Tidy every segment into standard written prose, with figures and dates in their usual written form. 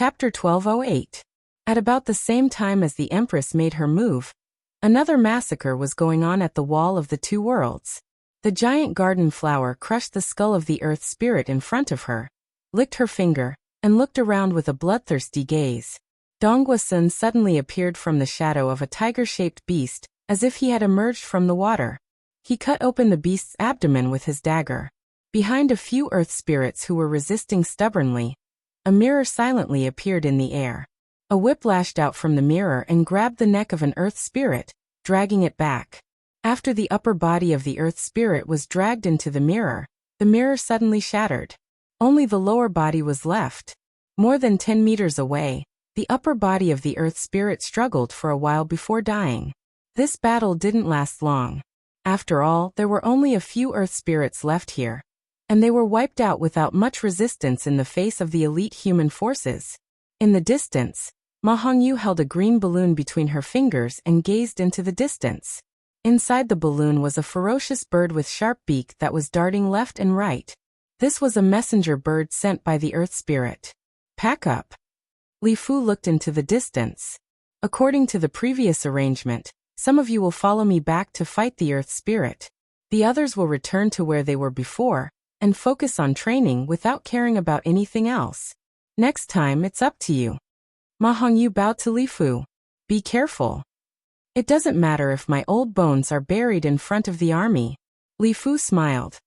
Chapter 1208. At about the same time as the Empress made her move, another massacre was going on at the wall of the two worlds. The giant garden flower crushed the skull of the earth spirit in front of her, licked her finger, and looked around with a bloodthirsty gaze. Dongguasun suddenly appeared from the shadow of a tiger-shaped beast, as if he had emerged from the water. He cut open the beast's abdomen with his dagger. Behind a few earth spirits who were resisting stubbornly, a mirror silently appeared in the air. A whip lashed out from the mirror and grabbed the neck of an earth spirit, dragging it back. After the upper body of the earth spirit was dragged into the mirror suddenly shattered. Only the lower body was left. More than 10 meters away, the upper body of the earth spirit struggled for a while before dying. This battle didn't last long. After all, there were only a few earth spirits left here, and they were wiped out without much resistance in the face of the elite human forces. In the distance, Ma Hongyu held a green balloon between her fingers and gazed into the distance. Inside the balloon was a ferocious bird with sharp beak that was darting left and right. This was a messenger bird sent by the earth spirit. Pack up. Li Fu looked into the distance. According to the previous arrangement, some of you will follow me back to fight the earth spirit. The others will return to where they were before, and focus on training without caring about anything else. Next time it's up to you. Ma Hongyu bowed to Li Fu. Be careful. It doesn't matter if my old bones are buried in front of the army. Li Fu smiled.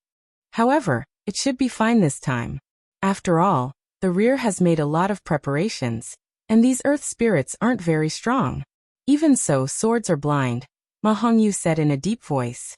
However, it should be fine this time. After all, the rear has made a lot of preparations, and these earth spirits aren't very strong. Even so, swords are blind, Ma Hongyu said in a deep voice.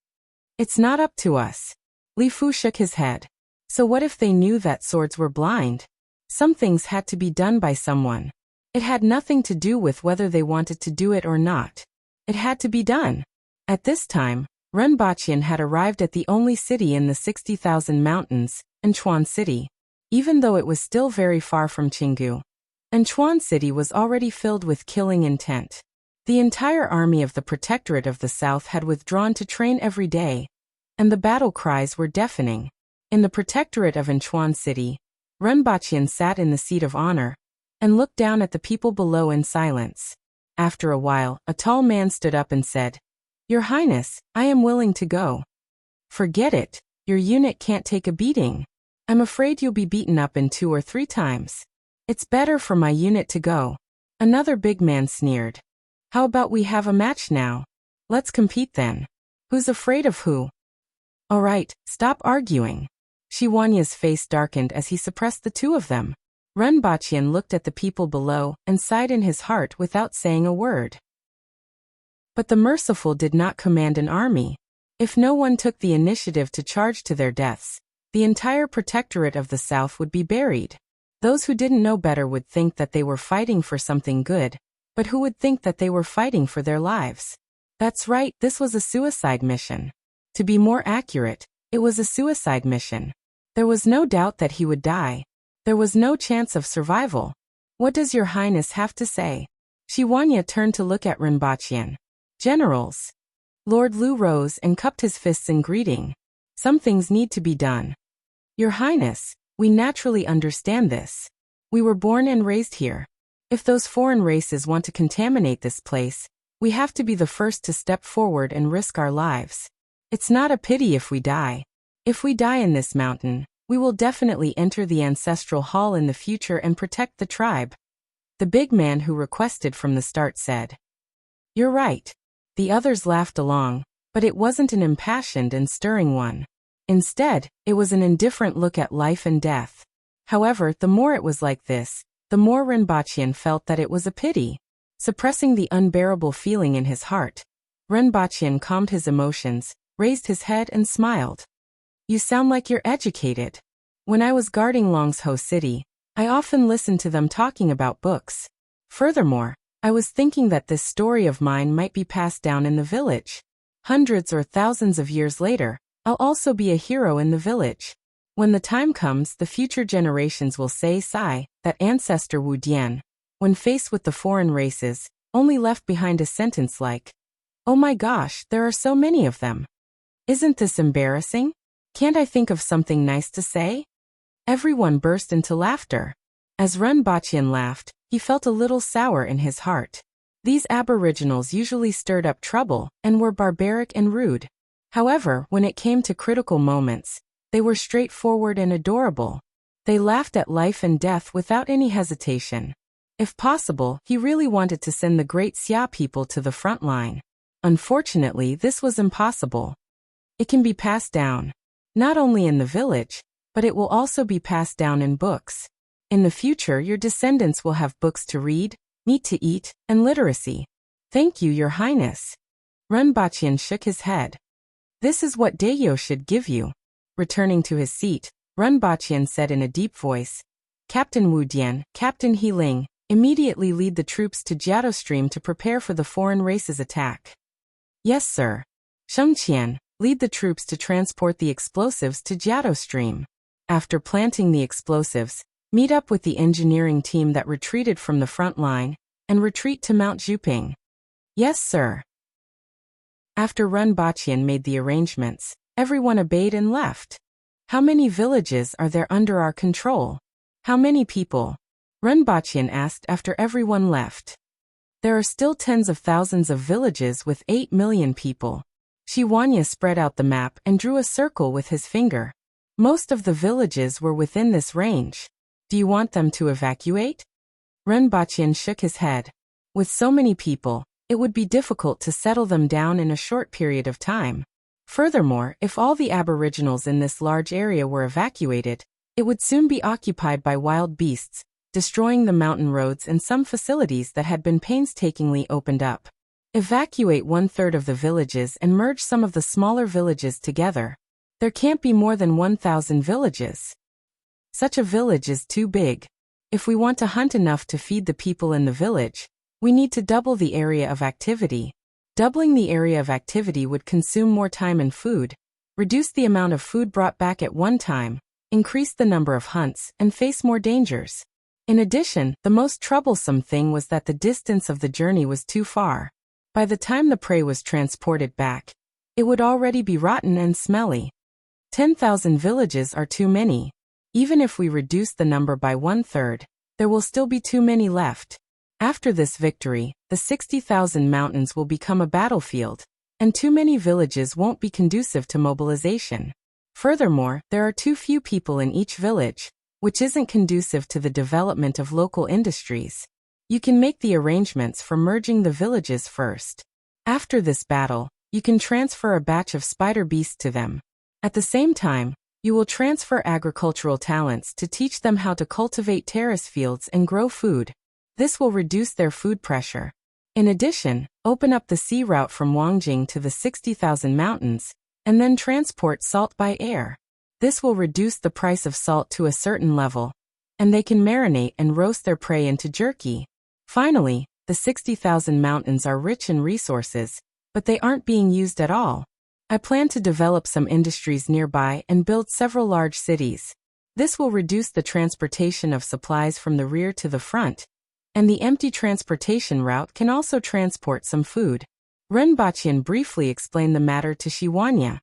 It's not up to us. Li Fu shook his head. So what if they knew that swords were blind? Some things had to be done by someone. It had nothing to do with whether they wanted to do it or not. It had to be done. At this time, Renbaqian had arrived at the only city in the 60,000 mountains, Anchuan City. Even though it was still very far from Qinggu, Anchuan City was already filled with killing intent. The entire army of the Protectorate of the South had withdrawn to train every day, and the battle cries were deafening. In the Protectorate of Anchuan City, Renbaqian sat in the seat of honor and looked down at the people below in silence. After a while, a tall man stood up and said, Your Highness, I am willing to go. Forget it, your unit can't take a beating. I'm afraid you'll be beaten up in 2 or 3 times. It's better for my unit to go. Another big man sneered. How about we have a match now? Let's compete then. Who's afraid of who? All right, stop arguing. Shi Wanya's face darkened as he suppressed the two of them. Renbaqian looked at the people below and sighed in his heart without saying a word. But the merciful did not command an army. If no one took the initiative to charge to their deaths, the entire Protectorate of the South would be buried. Those who didn't know better would think that they were fighting for something good, but who would think that they were fighting for their lives? That's right, this was a suicide mission. To be more accurate, it was a suicide mission. There was no doubt that he would die. There was no chance of survival. What does your Highness have to say? Shi Wanya turned to look at Renbaqian. Generals. Lord Lu rose and cupped his fists in greeting. Some things need to be done. Your Highness, we naturally understand this. We were born and raised here. If those foreign races want to contaminate this place, we have to be the first to step forward and risk our lives. It's not a pity if we die. If we die in this mountain, we will definitely enter the ancestral hall in the future and protect the tribe. The big man who requested from the start said. You're right. The others laughed along, but it wasn't an impassioned and stirring one. Instead, it was an indifferent look at life and death. However, the more it was like this, the more Renbaqian felt that it was a pity. Suppressing the unbearable feeling in his heart, Renbaqian calmed his emotions, raised his head and smiled. You sound like you're educated. When I was guarding Longsho City, I often listened to them talking about books. Furthermore, I was thinking that this story of mine might be passed down in the village. Hundreds or thousands of years later, I'll also be a hero in the village. When the time comes, the future generations will say Sai, that ancestor Wu Dian, when faced with the foreign races, only left behind a sentence like, Oh my gosh, there are so many of them. Isn't this embarrassing? Can't I think of something nice to say? Everyone burst into laughter. As Runbachian laughed, he felt a little sour in his heart. These aboriginals usually stirred up trouble and were barbaric and rude. However, when it came to critical moments, they were straightforward and adorable. They laughed at life and death without any hesitation. If possible, he really wanted to send the great Xia people to the front line. Unfortunately, this was impossible. It can be passed down, not only in the village, but it will also be passed down in books. In the future, your descendants will have books to read, meat to eat, and literacy. Thank you, Your Highness. Runbachian shook his head. This is what Dayo should give you. Returning to his seat, Runbachian said in a deep voice, Captain Wu Dian, Captain He Ling, immediately lead the troops to Jiao Stream to prepare for the foreign race's attack. Yes, sir. Sheng Qian, lead the troops to transport the explosives to Jiao Stream. After planting the explosives, meet up with the engineering team that retreated from the front line, and retreat to Mount Zhuping. Yes, sir. After Runbachian made the arrangements, everyone obeyed and left. How many villages are there under our control? How many people? Runbachian asked after everyone left. There are still tens of thousands of villages with 8 million people. Shiwanya spread out the map and drew a circle with his finger. Most of the villages were within this range. Do you want them to evacuate? Runbachian shook his head. With so many people, it would be difficult to settle them down in a short period of time. Furthermore, if all the aboriginals in this large area were evacuated, it would soon be occupied by wild beasts, destroying the mountain roads and some facilities that had been painstakingly opened up. Evacuate 1/3 of the villages and merge some of the smaller villages together. There can't be more than 1,000 villages. Such a village is too big. If we want to hunt enough to feed the people in the village, we need to double the area of activity. Doubling the area of activity would consume more time and food, reduce the amount of food brought back at one time, increase the number of hunts, and face more dangers. In addition, the most troublesome thing was that the distance of the journey was too far. By the time the prey was transported back, it would already be rotten and smelly. 10,000 villages are too many. Even if we reduce the number by 1/3, there will still be too many left. After this victory, the 60,000 mountains will become a battlefield, and too many villages won't be conducive to mobilization. Furthermore, there are too few people in each village, which isn't conducive to the development of local industries. You can make the arrangements for merging the villages first. After this battle, you can transfer a batch of spider beasts to them. At the same time, you will transfer agricultural talents to teach them how to cultivate terrace fields and grow food. This will reduce their food pressure. In addition, open up the sea route from Wangjing to the 60,000 mountains, and then transport salt by air. This will reduce the price of salt to a certain level, and they can marinate and roast their prey into jerky. Finally, the 60,000 mountains are rich in resources, but they aren't being used at all. I plan to develop some industries nearby and build several large cities. This will reduce the transportation of supplies from the rear to the front, and the empty transportation route can also transport some food. Runbachian briefly explained the matter to Shiwanya,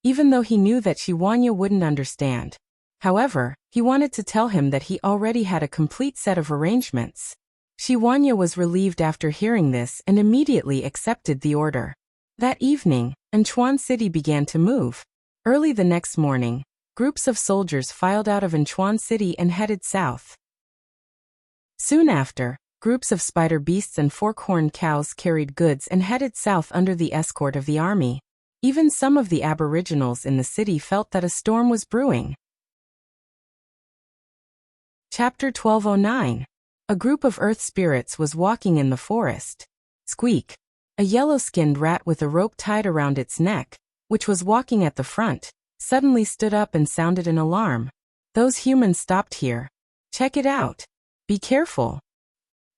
even though he knew that Shiwanya wouldn't understand. However, he wanted to tell him that he already had a complete set of arrangements. Shiwanya was relieved after hearing this and immediately accepted the order. That evening, Anchuan City began to move. Early the next morning, groups of soldiers filed out of Anchuan City and headed south. Soon after, groups of spider beasts and fork-horned cows carried goods and headed south under the escort of the army. Even some of the aboriginals in the city felt that a storm was brewing. Chapter 1209. A group of earth spirits was walking in the forest. Squeak. A yellow-skinned rat with a rope tied around its neck, which was walking at the front, suddenly stood up and sounded an alarm. Those humans stopped here. Check it out. Be careful.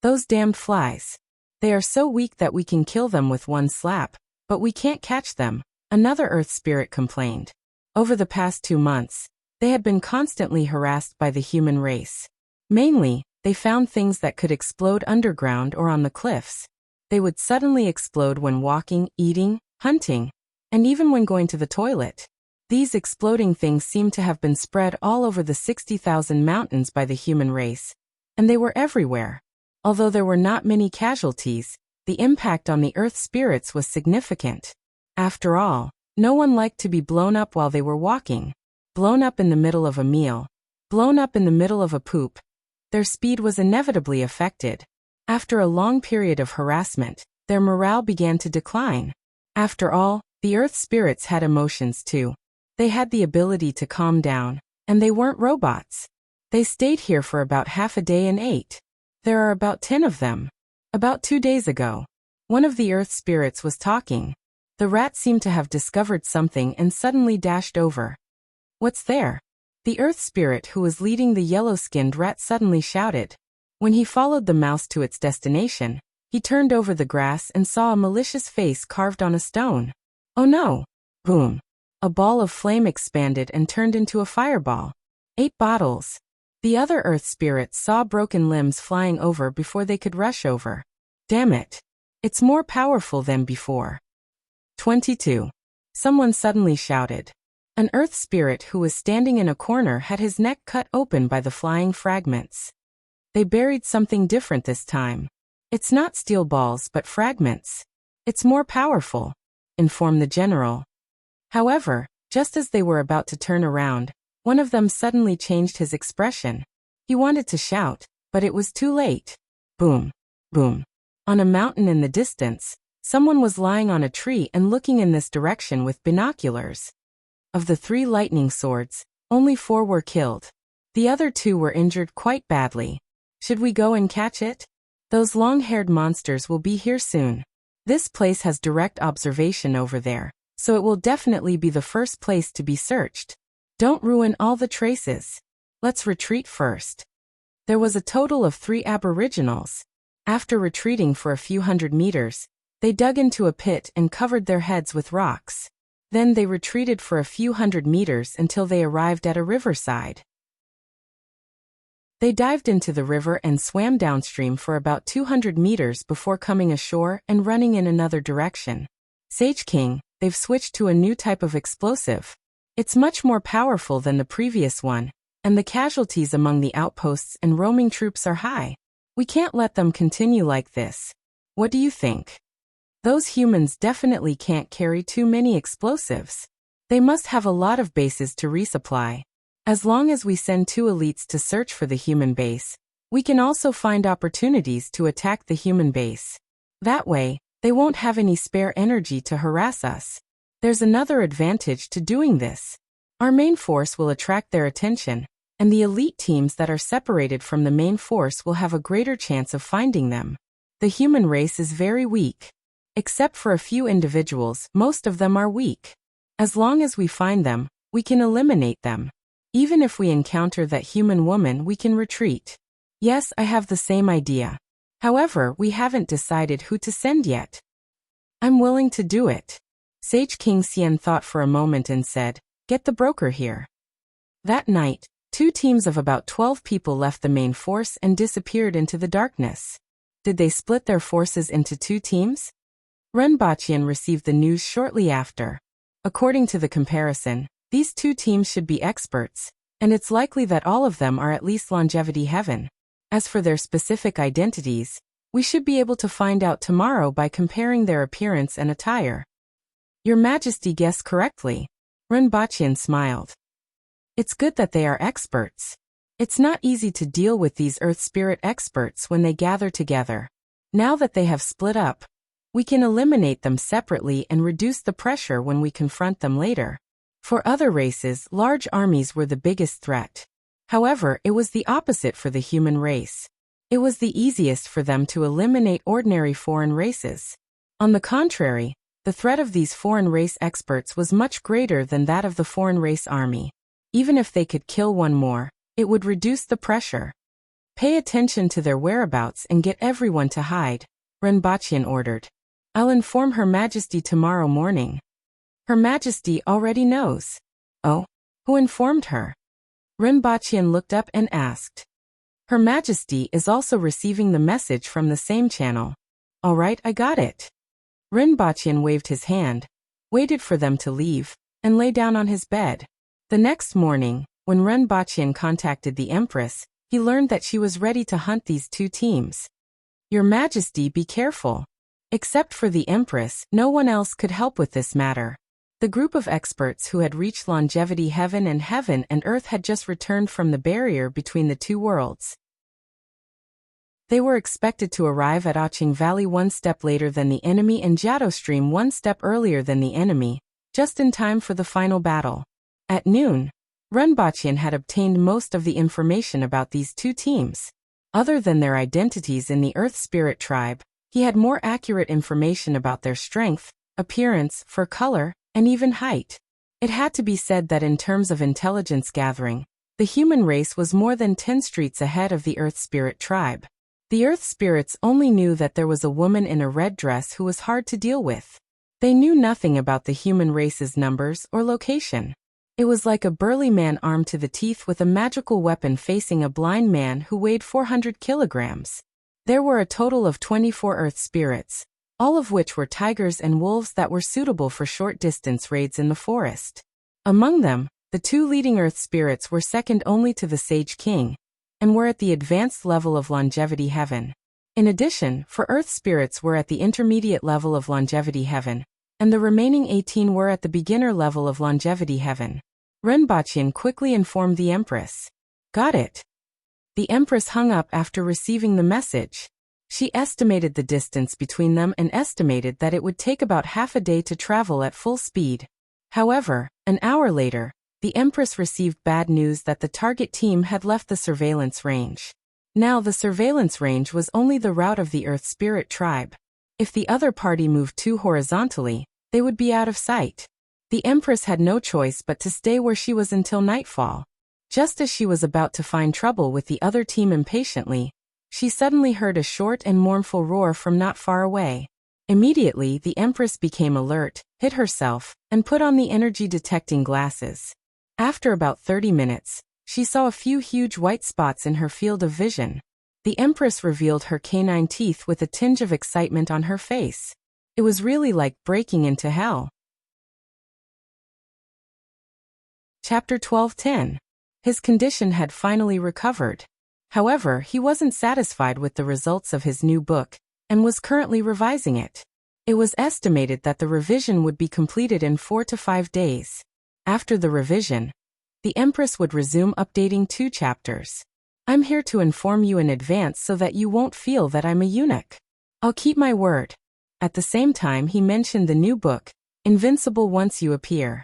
Those damned flies. They are so weak that we can kill them with one slap, but we can't catch them, another earth spirit complained. Over the past 2 months, they had been constantly harassed by the human race. Mainly, they found things that could explode underground or on the cliffs. They would suddenly explode when walking, eating, hunting, and even when going to the toilet. These exploding things seemed to have been spread all over the 60,000 mountains by the human race, and they were everywhere. Although there were not many casualties, the impact on the Earth spirits was significant. After all, no one liked to be blown up while they were walking, blown up in the middle of a meal, blown up in the middle of a poop. Their speed was inevitably affected. After a long period of harassment, their morale began to decline. After all, the Earth spirits had emotions too. They had the ability to calm down, and they weren't robots. They stayed here for about half a day and ate. There are about 10 of them. About 2 days ago, one of the Earth spirits was talking. The rat seemed to have discovered something and suddenly dashed over. "What's there?" The Earth spirit who was leading the yellow-skinned rat suddenly shouted. When he followed the mouse to its destination, he turned over the grass and saw a malicious face carved on a stone. Oh no! Boom! A ball of flame expanded and turned into a fireball. 8 bottles. The other Earth spirits saw broken limbs flying over before they could rush over. Damn it! It's more powerful than before. 22. Someone suddenly shouted. An Earth spirit who was standing in a corner had his neck cut open by the flying fragments. They buried something different this time. "It's not steel balls but fragments. It's more powerful," informed the general. However, just as they were about to turn around, one of them suddenly changed his expression. He wanted to shout, but it was too late. Boom! Boom! On a mountain in the distance, someone was lying on a tree and looking in this direction with binoculars. Of the 3 lightning swords, only 4 were killed. The other 2 were injured quite badly. Should we go and catch it? Those long-haired monsters will be here soon. This place has direct observation over there, so it will definitely be the first place to be searched. Don't ruin all the traces. Let's retreat first. There was a total of 3 aboriginals. After retreating for a few hundred meters, they dug into a pit and covered their heads with rocks. Then they retreated for a few hundred meters until they arrived at a riverside. They dived into the river and swam downstream for about 200 meters before coming ashore and running in another direction. Sage King, they've switched to a new type of explosive. It's much more powerful than the previous one, and the casualties among the outposts and roaming troops are high. We can't let them continue like this. What do you think? Those humans definitely can't carry too many explosives. They must have a lot of bases to resupply. As long as we send 2 elites to search for the human base, we can also find opportunities to attack the human base. That way, they won't have any spare energy to harass us. There's another advantage to doing this. Our main force will attract their attention, and the elite teams that are separated from the main force will have a greater chance of finding them. The human race is very weak. Except for a few individuals, most of them are weak. As long as we find them, we can eliminate them. Even if we encounter that human woman, we can retreat. Yes, I have the same idea. However, we haven't decided who to send yet. I'm willing to do it. Sage King Xian thought for a moment and said, "Get the broker here." That night, 2 teams of about 12 people left the main force and disappeared into the darkness. Did they split their forces into 2 teams? Renbachian received the news shortly after. According to the comparison, these 2 teams should be experts, and it's likely that all of them are at least longevity heaven. As for their specific identities, we should be able to find out tomorrow by comparing their appearance and attire. Your Majesty guessed correctly. Renbachian smiled. It's good that they are experts. It's not easy to deal with these Earth Spirit experts when they gather together. Now that they have split up, we can eliminate them separately and reduce the pressure when we confront them later. For other races, large armies were the biggest threat. However, it was the opposite for the human race. It was the easiest for them to eliminate ordinary foreign races. On the contrary, the threat of these foreign race experts was much greater than that of the foreign race army. Even if they could kill one more, it would reduce the pressure. Pay attention to their whereabouts and get everyone to hide, Renbachian ordered. I'll inform Her Majesty tomorrow morning. Her Majesty already knows. Oh, who informed her? Renbachian looked up and asked. Her Majesty is also receiving the message from the same channel. All right, I got it. Renbachian waved his hand, waited for them to leave, and lay down on his bed. The next morning, when Renbachian contacted the Empress, he learned that she was ready to hunt these two teams. Your Majesty, be careful. Except for the Empress, no one else could help with this matter. The group of experts who had reached longevity heaven and earth had just returned from the barrier between the two worlds. They were expected to arrive at Oching Valley one step later than the enemy and Jiato Stream one step earlier than the enemy, just in time for the final battle. At noon, Renbachian had obtained most of the information about these two teams. Other than their identities in the Earth Spirit tribe, he had more accurate information about their strength, appearance, fur color, and even height. It had to be said that in terms of intelligence gathering, the human race was more than 10 streets ahead of the Earth Spirit tribe. The Earth Spirits only knew that there was a woman in a red dress who was hard to deal with. They knew nothing about the human race's numbers or location. It was like a burly man armed to the teeth with a magical weapon facing a blind man who weighed 400 kilograms. There were a total of 24 Earth Spirits, all of which were tigers and wolves that were suitable for short-distance raids in the forest. Among them, the two leading Earth Spirits were second only to the Sage King, and were at the advanced level of longevity heaven. In addition, 4 Earth Spirits were at the intermediate level of longevity heaven, and the remaining 18 were at the beginner level of longevity heaven. Renbachian quickly informed the Empress. Got it. The Empress hung up after receiving the message. She estimated the distance between them and estimated that it would take about half a day to travel at full speed. However, an hour later, the Empress received bad news that the target team had left the surveillance range. Now the surveillance range was only the route of the Earth Spirit tribe. If the other party moved too horizontally, they would be out of sight. The Empress had no choice but to stay where she was until nightfall. Just as she was about to find trouble with the other team impatiently, she suddenly heard a short and mournful roar from not far away. Immediately, the Empress became alert, hid herself, and put on the energy-detecting glasses. After about 30 minutes, she saw a few huge white spots in her field of vision. The Empress revealed her canine teeth with a tinge of excitement on her face. It was really like breaking into hell. Chapter 12:10. His condition had finally recovered. However, he wasn't satisfied with the results of his new book, and was currently revising it. It was estimated that the revision would be completed in 4 to 5 days. After the revision, the Empress would resume updating 2 chapters. I'm here to inform you in advance so that you won't feel that I'm a eunuch. I'll keep my word. At the same time, he mentioned the new book, Invincible Once You Appear.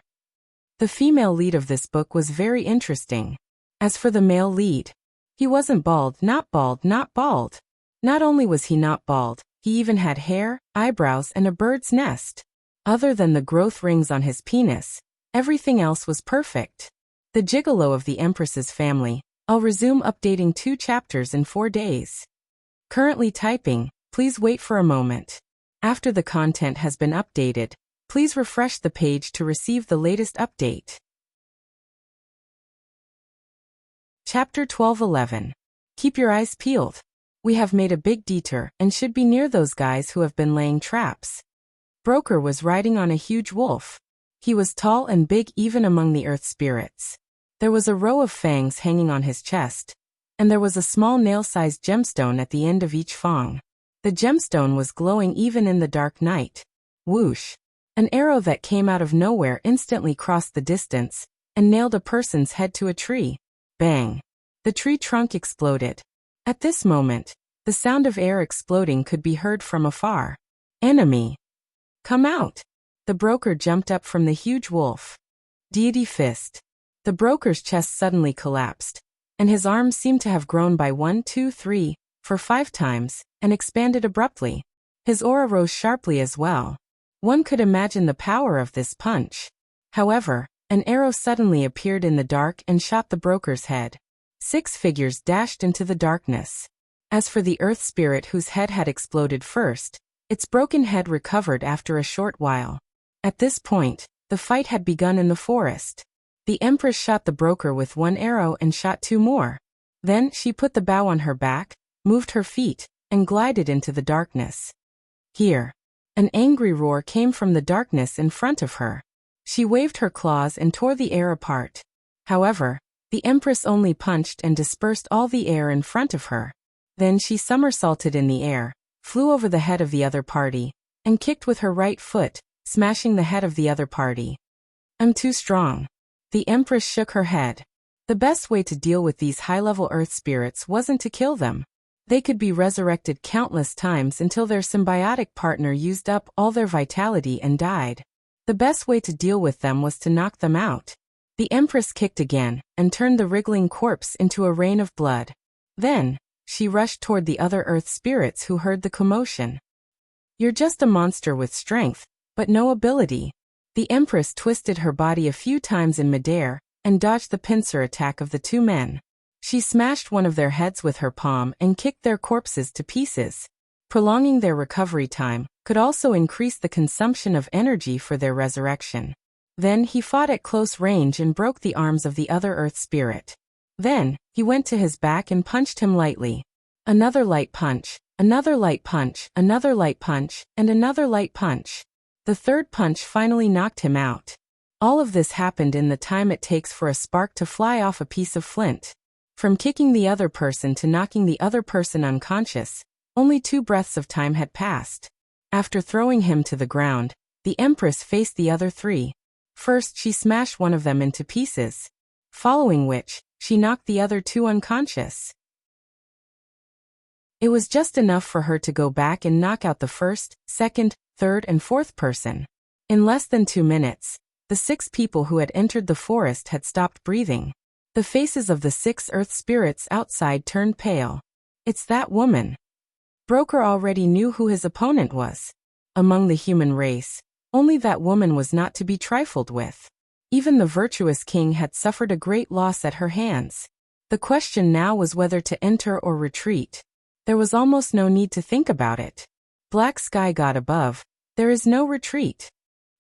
The female lead of this book was very interesting. As for the male lead, he wasn't bald, not bald, not bald. Not only was he not bald, he even had hair, eyebrows, and a bird's nest. Other than the growth rings on his penis, everything else was perfect. The gigolo of the Empress's family. I'll resume updating 2 chapters in 4 days. Currently typing, please wait for a moment. After the content has been updated, please refresh the page to receive the latest update. Chapter 12:11. Keep your eyes peeled. We have made a big detour and should be near those guys who have been laying traps. Broker was riding on a huge wolf. He was tall and big even among the Earth Spirits. There was a row of fangs hanging on his chest, and there was a small nail-sized gemstone at the end of each fang. The gemstone was glowing even in the dark night. Whoosh! An arrow that came out of nowhere instantly crossed the distance and nailed a person's head to a tree. Bang! The tree trunk exploded. At this moment, the sound of air exploding could be heard from afar. Enemy! Come out! The broker jumped up from the huge wolf. Deity fist. The broker's chest suddenly collapsed, and his arms seemed to have grown by 1, 2, 3, 4, 5 times, and expanded abruptly. His aura rose sharply as well. One could imagine the power of this punch. However, an arrow suddenly appeared in the dark and shot the broker's head. 6 figures dashed into the darkness. As for the Earth Spirit whose head had exploded first, its broken head recovered after a short while. At this point, the fight had begun in the forest. The Empress shot the broker with 1 arrow and shot 2 more. Then she put the bow on her back, moved her feet, and glided into the darkness. Here, an angry roar came from the darkness in front of her. She waved her claws and tore the air apart. However, The Empress only punched and dispersed all the air in front of her. Then she somersaulted in the air, flew over the head of the other party, and kicked with her right foot, smashing the head of the other party. I'm too strong. The Empress shook her head. The best way to deal with these high-level earth spirits wasn't to kill them. They could be resurrected countless times until their symbiotic partner used up all their vitality and died. The best way to deal with them was to knock them out. The Empress kicked again, and turned the wriggling corpse into a rain of blood. Then, she rushed toward the other earth spirits who heard the commotion. You're just a monster with strength, but no ability. The Empress twisted her body a few times in midair, and dodged the pincer attack of the two men. She smashed one of their heads with her palm and kicked their corpses to pieces. Prolonging their recovery time could also increase the consumption of energy for their resurrection. Then he fought at close range and broke the arms of the other earth spirit. Then, he went to his back and punched him lightly. Another light punch, another light punch, another light punch, and another light punch. The third punch finally knocked him out. All of this happened in the time it takes for a spark to fly off a piece of flint. From kicking the other person to knocking the other person unconscious, only 2 breaths of time had passed. After throwing him to the ground, the Empress faced the other 3. First, she smashed one of them into pieces, following which, she knocked the other 2 unconscious. It was just enough for her to go back and knock out the first, second, third, and fourth person. In less than 2 minutes, the 6 people who had entered the forest had stopped breathing. The faces of the 6 earth spirits outside turned pale. It's that woman. Broker already knew who his opponent was. Among the human race, only that woman was not to be trifled with. Even the virtuous king had suffered a great loss at her hands. The question now was whether to enter or retreat. There was almost no need to think about it. Black sky god above, there is no retreat.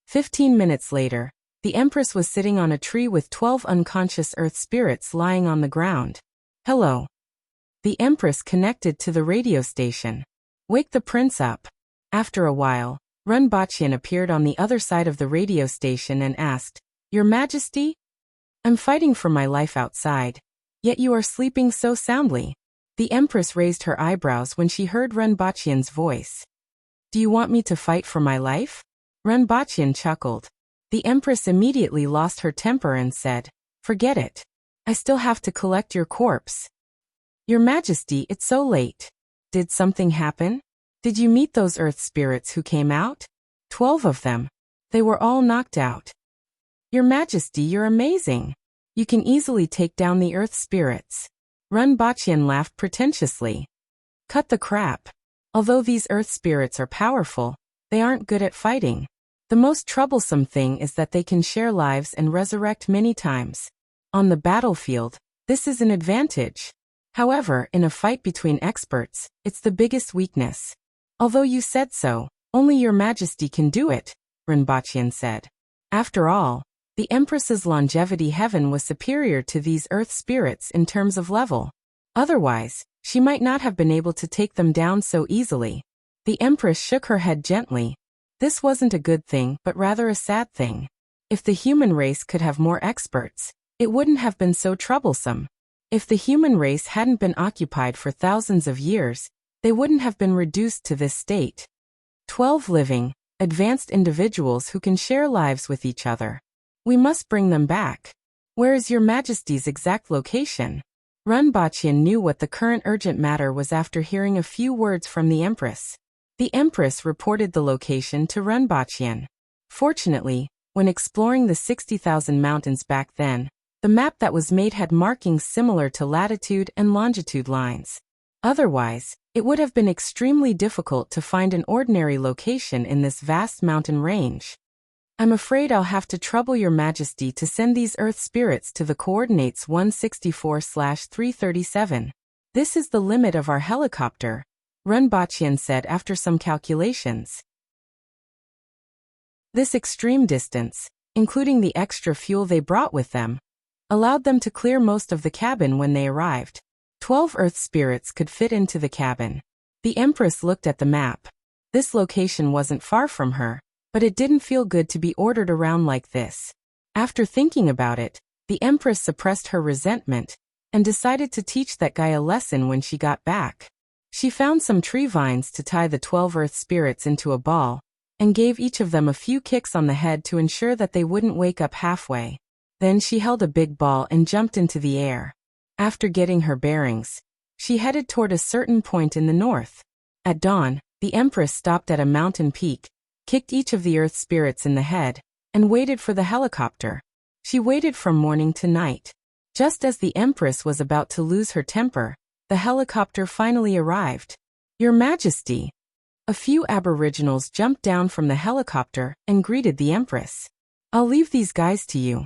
15 minutes later, the Empress was sitting on a tree with 12 unconscious earth spirits lying on the ground. Hello. The Empress connected to the radio station. Wake the prince up. After a while, Runbachian appeared on the other side of the radio station and asked, Your Majesty? I'm fighting for my life outside, yet you are sleeping so soundly. The Empress raised her eyebrows when she heard Runbachian's voice. Do you want me to fight for my life? Runbachian chuckled. The Empress immediately lost her temper and said, Forget it. I still have to collect your corpse. Your Majesty, it's so late. Did something happen? Did you meet those earth spirits who came out? 12 of them. They were all knocked out. Your Majesty, you're amazing. You can easily take down the earth spirits. Runbachian laughed pretentiously. Cut the crap. Although these earth spirits are powerful, they aren't good at fighting. The most troublesome thing is that they can share lives and resurrect many times. On the battlefield, this is an advantage. However, in a fight between experts, it's the biggest weakness. Although you said so, only your Majesty can do it, Runbachian said. After all, the Empress's longevity heaven was superior to these earth spirits in terms of level. Otherwise, she might not have been able to take them down so easily. The Empress shook her head gently. This wasn't a good thing, but rather a sad thing. If the human race could have more experts, it wouldn't have been so troublesome. If the human race hadn't been occupied for thousands of years, they wouldn't have been reduced to this state. 12 living, advanced individuals who can share lives with each other. We must bring them back. Where is your Majesty's exact location? Runbachian knew what the current urgent matter was after hearing a few words from the Empress. The Empress reported the location to Runbachian. Fortunately, when exploring the 60,000 mountains back then, the map that was made had markings similar to latitude and longitude lines. Otherwise, it would have been extremely difficult to find an ordinary location in this vast mountain range. I'm afraid I'll have to trouble your Majesty to send these earth spirits to the coordinates 164/337. This is the limit of our helicopter, Runbachian said after some calculations. This extreme distance, including the extra fuel they brought with them, allowed them to clear most of the cabin when they arrived. 12 earth spirits could fit into the cabin. The Empress looked at the map. This location wasn't far from her, but it didn't feel good to be ordered around like this. After thinking about it, The Empress suppressed her resentment and decided to teach that guy a lesson when she got back. She found some tree vines to tie the 12 earth spirits into a ball and gave each of them a few kicks on the head to ensure that they wouldn't wake up halfway. Then she held a big ball and jumped into the air. After getting her bearings, she headed toward a certain point in the north. At dawn, the Empress stopped at a mountain peak, kicked each of the earth spirits in the head, and waited for the helicopter. She waited from morning to night. Just as the Empress was about to lose her temper, the helicopter finally arrived. "Your Majesty." A few aboriginals jumped down from the helicopter and greeted the Empress. "I'll leave these guys to you."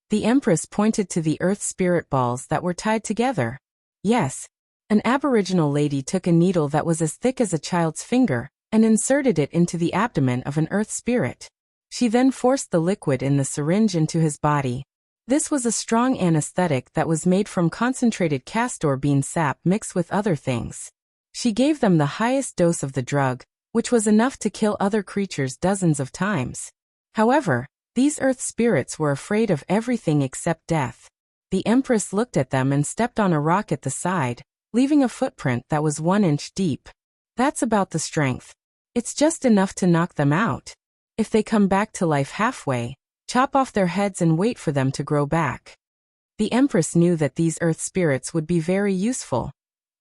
The Empress pointed to the earth spirit balls that were tied together. Yes. An aboriginal lady took a needle that was as thick as a child's finger and inserted it into the abdomen of an earth spirit. She then forced the liquid in the syringe into his body. This was a strong anesthetic that was made from concentrated castor bean sap mixed with other things. She gave them the highest dose of the drug, which was enough to kill other creatures dozens of times. However, these earth spirits were afraid of everything except death. The Empress looked at them and stepped on a rock at the side, leaving a footprint that was 1 inch deep. That's about the strength. It's just enough to knock them out. If they come back to life halfway, chop off their heads and wait for them to grow back. The Empress knew that these earth spirits would be very useful,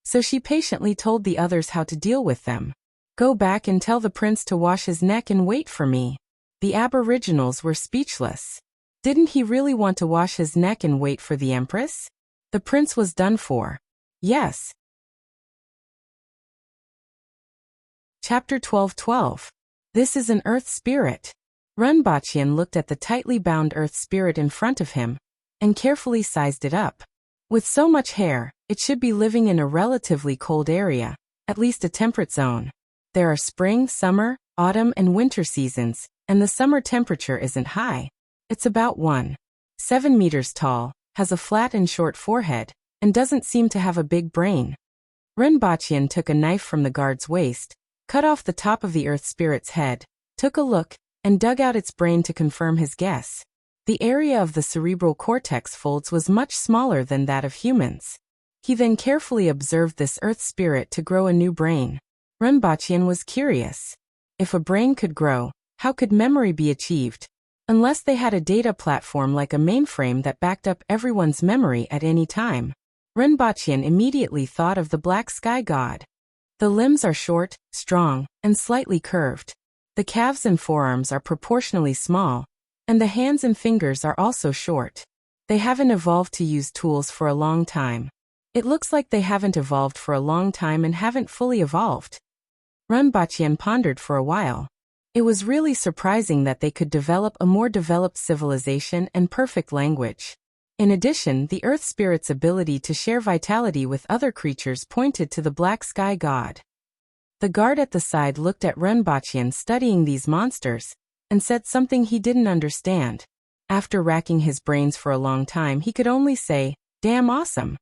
so she patiently told the others how to deal with them. "Go back and tell the prince to wash his neck and wait for me." The aboriginals were speechless. Didn't he really want to wash his neck and wait for the Empress? The prince was done for. Yes. Chapter 12:12. This is an earth spirit. Runbachian looked at the tightly bound earth spirit in front of him and carefully sized it up. With so much hair, it should be living in a relatively cold area, at least a temperate zone. There are spring, summer, autumn, and winter seasons, and the summer temperature isn't high. It's about 1.7 meters tall, has a flat and short forehead, and doesn't seem to have a big brain. Runbachian took a knife from the guard's waist, cut off the top of the earth spirit's head, took a look, and dug out its brain to confirm his guess. The area of the cerebral cortex folds was much smaller than that of humans. He then carefully observed this earth spirit to grow a new brain. Runbachian was curious. If a brain could grow, how could memory be achieved? Unless they had a data platform like a mainframe that backed up everyone's memory at any time. Runbachian immediately thought of the black sky god. The limbs are short, strong, and slightly curved. The calves and forearms are proportionally small, and the hands and fingers are also short. They haven't evolved to use tools for a long time. It looks like they haven't evolved for a long time and haven't fully evolved. Runbachian pondered for a while. It was really surprising that they could develop a more developed civilization and perfect language. In addition, the earth spirit's ability to share vitality with other creatures pointed to the black sky god. The guard at the side looked at Runbachian studying these monsters and said something he didn't understand. After racking his brains for a long time, he could only say, "Damn awesome.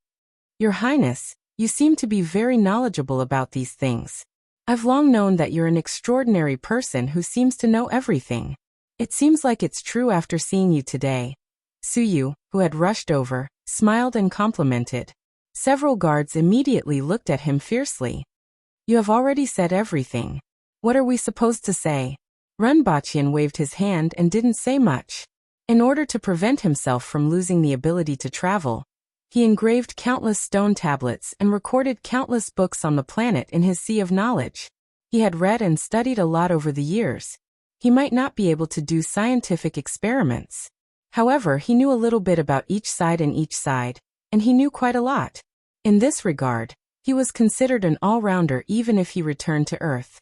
Your Highness, you seem to be very knowledgeable about these things. I've long known that you're an extraordinary person who seems to know everything. It seems like it's true after seeing you today." Suyu, who had rushed over, smiled and complimented. Several guards immediately looked at him fiercely. "You have already said everything. What are we supposed to say?" Runbachian waved his hand and didn't say much. In order to prevent himself from losing the ability to travel, he engraved countless stone tablets and recorded countless books on the planet in his sea of knowledge. He had read and studied a lot over the years. He might not be able to do scientific experiments. However, he knew a little bit about each side, and he knew quite a lot. In this regard, he was considered an all-rounder even if he returned to Earth.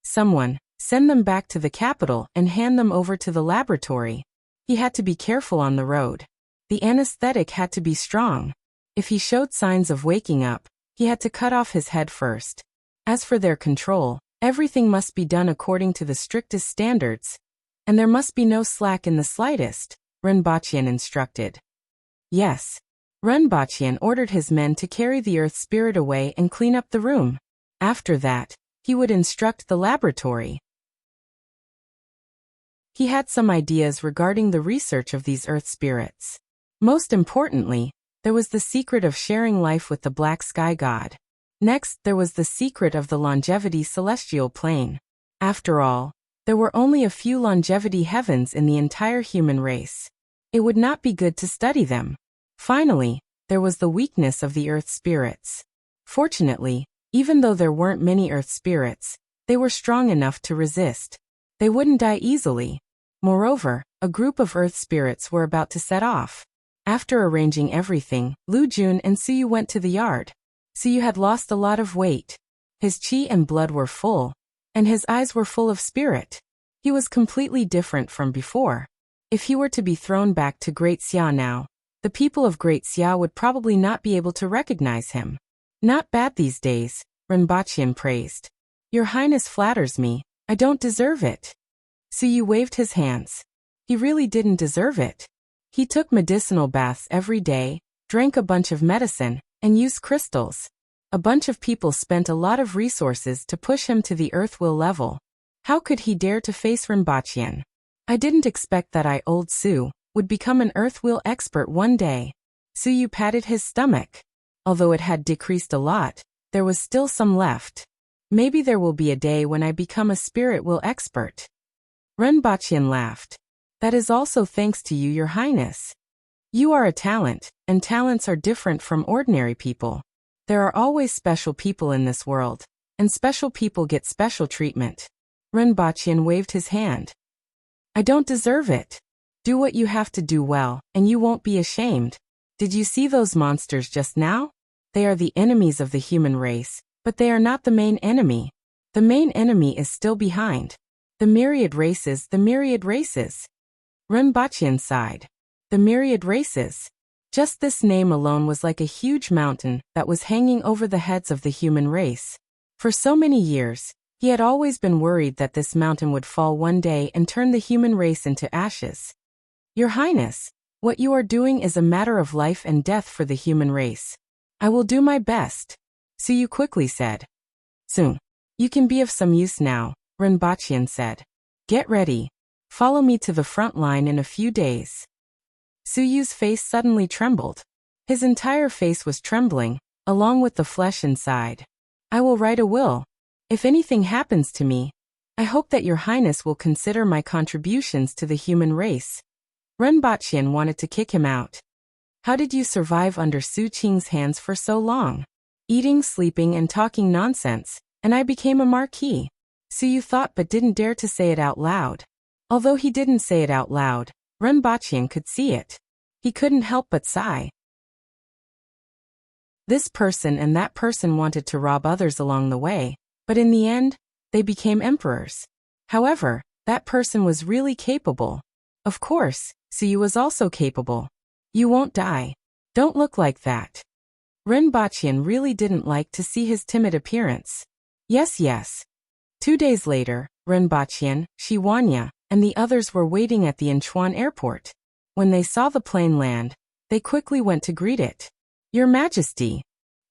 Someone, send them back to the capital and hand them over to the laboratory. He had to be careful on the road. The anesthetic had to be strong. If he showed signs of waking up, he had to cut off his head first. As for their control, everything must be done according to the strictest standards, and there must be no slack in the slightest, Runbachian instructed. Yes. Runbachian ordered his men to carry the earth spirit away and clean up the room. After that, he would instruct the laboratory. He had some ideas regarding the research of these earth spirits. Most importantly, there was the secret of sharing life with the black sky god. Next, there was the secret of the longevity celestial plane. After all, there were only a few longevity heavens in the entire human race. It would not be good to study them. Finally, there was the weakness of the earth spirits. Fortunately, even though there weren't many earth spirits, they were strong enough to resist. They wouldn't die easily. Moreover, a group of earth spirits were about to set off. After arranging everything, Lu Jun and Suyu went to the yard. Suyu had lost a lot of weight. His chi and blood were full, and his eyes were full of spirit. He was completely different from before. If he were to be thrown back to Great Xia now, the people of Great Xia would probably not be able to recognize him. Not bad these days, Renbachian praised. Your Highness flatters me. I don't deserve it. Suyu waved his hands. He really didn't deserve it. He took medicinal baths every day, drank a bunch of medicine, and used crystals. A bunch of people spent a lot of resources to push him to the earth will level. How could he dare to face Renbachian? I didn't expect that old Su would become an earth will expert one day. Suyu patted his stomach. Although it had decreased a lot, there was still some left. Maybe there will be a day when I become a spirit will expert. Renbachian laughed. That is also thanks to you, Your Highness. You are a talent, and talents are different from ordinary people. There are always special people in this world, and special people get special treatment. Renbachian waved his hand. I don't deserve it. Do what you have to do well, and you won't be ashamed. Did you see those monsters just now? They are the enemies of the human race, but they are not the main enemy. The main enemy is still behind. The myriad races, the myriad races. Renbachian sighed. The myriad races. Just this name alone was like a huge mountain that was hanging over the heads of the human race. For so many years, he had always been worried that this mountain would fall one day and turn the human race into ashes. Your Highness, what you are doing is a matter of life and death for the human race. I will do my best. Suyu quickly said. Soon. You can be of some use now, Renbachian said. Get ready. Follow me to the front line in a few days. Suyu's face suddenly trembled. His entire face was trembling, along with the flesh inside. I will write a will. If anything happens to me, I hope that Your Highness will consider my contributions to the human race. Renbachian wanted to kick him out. How did you survive under Su Qing's hands for so long? Eating, sleeping, and talking nonsense, and I became a marquis. Suyu thought but didn't dare to say it out loud. Although he didn't say it out loud, Renbachian could see it. He couldn't help but sigh. This person and that person wanted to rob others along the way, but in the end, they became emperors. However, that person was really capable. Of course, Suyu was also capable. You won't die. Don't look like that. Renbachian really didn't like to see his timid appearance. Yes. 2 days later, Renbachian, Shiwanya, and the others were waiting at the Inchuan airport. When they saw the plane land, they quickly went to greet it. Your Majesty.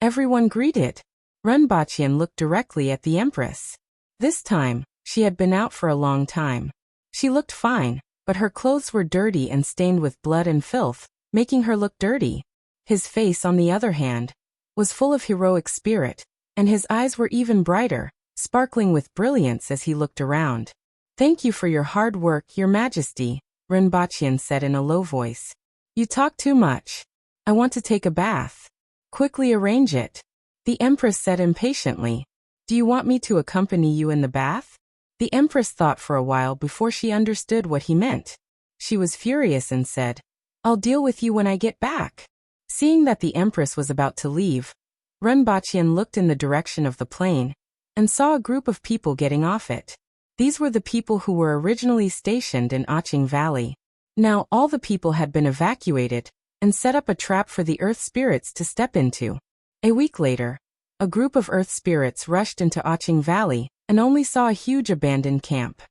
Everyone greeted. Renbachian looked directly at the Empress. This time, she had been out for a long time. She looked fine, but her clothes were dirty and stained with blood and filth, making her look dirty. His face, on the other hand, was full of heroic spirit, and his eyes were even brighter, sparkling with brilliance as he looked around. Thank you for your hard work, Your Majesty, Renbachian said in a low voice. You talk too much. I want to take a bath. Quickly arrange it. The Empress said impatiently. Do you want me to accompany you in the bath? The Empress thought for a while before she understood what he meant. She was furious and said, I'll deal with you when I get back. Seeing that the Empress was about to leave, Renbachian looked in the direction of the plane and saw a group of people getting off it. These were the people who were originally stationed in Oching Valley. Now all the people had been evacuated and set up a trap for the earth spirits to step into. A week later, a group of earth spirits rushed into Oching Valley and only saw a huge abandoned camp.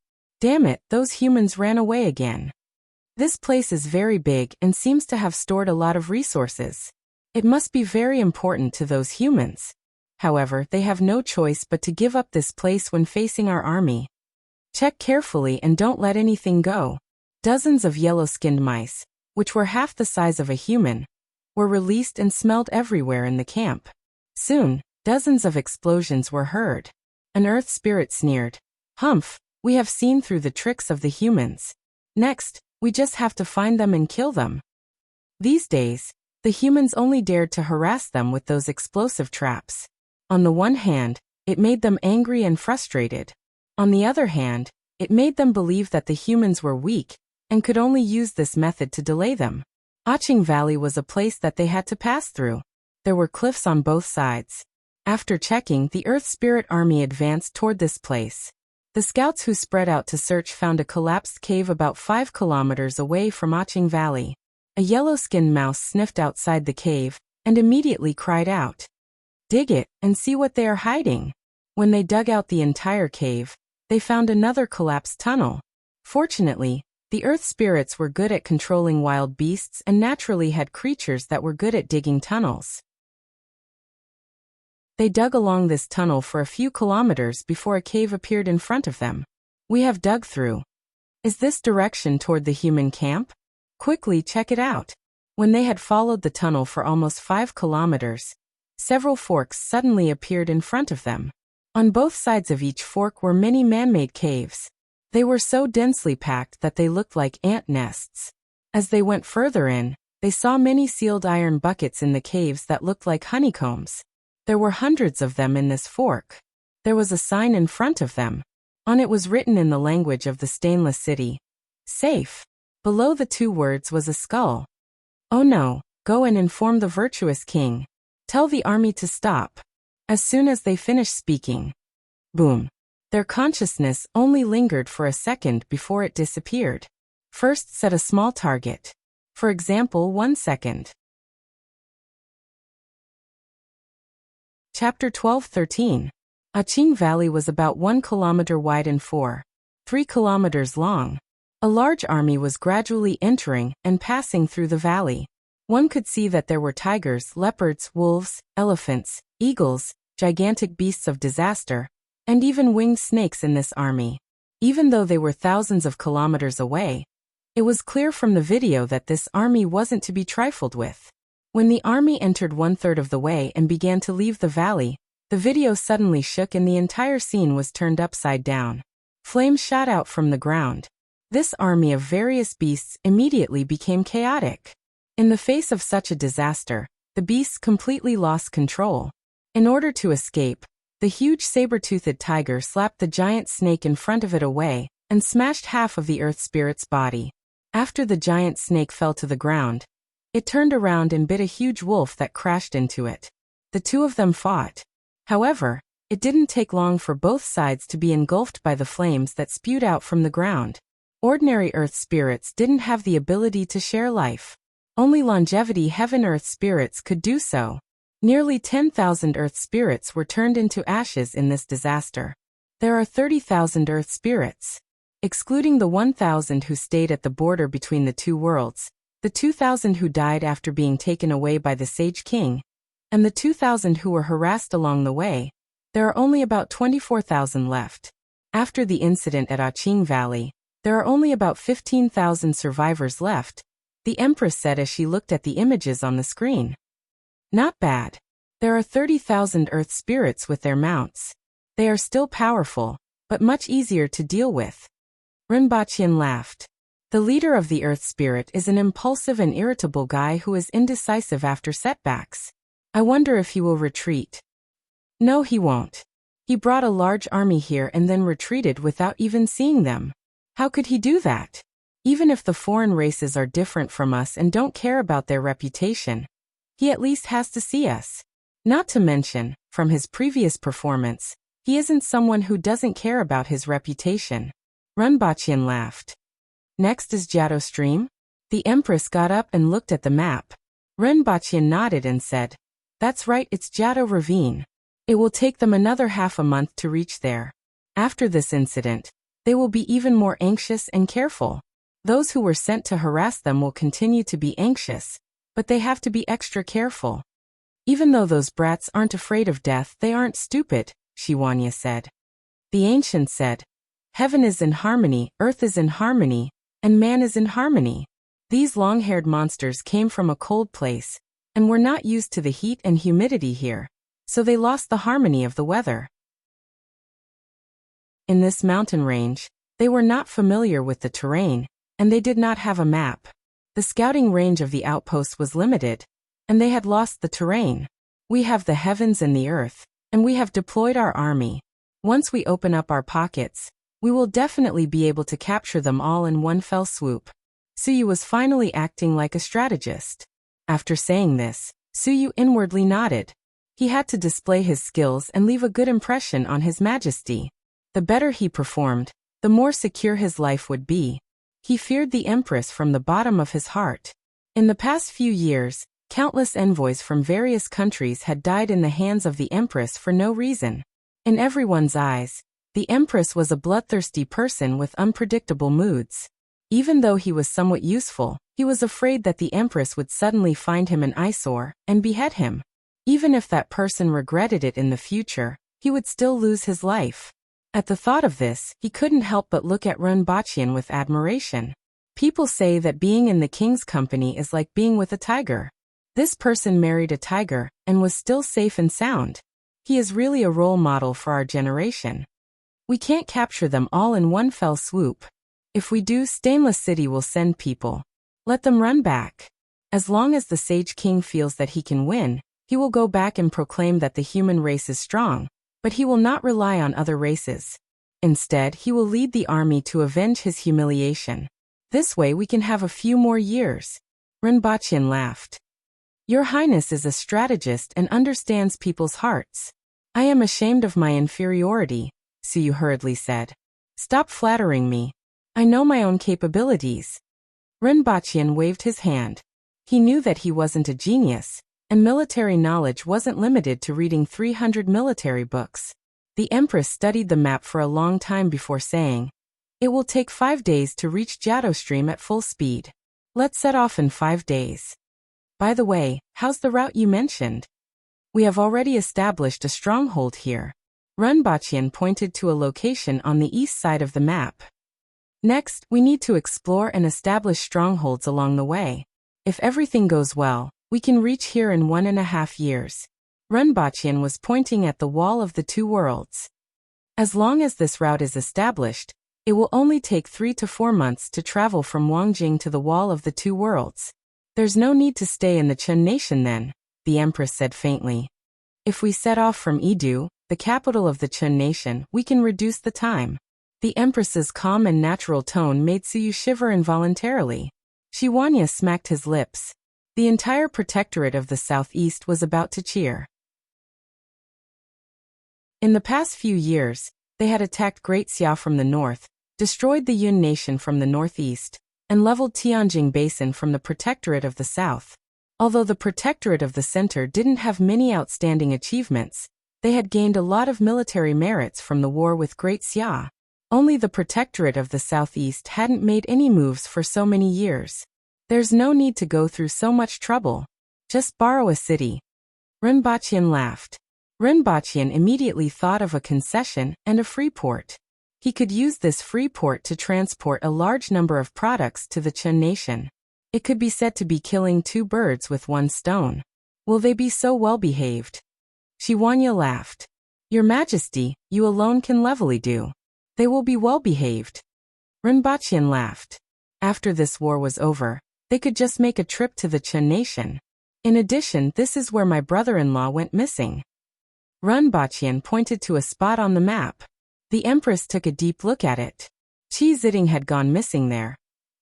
Damn it, those humans ran away again. This place is very big and seems to have stored a lot of resources. It must be very important to those humans. However, they have no choice but to give up this place when facing our army. Check carefully and don't let anything go. Dozens of yellow-skinned mice, which were half the size of a human, were released and smelled everywhere in the camp. Soon, dozens of explosions were heard. An earth spirit sneered. "Humph, we have seen through the tricks of the humans. Next, we just have to find them and kill them." These days, the humans only dared to harass them with those explosive traps. On the one hand, it made them angry and frustrated. On the other hand, it made them believe that the humans were weak and could only use this method to delay them. Aching Valley was a place that they had to pass through. There were cliffs on both sides. After checking, the Earth Spirit Army advanced toward this place. The scouts who spread out to search found a collapsed cave about 5 kilometers away from Aching Valley. A yellow-skinned mouse sniffed outside the cave and immediately cried out, "Dig it and see what they are hiding." When they dug out the entire cave, they found another collapsed tunnel. Fortunately, the Earth Spirits were good at controlling wild beasts and naturally had creatures that were good at digging tunnels. They dug along this tunnel for a few kilometers before a cave appeared in front of them. "We have dug through. Is this direction toward the human camp? Quickly check it out." When they had followed the tunnel for almost 5 kilometers, several forks suddenly appeared in front of them. On both sides of each fork were many man-made caves. They were so densely packed that they looked like ant nests. As they went further in, they saw many sealed iron buckets in the caves that looked like honeycombs. There were hundreds of them in this fork. There was a sign in front of them. On it was written in the language of the Stainless City, "Safe." Below the 2 words was a skull. "Oh no, go and inform the virtuous king. Tell the army to stop." As soon as they finished speaking, boom. Their consciousness only lingered for a second before it disappeared. First, set a small target. For example, 1 second. Chapter 12-13. Aching Valley was about 1 kilometer wide and 3 kilometers long. A large army was gradually entering and passing through the valley. One could see that there were tigers, leopards, wolves, elephants, eagles, gigantic beasts of disaster, and even winged snakes in this army. Even though they were thousands of kilometers away, it was clear from the video that this army wasn't to be trifled with. When the army entered 1/3 of the way and began to leave the valley, the video suddenly shook and the entire scene was turned upside down. Flames shot out from the ground. This army of various beasts immediately became chaotic. In the face of such a disaster, the beasts completely lost control. In order to escape, the huge saber-toothed tiger slapped the giant snake in front of it away and smashed half of the Earth Spirit's body. After the giant snake fell to the ground, it turned around and bit a huge wolf that crashed into it. The 2 of them fought. However, it didn't take long for both sides to be engulfed by the flames that spewed out from the ground. Ordinary Earth Spirits didn't have the ability to share life. Only longevity Heaven Earth Spirits could do so. Nearly 10,000 Earth Spirits were turned into ashes in this disaster. There are 30,000 Earth Spirits. Excluding the 1,000 who stayed at the border between the 2 worlds, the 2,000 who died after being taken away by the Sage King, and the 2,000 who were harassed along the way, there are only about 24,000 left. After the incident at Aching Valley, there are only about 15,000 survivors left, the Empress said as she looked at the images on the screen. Not bad. There are 30,000 Earth Spirits with their mounts. They are still powerful, but much easier to deal with. Rinpoche laughed. The leader of the Earth Spirit is an impulsive and irritable guy who is indecisive after setbacks. I wonder if he will retreat. No, he won't. He brought a large army here and then retreated without even seeing them. How could he do that? Even if the foreign races are different from us and don't care about their reputation, he at least has to see us. Not to mention, from his previous performance, he isn't someone who doesn't care about his reputation. Rinpoche laughed. Next is Jiao Stream? The Empress got up and looked at the map. Rinpoche nodded and said, "That's right, it's Jiao Ravine. It will take them another half a month to reach there. After this incident, they will be even more anxious and careful. Those who were sent to harass them will continue to be anxious, but they have to be extra careful. Even though those brats aren't afraid of death, they aren't stupid," Shiwanya said. The ancient said, "Heaven is in harmony, earth is in harmony, and man is in harmony. These long-haired monsters came from a cold place, and were not used to the heat and humidity here, so they lost the harmony of the weather. In this mountain range, they were not familiar with the terrain, and they did not have a map. The scouting range of the outpost was limited, and they had lost the terrain. We have the heavens and the earth, and we have deployed our army. Once we open up our pockets, we will definitely be able to capture them all in one fell swoop. Suyu was finally acting like a strategist. After saying this, Suyu inwardly nodded. He had to display his skills and leave a good impression on His Majesty. The better he performed, the more secure his life would be. He feared the Empress from the bottom of his heart. In the past few years, countless envoys from various countries had died in the hands of the Empress for no reason. In everyone's eyes, the Empress was a bloodthirsty person with unpredictable moods. Even though he was somewhat useful, he was afraid that the Empress would suddenly find him an eyesore and behead him. Even if that person regretted it in the future, he would still lose his life. At the thought of this, he couldn't help but look at Renbachian with admiration. People say that being in the king's company is like being with a tiger. This person married a tiger and was still safe and sound. He is really a role model for our generation. We can't capture them all in one fell swoop. If we do, Stainless City will send people. Let them run back. As long as the Sage King feels that he can win, he will go back and proclaim that the human race is strong, but he will not rely on other races. Instead, he will lead the army to avenge his humiliation. This way we can have a few more years. Renbachian laughed. Your Highness is a strategist and understands people's hearts. I am ashamed of my inferiority, Suyu hurriedly said. Stop flattering me. I know my own capabilities. Renbachian waved his hand. He knew that he wasn't a genius, and military knowledge wasn't limited to reading 300 military books. The Empress studied the map for a long time before saying, It will take 5 days to reach Jiado Stream at full speed. Let's set off in 5 days. By the way, how's the route you mentioned? We have already established a stronghold here. Renbachian pointed to a location on the east side of the map. Next, we need to explore and establish strongholds along the way. If everything goes well, we can reach here in 1.5 years. Renbachian was pointing at the wall of the two worlds. As long as this route is established, it will only take 3 to 4 months to travel from Wangjing to the wall of the two worlds. There's no need to stay in the Chen nation then, the Empress said faintly. If we set off from Yidu, the capital of the Chen nation, we can reduce the time. The Empress's calm and natural tone made Suyu shiver involuntarily. Shiwanya smacked his lips. The entire protectorate of the southeast was about to cheer. In the past few years, they had attacked Great Xia from the north, destroyed the Yun nation from the northeast, and leveled Tianjing Basin from the protectorate of the south. Although the protectorate of the center didn't have many outstanding achievements, they had gained a lot of military merits from the war with Great Xia. Only the protectorate of the southeast hadn't made any moves for so many years. There's no need to go through so much trouble. Just borrow a city. Renbachian laughed. Renbachian immediately thought of a concession and a free port. He could use this free port to transport a large number of products to the Chen nation. It could be said to be killing 2 birds with 1 stone. Will they be so well behaved? Shiwanya laughed. Your Majesty, you alone can levelly do. They will be well behaved. Renbachian laughed. After this war was over, they could just make a trip to the Chen nation. In addition, this is where my brother-in-law went missing. Renbachian pointed to a spot on the map. The Empress took a deep look at it. Qi Ziding had gone missing there,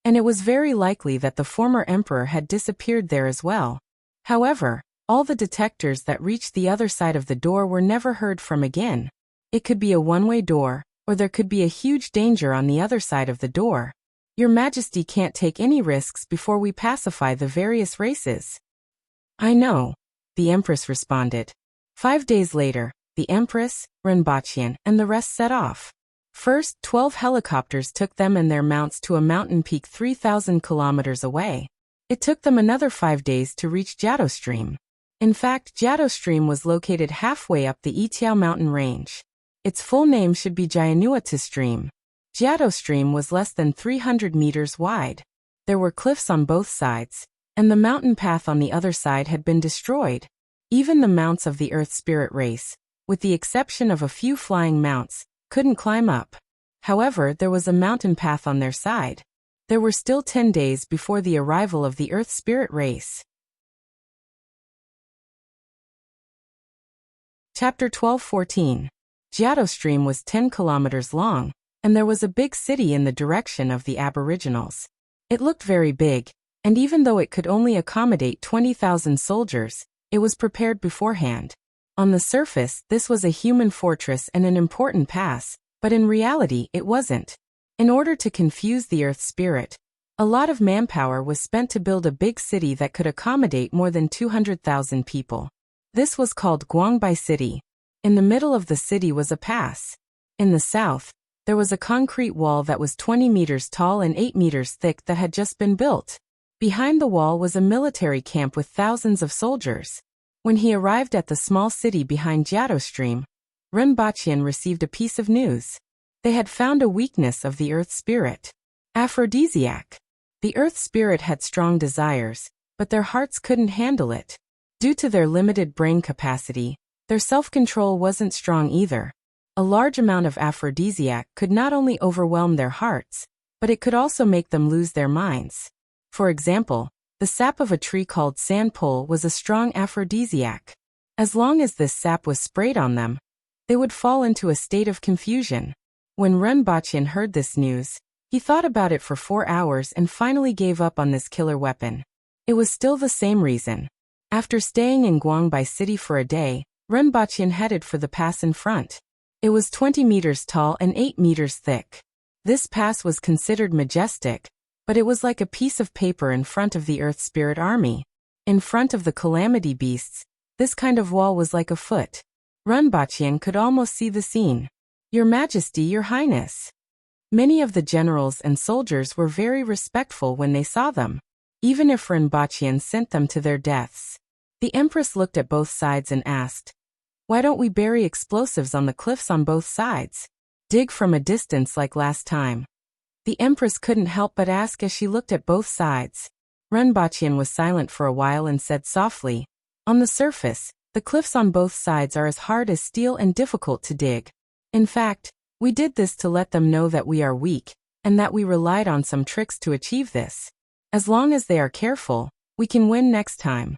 and it was very likely that the former emperor had disappeared there as well. However, all the detectors that reached the other side of the door were never heard from again. It could be a one-way door, or there could be a huge danger on the other side of the door. Your Majesty can't take any risks before we pacify the various races. I know, the Empress responded. 5 days later, the Empress, Renbachian, and the rest set off. First, 12 helicopters took them and their mounts to a mountain peak 3,000 kilometers away. It took them another 5 days to reach Jiado Stream. In fact, Jiado Stream was located halfway up the Yitiao mountain range. Its full name should be Jianuatu Stream. Jiado Stream was less than 300 meters wide. There were cliffs on both sides, and the mountain path on the other side had been destroyed. Even the mounts of the Earth Spirit race, with the exception of a few flying mounts, couldn't climb up. However, there was a mountain path on their side. There were still 10 days before the arrival of the Earth Spirit race. Chapter 12:14. Jiato Stream was 10 kilometers long, and there was a big city in the direction of the Aboriginals. It looked very big, and even though it could only accommodate 20,000 soldiers, it was prepared beforehand. On the surface, this was a human fortress and an important pass, but in reality it wasn't. In order to confuse the Earth Spirit, a lot of manpower was spent to build a big city that could accommodate more than 200,000 people. This was called Guangbai City. In the middle of the city was a pass. In the south, there was a concrete wall that was 20 meters tall and 8 meters thick that had just been built. Behind the wall was a military camp with thousands of soldiers. When he arrived at the small city behind Jiato Stream, Renbaqian received a piece of news. They had found a weakness of the Earth Spirit. Aphrodisiac. The Earth Spirit had strong desires, but their hearts couldn't handle it. Due to their limited brain capacity, their self-control wasn't strong either. A large amount of aphrodisiac could not only overwhelm their hearts, but it could also make them lose their minds. For example, the sap of a tree called sandpole was a strong aphrodisiac. As long as this sap was sprayed on them, they would fall into a state of confusion. When Renbaqian heard this news, he thought about it for 4 hours and finally gave up on this killer weapon. It was still the same reason. After staying in Guangbai City for a day, Renbaqian headed for the pass in front. It was 20 meters tall and 8 meters thick. This pass was considered majestic, but it was like a piece of paper in front of the Earth Spirit army. In front of the calamity beasts, this kind of wall was like a foot. Renbaqian could almost see the scene. Your Majesty, Your Highness. Many of the generals and soldiers were very respectful when they saw them, even if Renbaqian sent them to their deaths. The Empress looked at both sides and asked, "Why don't we bury explosives on the cliffs on both sides? Dig from a distance like last time?" The Empress couldn't help but ask as she looked at both sides. Renbaqian was silent for a while and said softly, "On the surface, the cliffs on both sides are as hard as steel and difficult to dig. In fact, we did this to let them know that we are weak, and that we relied on some tricks to achieve this. As long as they are careful, we can win next time."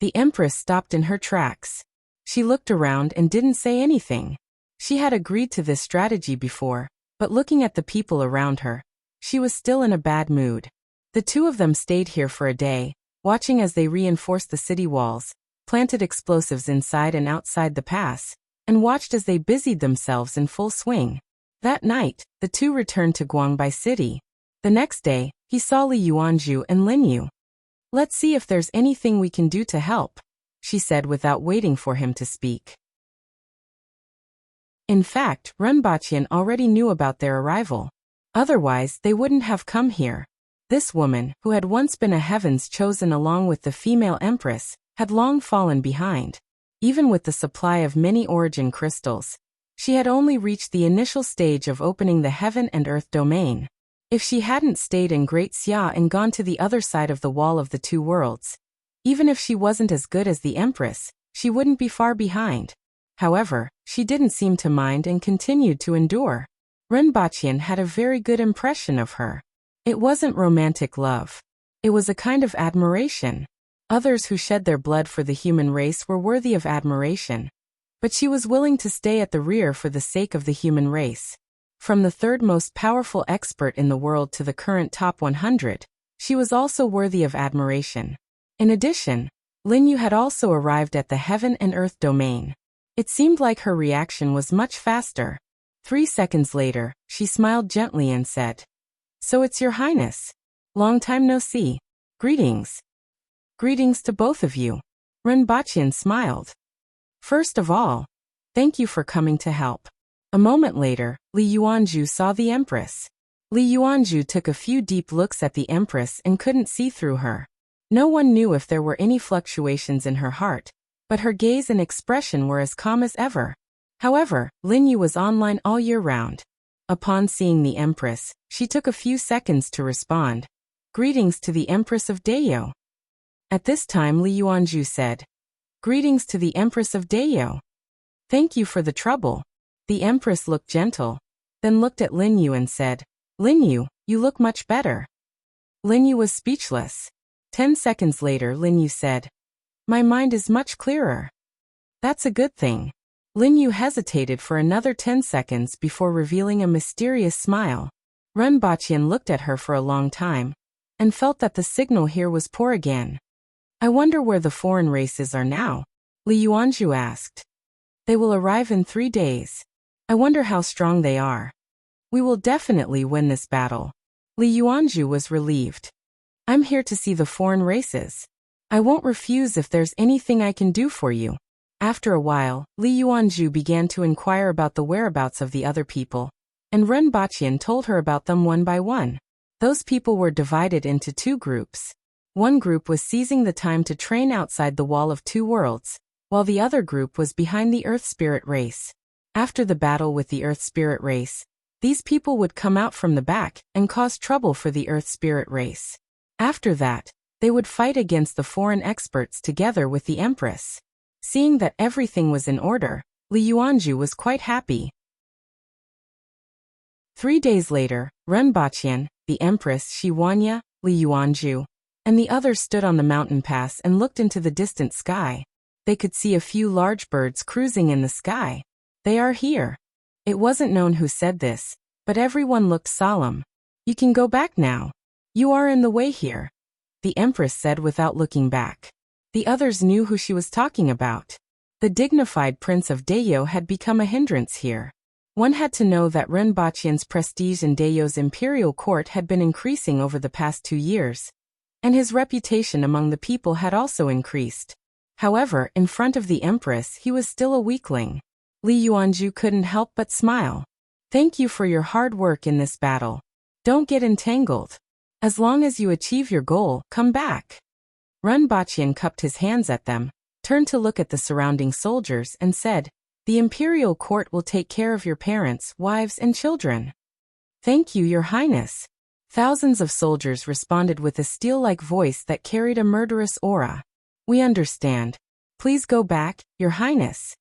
The Empress stopped in her tracks. She looked around and didn't say anything. She had agreed to this strategy before, but looking at the people around her, she was still in a bad mood. The two of them stayed here for a day, watching as they reinforced the city walls, planted explosives inside and outside the pass, and watched as they busied themselves in full swing. That night, the two returned to Guangbai City. The next day, he saw Li Yuanzhu and Lin Yu. "Let's see if there's anything we can do to help," she said without waiting for him to speak. In fact, Renbaqian already knew about their arrival. Otherwise, they wouldn't have come here. This woman, who had once been a heavens chosen along with the female empress, had long fallen behind. Even with the supply of many origin crystals, she had only reached the initial stage of opening the heaven and earth domain. If she hadn't stayed in Great Xia and gone to the other side of the wall of the two worlds, even if she wasn't as good as the Empress, she wouldn't be far behind. However, she didn't seem to mind and continued to endure. Renbaqian had a very good impression of her. It wasn't romantic love. It was a kind of admiration. Others who shed their blood for the human race were worthy of admiration, but she was willing to stay at the rear for the sake of the human race. From the third most powerful expert in the world to the current top 100, she was also worthy of admiration. In addition, Lin Yu had also arrived at the heaven and earth domain. It seemed like her reaction was much faster. 3 seconds later, she smiled gently and said, "So it's Your Highness. Long time no see. Greetings." "Greetings to both of you." Renbaqian smiled. "First of all, thank you for coming to help." A moment later, Li Yuanzhu saw the Empress. Li Yuanzhu took a few deep looks at the Empress and couldn't see through her. No one knew if there were any fluctuations in her heart, but her gaze and expression were as calm as ever. However, Lin Yu was online all year round. Upon seeing the Empress, she took a few seconds to respond. Greetings to the Empress of Dayo. At this time Li Yuanzhu said, Greetings to the Empress of Dayo. Thank you for the trouble. The Empress looked gentle, then looked at Lin Yu and said, Lin Yu, you look much better. Lin Yu was speechless. 10 seconds later Lin Yu said, My mind is much clearer. That's a good thing. Lin Yu hesitated for another 10 seconds before revealing a mysterious smile. Ren Baqian looked at her for a long time, and felt that the signal here was poor again. I wonder where the foreign races are now? Li Yuanzhu asked. They will arrive in 3 days. I wonder how strong they are. We will definitely win this battle. Li Yuanzhu was relieved. I'm here to see the foreign races. I won't refuse if there's anything I can do for you. After a while, Li Yuanzhu began to inquire about the whereabouts of the other people, and Ren Baqian told her about them one by one. Those people were divided into 2 groups. One group was seizing the time to train outside the Wall of Two Worlds, while the other group was behind the Earth Spirit race. After the battle with the Earth Spirit race, these people would come out from the back and cause trouble for the Earth Spirit race. After that, they would fight against the foreign experts together with the Empress. Seeing that everything was in order, Li Yuanzhu was quite happy. 3 days later, Ren Baqian, the Empress Shiwanya, Li Yuanzhu, and the others stood on the mountain pass and looked into the distant sky. They could see a few large birds cruising in the sky. They are here. It wasn't known who said this, but everyone looked solemn. You can go back now. You are in the way here, the Empress said without looking back. The others knew who she was talking about. The dignified Prince of Dayo had become a hindrance here. One had to know that Ren Baqian's prestige in Dayo's imperial court had been increasing over the past 2 years, and his reputation among the people had also increased. However, in front of the Empress he was still a weakling. Li Yuanzhu couldn't help but smile. Thank you for your hard work in this battle. Don't get entangled. As long as you achieve your goal, come back. Ren Baqian cupped his hands at them, turned to look at the surrounding soldiers and said, The imperial court will take care of your parents, wives and children. Thank you, Your Highness. Thousands of soldiers responded with a steel-like voice that carried a murderous aura. We understand. Please go back, Your Highness.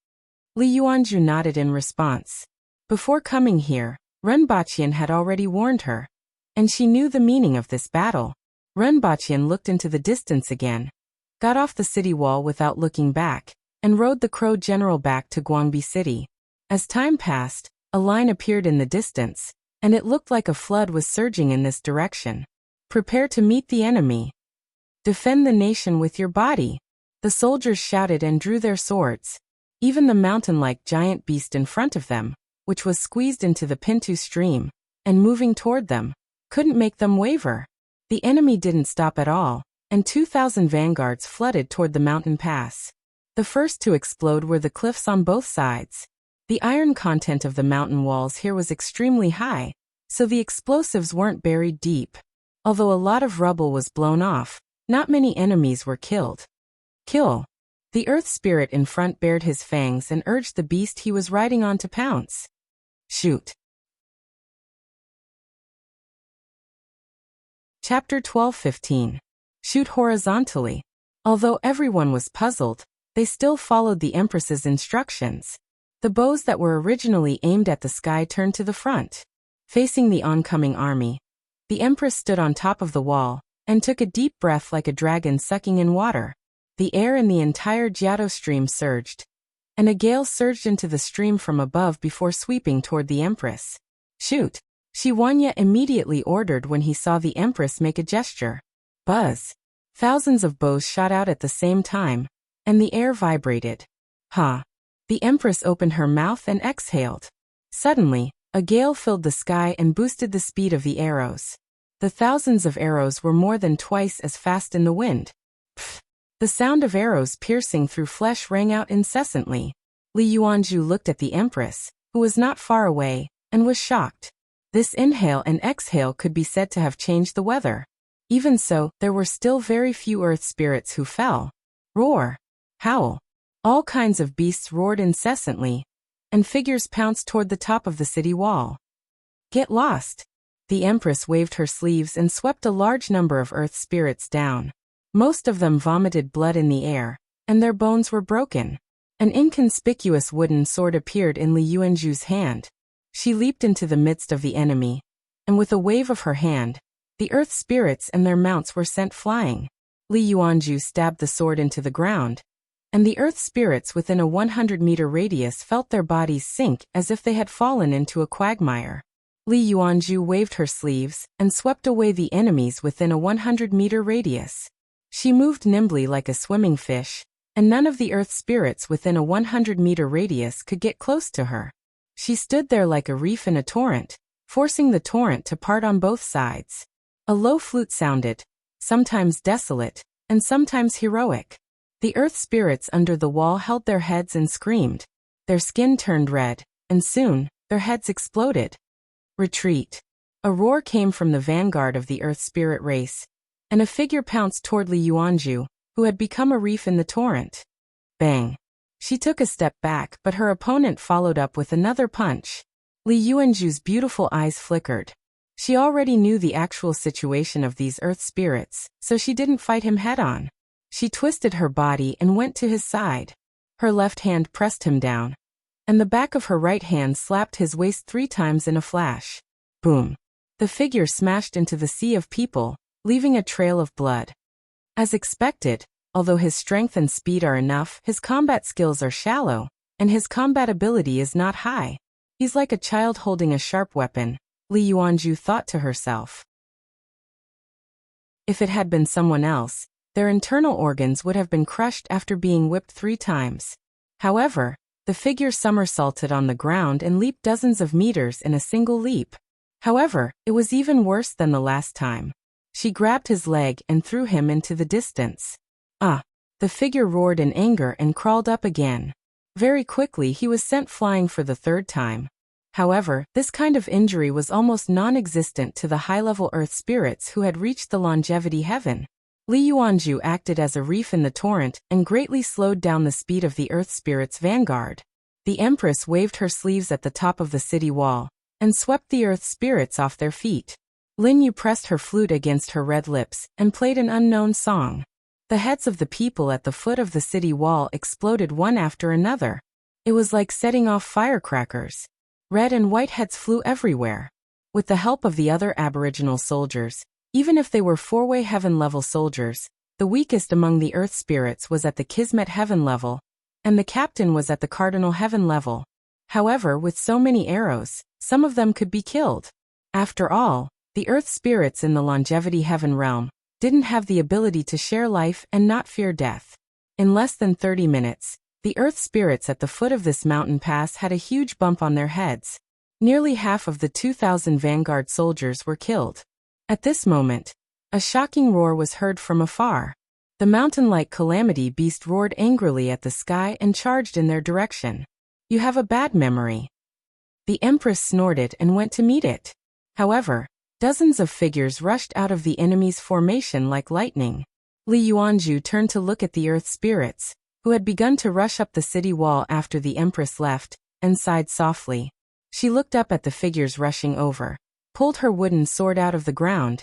Li Yuanzhu nodded in response. Before coming here, Ren Baqian had already warned her, and she knew the meaning of this battle. Ren Baqian looked into the distance again, got off the city wall without looking back, and rode the Crow General back to Guangbi City. As time passed, a line appeared in the distance, and it looked like a flood was surging in this direction. Prepare to meet the enemy. Defend the nation with your body. The soldiers shouted and drew their swords. Even the mountain-like giant beast in front of them, which was squeezed into the Pintu stream, and moving toward them, couldn't make them waver. The enemy didn't stop at all, and 2,000 vanguards flooded toward the mountain pass. The first to explode were the cliffs on both sides. The iron content of the mountain walls here was extremely high, so the explosives weren't buried deep. Although a lot of rubble was blown off, not many enemies were killed. Kill. The earth spirit in front bared his fangs and urged the beast he was riding on to pounce. Shoot. Chapter 12:15. Shoot horizontally. Although everyone was puzzled, they still followed the Empress's instructions. The bows that were originally aimed at the sky turned to the front. Facing the oncoming army, the Empress stood on top of the wall and took a deep breath like a dragon sucking in water. The air in the entire Jiato stream surged, and a gale surged into the stream from above before sweeping toward the Empress. Shoot! Shiwanya immediately ordered when he saw the Empress make a gesture. Buzz! Thousands of bows shot out at the same time, and the air vibrated. Ha! The Empress opened her mouth and exhaled. Suddenly, a gale filled the sky and boosted the speed of the arrows. The thousands of arrows were more than twice as fast in the wind. Pfft! The sound of arrows piercing through flesh rang out incessantly. Li Yuanzhu looked at the Empress, who was not far away, and was shocked. This inhale and exhale could be said to have changed the weather. Even so, there were still very few earth spirits who fell. Roar! Howl! All kinds of beasts roared incessantly, and figures pounced toward the top of the city wall. Get lost! The Empress waved her sleeves and swept a large number of earth spirits down. Most of them vomited blood in the air, and their bones were broken. An inconspicuous wooden sword appeared in Li Yuanju's hand. She leaped into the midst of the enemy, and with a wave of her hand, the earth spirits and their mounts were sent flying. Li Yuanju stabbed the sword into the ground, and the earth spirits within a 100-meter radius felt their bodies sink as if they had fallen into a quagmire. Li Yuanju waved her sleeves and swept away the enemies within a 100-meter radius. She moved nimbly like a swimming fish, and none of the earth spirits within a 100-meter radius could get close to her. She stood there like a reef in a torrent, forcing the torrent to part on both sides. A low flute sounded, sometimes desolate, and sometimes heroic. The earth spirits under the wall held their heads and screamed. Their skin turned red, and soon, their heads exploded. Retreat. A roar came from the vanguard of the earth spirit race, and a figure pounced toward Li Yuanju, who had become a reef in the torrent. Bang. She took a step back, but her opponent followed up with another punch. Li Yuanju's beautiful eyes flickered. She already knew the actual situation of these earth spirits, so she didn't fight him head-on. She twisted her body and went to his side. Her left hand pressed him down, and the back of her right hand slapped his waist 3 times in a flash. Boom. The figure smashed into the sea of people, leaving a trail of blood. As expected, although his strength and speed are enough, his combat skills are shallow, and his combat ability is not high. He's like a child holding a sharp weapon, Li Yuanju thought to herself. If it had been someone else, their internal organs would have been crushed after being whipped 3 times. However, the figure somersaulted on the ground and leaped dozens of meters in a single leap. However, it was even worse than the last time. She grabbed his leg and threw him into the distance. The figure roared in anger and crawled up again. Very quickly he was sent flying for the 3rd time. However, this kind of injury was almost non-existent to the high-level earth spirits who had reached the longevity heaven. Li Yuanju acted as a reef in the torrent and greatly slowed down the speed of the earth spirit's vanguard. The Empress waved her sleeves at the top of the city wall and swept the earth spirits off their feet. Lin Yu pressed her flute against her red lips and played an unknown song. The heads of the people at the foot of the city wall exploded one after another. It was like setting off firecrackers. Red and white heads flew everywhere. With the help of the other Aboriginal soldiers, even if they were 4-way heaven-level soldiers, the weakest among the earth spirits was at the Kismet heaven level, and the captain was at the cardinal heaven level. However, with so many arrows, some of them could be killed. After all, the earth spirits in the longevity heaven realm didn't have the ability to share life and not fear death. In less than 30 minutes, the earth spirits at the foot of this mountain pass had a huge bump on their heads. Nearly half of the 2,000 vanguard soldiers were killed. At this moment, a shocking roar was heard from afar. The mountain-like calamity beast roared angrily at the sky and charged in their direction. You have a bad memory. The Empress snorted and went to meet it. However, dozens of figures rushed out of the enemy's formation like lightning. Li Yuanju turned to look at the earth spirits, who had begun to rush up the city wall after the Empress left, and sighed softly. She looked up at the figures rushing over, pulled her wooden sword out of the ground,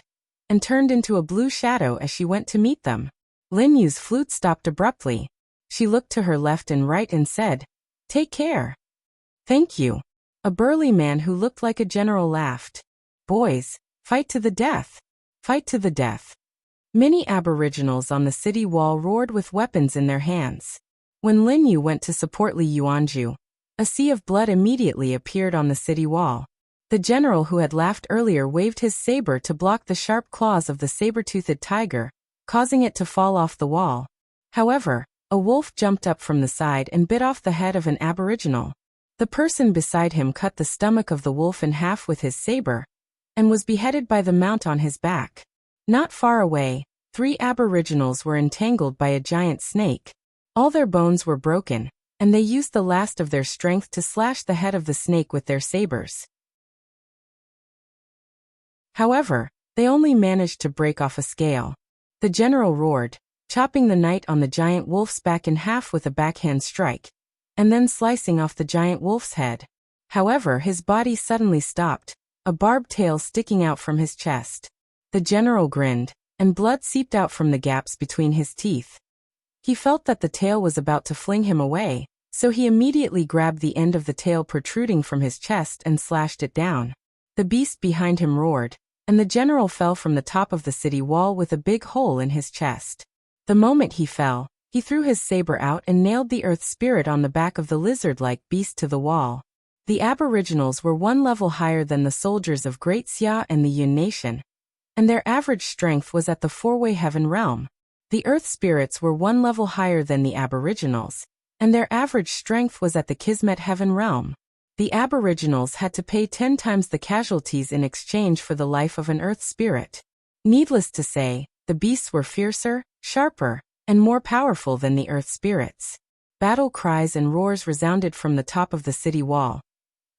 and turned into a blue shadow as she went to meet them. Lin Yu's flute stopped abruptly. She looked to her left and right and said, "Take care." "Thank you." A burly man who looked like a general laughed. "Boys, fight to the death. Fight to the death." Many Aboriginals on the city wall roared with weapons in their hands. When Lin Yu went to support Li Yuanju, a sea of blood immediately appeared on the city wall. The general who had laughed earlier waved his saber to block the sharp claws of the saber-toothed tiger, causing it to fall off the wall. However, a wolf jumped up from the side and bit off the head of an Aboriginal. The person beside him cut the stomach of the wolf in half with his saber, and was beheaded by the mount on his back. Not far away, 3 Aboriginals were entangled by a giant snake. All their bones were broken, and they used the last of their strength to slash the head of the snake with their sabers. However, they only managed to break off a scale. The general roared, chopping the knight on the giant wolf's back in half with a backhand strike, and then slicing off the giant wolf's head. However, his body suddenly stopped. a barbed tail sticking out from his chest. The general grinned, and blood seeped out from the gaps between his teeth. He felt that the tail was about to fling him away, so he immediately grabbed the end of the tail protruding from his chest and slashed it down. The beast behind him roared, and the general fell from the top of the city wall with a big hole in his chest. The moment he fell, he threw his saber out and nailed the earth spirit on the back of the lizard-like beast to the wall. The aboriginals were one level higher than the soldiers of Great Xia and the Yun Nation, and their average strength was at the four-way heaven realm. The earth spirits were one level higher than the aboriginals, and their average strength was at the Kismet heaven realm. The aboriginals had to pay 10 times the casualties in exchange for the life of an earth spirit. Needless to say, the beasts were fiercer, sharper, and more powerful than the earth spirits. Battle cries and roars resounded from the top of the city wall,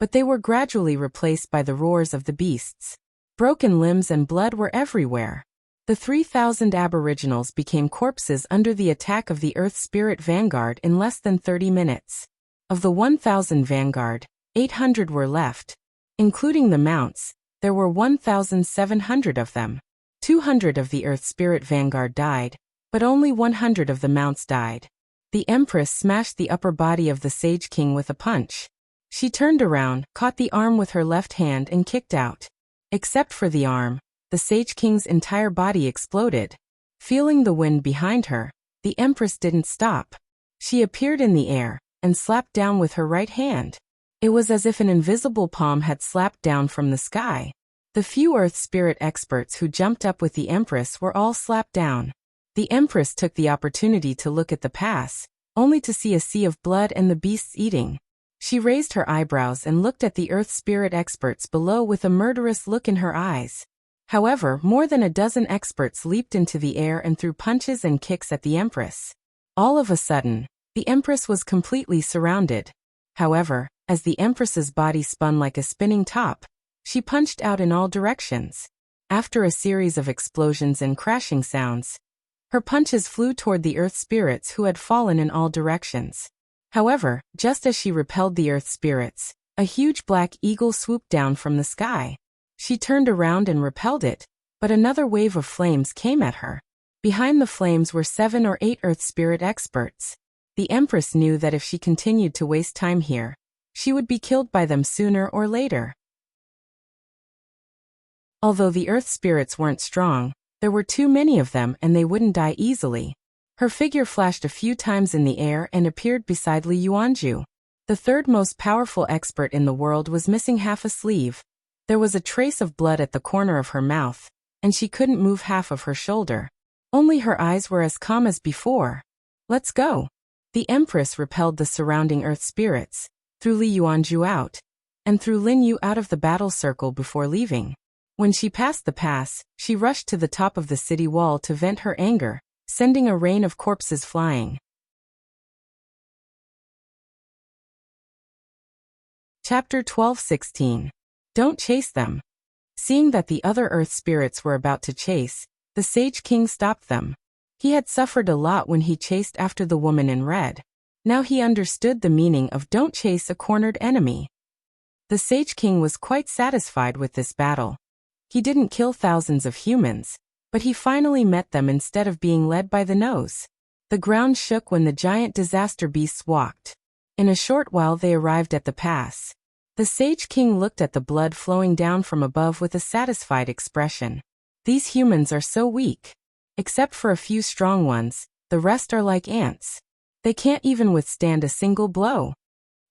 but they were gradually replaced by the roars of the beasts. Broken limbs and blood were everywhere. The 3,000 aboriginals became corpses under the attack of the earth spirit vanguard in less than 30 minutes. Of the 1,000 vanguard, 800 were left. Including the mounts, there were 1,700 of them. 200 of the earth spirit vanguard died, but only 100 of the mounts died. The Empress smashed the upper body of the Sage King with a punch. She turned around, caught the arm with her left hand and kicked out. Except for the arm, the Sage King's entire body exploded. Feeling the wind behind her, the Empress didn't stop. She appeared in the air and slapped down with her right hand. It was as if an invisible palm had slapped down from the sky. The few earth spirit experts who jumped up with the Empress were all slapped down. The Empress took the opportunity to look at the pass, only to see a sea of blood and the beasts eating. She raised her eyebrows and looked at the earth spirit experts below with a murderous look in her eyes. However, more than a dozen experts leaped into the air and threw punches and kicks at the Empress. All of a sudden, the Empress was completely surrounded. However, as the Empress's body spun like a spinning top, she punched out in all directions. After a series of explosions and crashing sounds, her punches flew toward the earth spirits who had fallen in all directions. However, just as she repelled the earth spirits, a huge black eagle swooped down from the sky. She turned around and repelled it, but another wave of flames came at her. Behind the flames were 7 or 8 earth spirit experts. The Empress knew that if she continued to waste time here, she would be killed by them sooner or later. Although the earth spirits weren't strong, there were too many of them and they wouldn't die easily. Her figure flashed a few times in the air and appeared beside Li Yuanju. The third most powerful expert in the world was missing half a sleeve. There was a trace of blood at the corner of her mouth, and she couldn't move half of her shoulder. Only her eyes were as calm as before. Let's go. The Empress repelled the surrounding earth spirits, threw Li Yuanju out, and threw Lin Yu out of the battle circle before leaving. When she passed the pass, she rushed to the top of the city wall to vent her anger, sending a rain of corpses flying. Chapter 12:16. Don't chase them. Seeing that the other earth spirits were about to chase, the Sage King stopped them. He had suffered a lot when he chased after the woman in red. Now he understood the meaning of don't chase a cornered enemy. The Sage King was quite satisfied with this battle. He didn't kill thousands of humans, but he finally met them instead of being led by the nose. The ground shook when the giant disaster beasts walked. In a short while they arrived at the pass. The Sage King looked at the blood flowing down from above with a satisfied expression. These humans are so weak. Except for a few strong ones, the rest are like ants. They can't even withstand a single blow.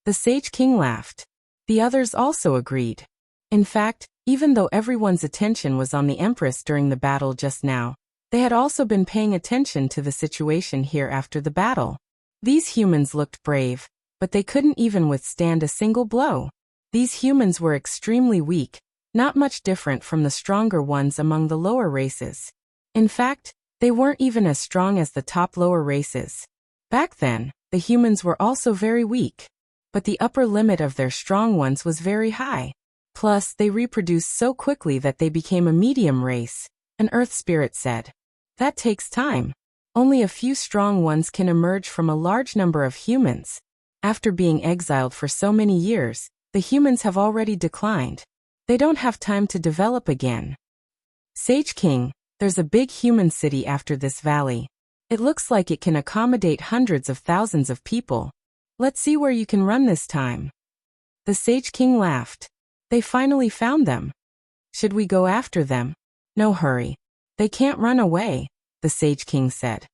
The Sage King laughed. The others also agreed. In fact, even though everyone's attention was on the Empress during the battle just now, they had also been paying attention to the situation here after the battle. These humans looked brave, but they couldn't even withstand a single blow. These humans were extremely weak, not much different from the stronger ones among the lower races. In fact, they weren't even as strong as the top lower races. Back then, the humans were also very weak, but the upper limit of their strong ones was very high. Plus, they reproduced so quickly that they became a medium race, an earth spirit said. That takes time. Only a few strong ones can emerge from a large number of humans. After being exiled for so many years, the humans have already declined. They don't have time to develop again. Sage King, there's a big human city after this valley. It looks like it can accommodate hundreds of thousands of people. Let's see where you can run this time. The Sage King laughed. They finally found them. Should we go after them? No hurry. They can't run away, the Sage King said.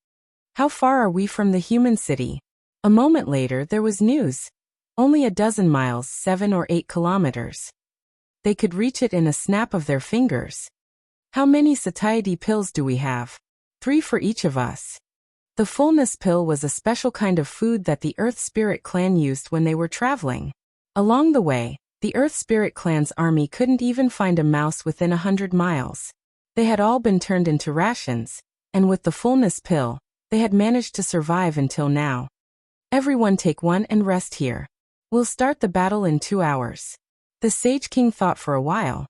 How far are we from the human city? A moment later there was news. Only a dozen miles, 7 or 8 kilometers. They could reach it in a snap of their fingers. How many satiety pills do we have? 3 for each of us. The fullness pill was a special kind of food that the Earth Spirit clan used when they were traveling. Along the way, the Earth Spirit clan's army couldn't even find a mouse within 100 miles. They had all been turned into rations, and with the fullness pill, they had managed to survive until now. Everyone take one and rest here. We'll start the battle in 2 hours. The Sage King thought for a while.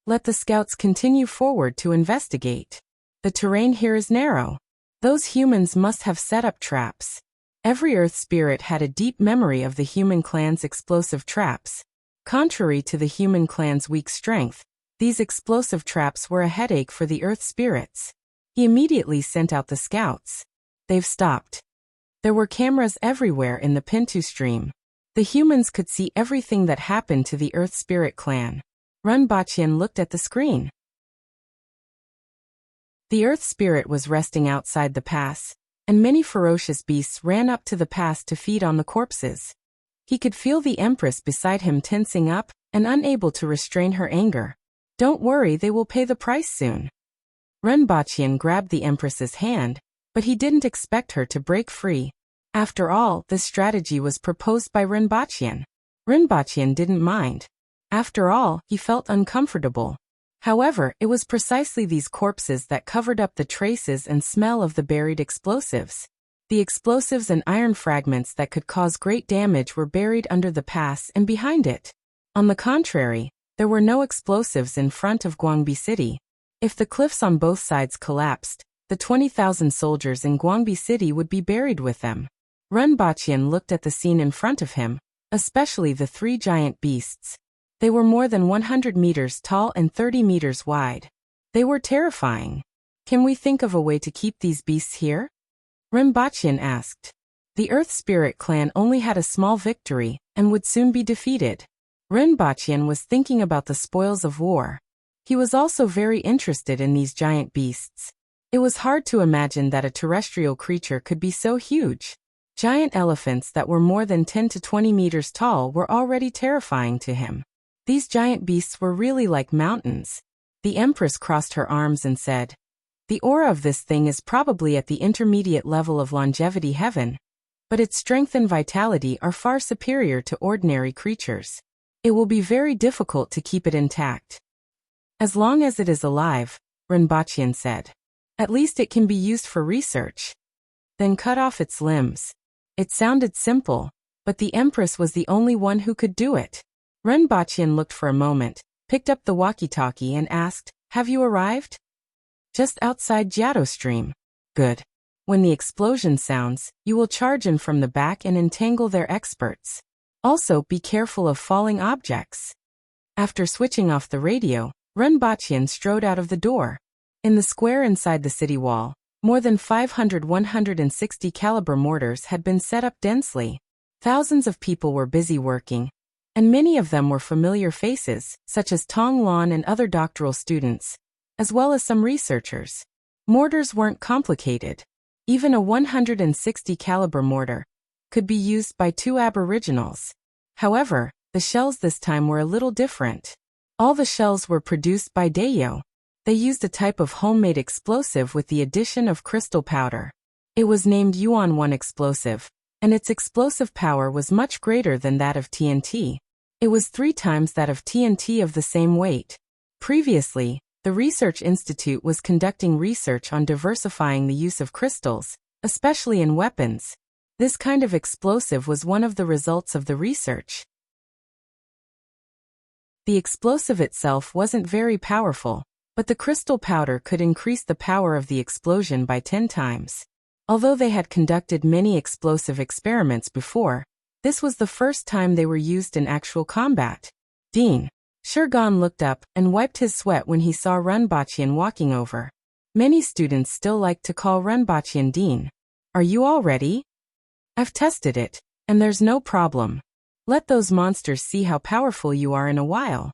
Let the scouts continue forward to investigate. The terrain here is narrow. Those humans must have set up traps. Every Earth Spirit had a deep memory of the human clan's explosive traps. Contrary to the human clan's weak strength, these explosive traps were a headache for the Earth Spirits. He immediately sent out the scouts. They've stopped. There were cameras everywhere in the Pintu stream. The humans could see everything that happened to the Earth Spirit clan. Runbachian looked at the screen. The Earth Spirit was resting outside the pass, and many ferocious beasts ran up to the pass to feed on the corpses. He could feel the Empress beside him tensing up and unable to restrain her anger. Don't worry, they will pay the price soon. Runbachian grabbed the Empress's hand, but he didn't expect her to break free. After all, this strategy was proposed by Runbachian. Runbachian didn't mind. After all, he felt uncomfortable. However, it was precisely these corpses that covered up the traces and smell of the buried explosives. The explosives and iron fragments that could cause great damage were buried under the pass and behind it. On the contrary, there were no explosives in front of Guangbi City. If the cliffs on both sides collapsed, the 20,000 soldiers in Guangbi City would be buried with them. Runbachian looked at the scene in front of him, especially the 3 giant beasts. They were more than 100 meters tall and 30 meters wide. They were terrifying. Can we think of a way to keep these beasts here? Runbachian asked. The Earth Spirit clan only had a small victory and would soon be defeated. Runbachian was thinking about the spoils of war. He was also very interested in these giant beasts. It was hard to imagine that a terrestrial creature could be so huge. Giant elephants that were more than 10 to 20 meters tall were already terrifying to him. These giant beasts were really like mountains. The Empress crossed her arms and said, "The aura of this thing is probably at the intermediate level of longevity heaven, but its strength and vitality are far superior to ordinary creatures. It will be very difficult to keep it intact." "As long as it is alive," Runbachian said. "At least it can be used for research." Then cut off its limbs. It sounded simple, but the Empress was the only one who could do it. Runbachian looked for a moment, picked up the walkie-talkie and asked, "Have you arrived?" "Just outside Jiato Stream." "Good. When the explosion sounds, you will charge in from the back and entangle their experts. Also, be careful of falling objects." After switching off the radio, Runbachian strode out of the door. In the square inside the city wall, more than 500 160 caliber mortars had been set up densely. Thousands of people were busy working, and many of them were familiar faces, such as Tong Lan and other doctoral students, as well as some researchers. Mortars weren't complicated. Even a 160 caliber mortar could be used by 2 aboriginals. However, the shells this time were a little different. All the shells were produced by Dayo. They used a type of homemade explosive with the addition of crystal powder. It was named Yuan 1 explosive, and its explosive power was much greater than that of TNT. It was 3 times that of TNT of the same weight. Previously, the Research Institute was conducting research on diversifying the use of crystals, especially in weapons. This kind of explosive was one of the results of the research. The explosive itself wasn't very powerful, but the crystal powder could increase the power of the explosion by 10 times. Although they had conducted many explosive experiments before, this was the first time they were used in actual combat. "Dean, Shurgan looked up and wiped his sweat when he saw Renbachian walking over. Many students still like to call Renbachian Dean. Are you all ready? I've tested it, and there's no problem. Let those monsters see how powerful you are in a while.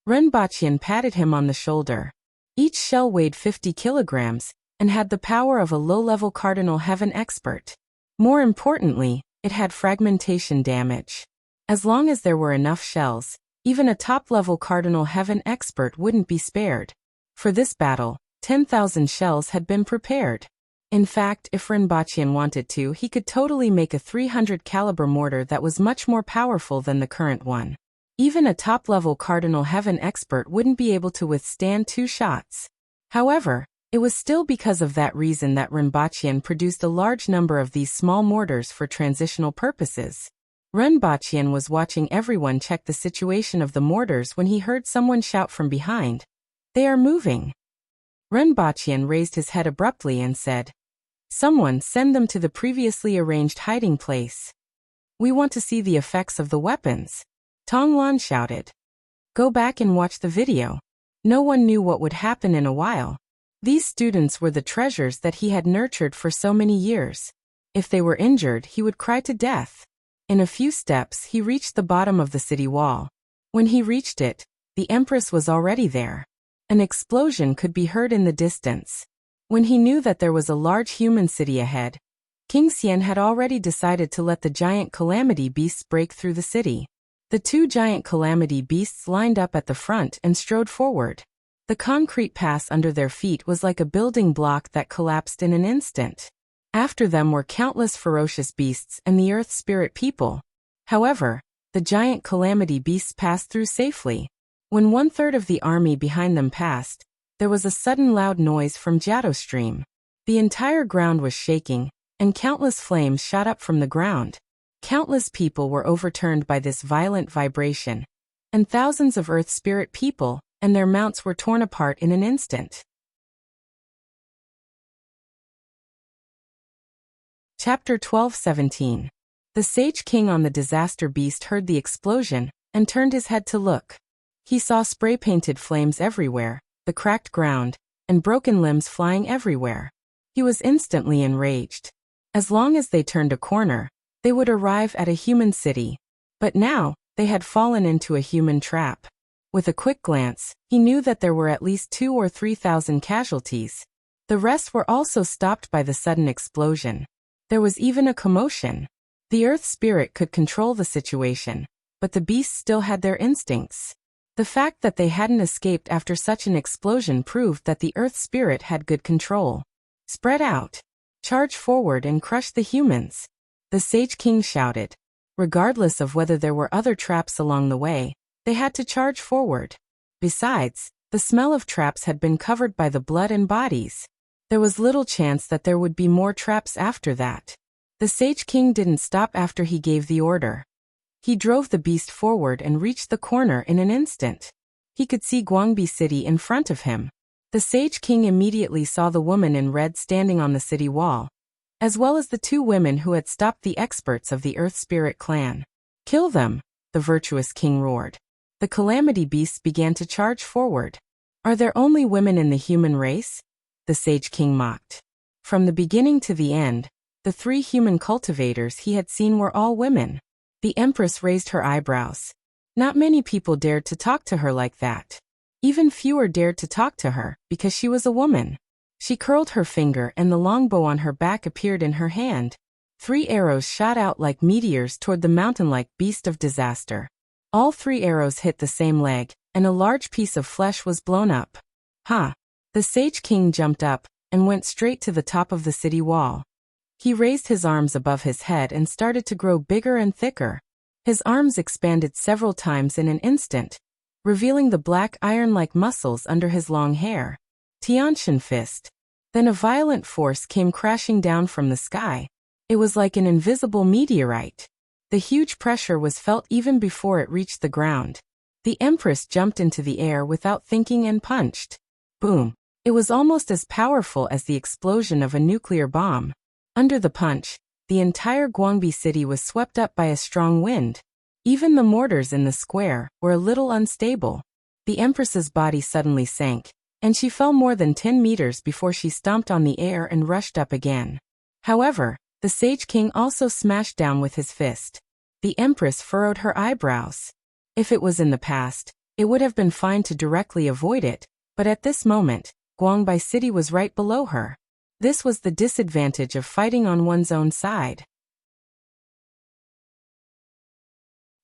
Renbachian patted him on the shoulder. Each shell weighed 50 kilograms, and had the power of a low-level Cardinal Heaven expert. More importantly, it had fragmentation damage. As long as there were enough shells, even a top-level Cardinal Heaven expert wouldn't be spared. For this battle, 10,000 shells had been prepared. In fact, if Renbachian wanted to, he could totally make a 300 caliber mortar that was much more powerful than the current one. Even a top-level Cardinal Heaven expert wouldn't be able to withstand 2 shots. However, it was still because of that reason that Renbachian produced a large number of these small mortars for transitional purposes. Renbachian was watching everyone check the situation of the mortars when he heard someone shout from behind. They are moving. Renbachian raised his head abruptly and said, Someone send them to the previously arranged hiding place. We want to see the effects of the weapons. Tonglan shouted. Go back and watch the video. No one knew what would happen in a while. These students were the treasures that he had nurtured for so many years. If they were injured, he would cry to death. In a few steps, he reached the bottom of the city wall. When he reached it, the Empress was already there. An explosion could be heard in the distance. When he knew that there was a large human city ahead, King Xian had already decided to let the giant calamity beasts break through the city. The 2 giant calamity beasts lined up at the front and strode forward. The concrete pass under their feet was like a building block that collapsed in an instant. After them were countless ferocious beasts and the Earth Spirit people. However, the giant calamity beasts passed through safely. When 1/3 of the army behind them passed, there was a sudden loud noise from Jiao Stream. The entire ground was shaking, and countless flames shot up from the ground. Countless people were overturned by this violent vibration, and thousands of Earth Spirit people and their mounts were torn apart in an instant. Chapter 12:17. The Sage King on the Disaster Beast heard the explosion and turned his head to look. He saw spray-painted flames everywhere, the cracked ground, and broken limbs flying everywhere. He was instantly enraged. As long as they turned a corner, they would arrive at a human city. But now, they had fallen into a human trap. With a quick glance, he knew that there were at least 2,000 or 3,000 casualties. The rest were also stopped by the sudden explosion. There was even a commotion. The Earth Spirit could control the situation, but the beasts still had their instincts. The fact that they hadn't escaped after such an explosion proved that the Earth Spirit had good control. Spread out. Charge forward and crush the humans. The Sage King shouted. Regardless of whether there were other traps along the way, they had to charge forward. Besides, the smell of traps had been covered by the blood and bodies. There was little chance that there would be more traps after that. The Sage King didn't stop after he gave the order. He drove the beast forward and reached the corner in an instant. He could see Guangbi City in front of him. The Sage King immediately saw the woman in red standing on the city wall, as well as the 2 women who had stopped the experts of the Earth Spirit clan. Kill them, the virtuous king roared. The calamity beasts began to charge forward. Are there only women in the human race? The Sage King mocked. From the beginning to the end, the 3 human cultivators he had seen were all women. The Empress raised her eyebrows. Not many people dared to talk to her like that. Even fewer dared to talk to her, because she was a woman. She curled her finger and the longbow on her back appeared in her hand. 3 arrows shot out like meteors toward the mountain-like beast of disaster. All 3 arrows hit the same leg, and a large piece of flesh was blown up. Ha! The Sage King jumped up and went straight to the top of the city wall. He raised his arms above his head and started to grow bigger and thicker. His arms expanded several times in an instant, revealing the black iron-like muscles under his long hair. Tianshan fist. Then a violent force came crashing down from the sky. It was like an invisible meteorite. The huge pressure was felt even before it reached the ground. The Empress jumped into the air without thinking and punched. Boom. It was almost as powerful as the explosion of a nuclear bomb. Under the punch, the entire Guangbi city was swept up by a strong wind. Even the mortars in the square were a little unstable. The Empress's body suddenly sank, and she fell more than 10 meters before she stomped on the air and rushed up again. However, the Sage King also smashed down with his fist. The Empress furrowed her eyebrows. If it was in the past, it would have been fine to directly avoid it, but at this moment, Guangbai City was right below her. This was the disadvantage of fighting on one's own side.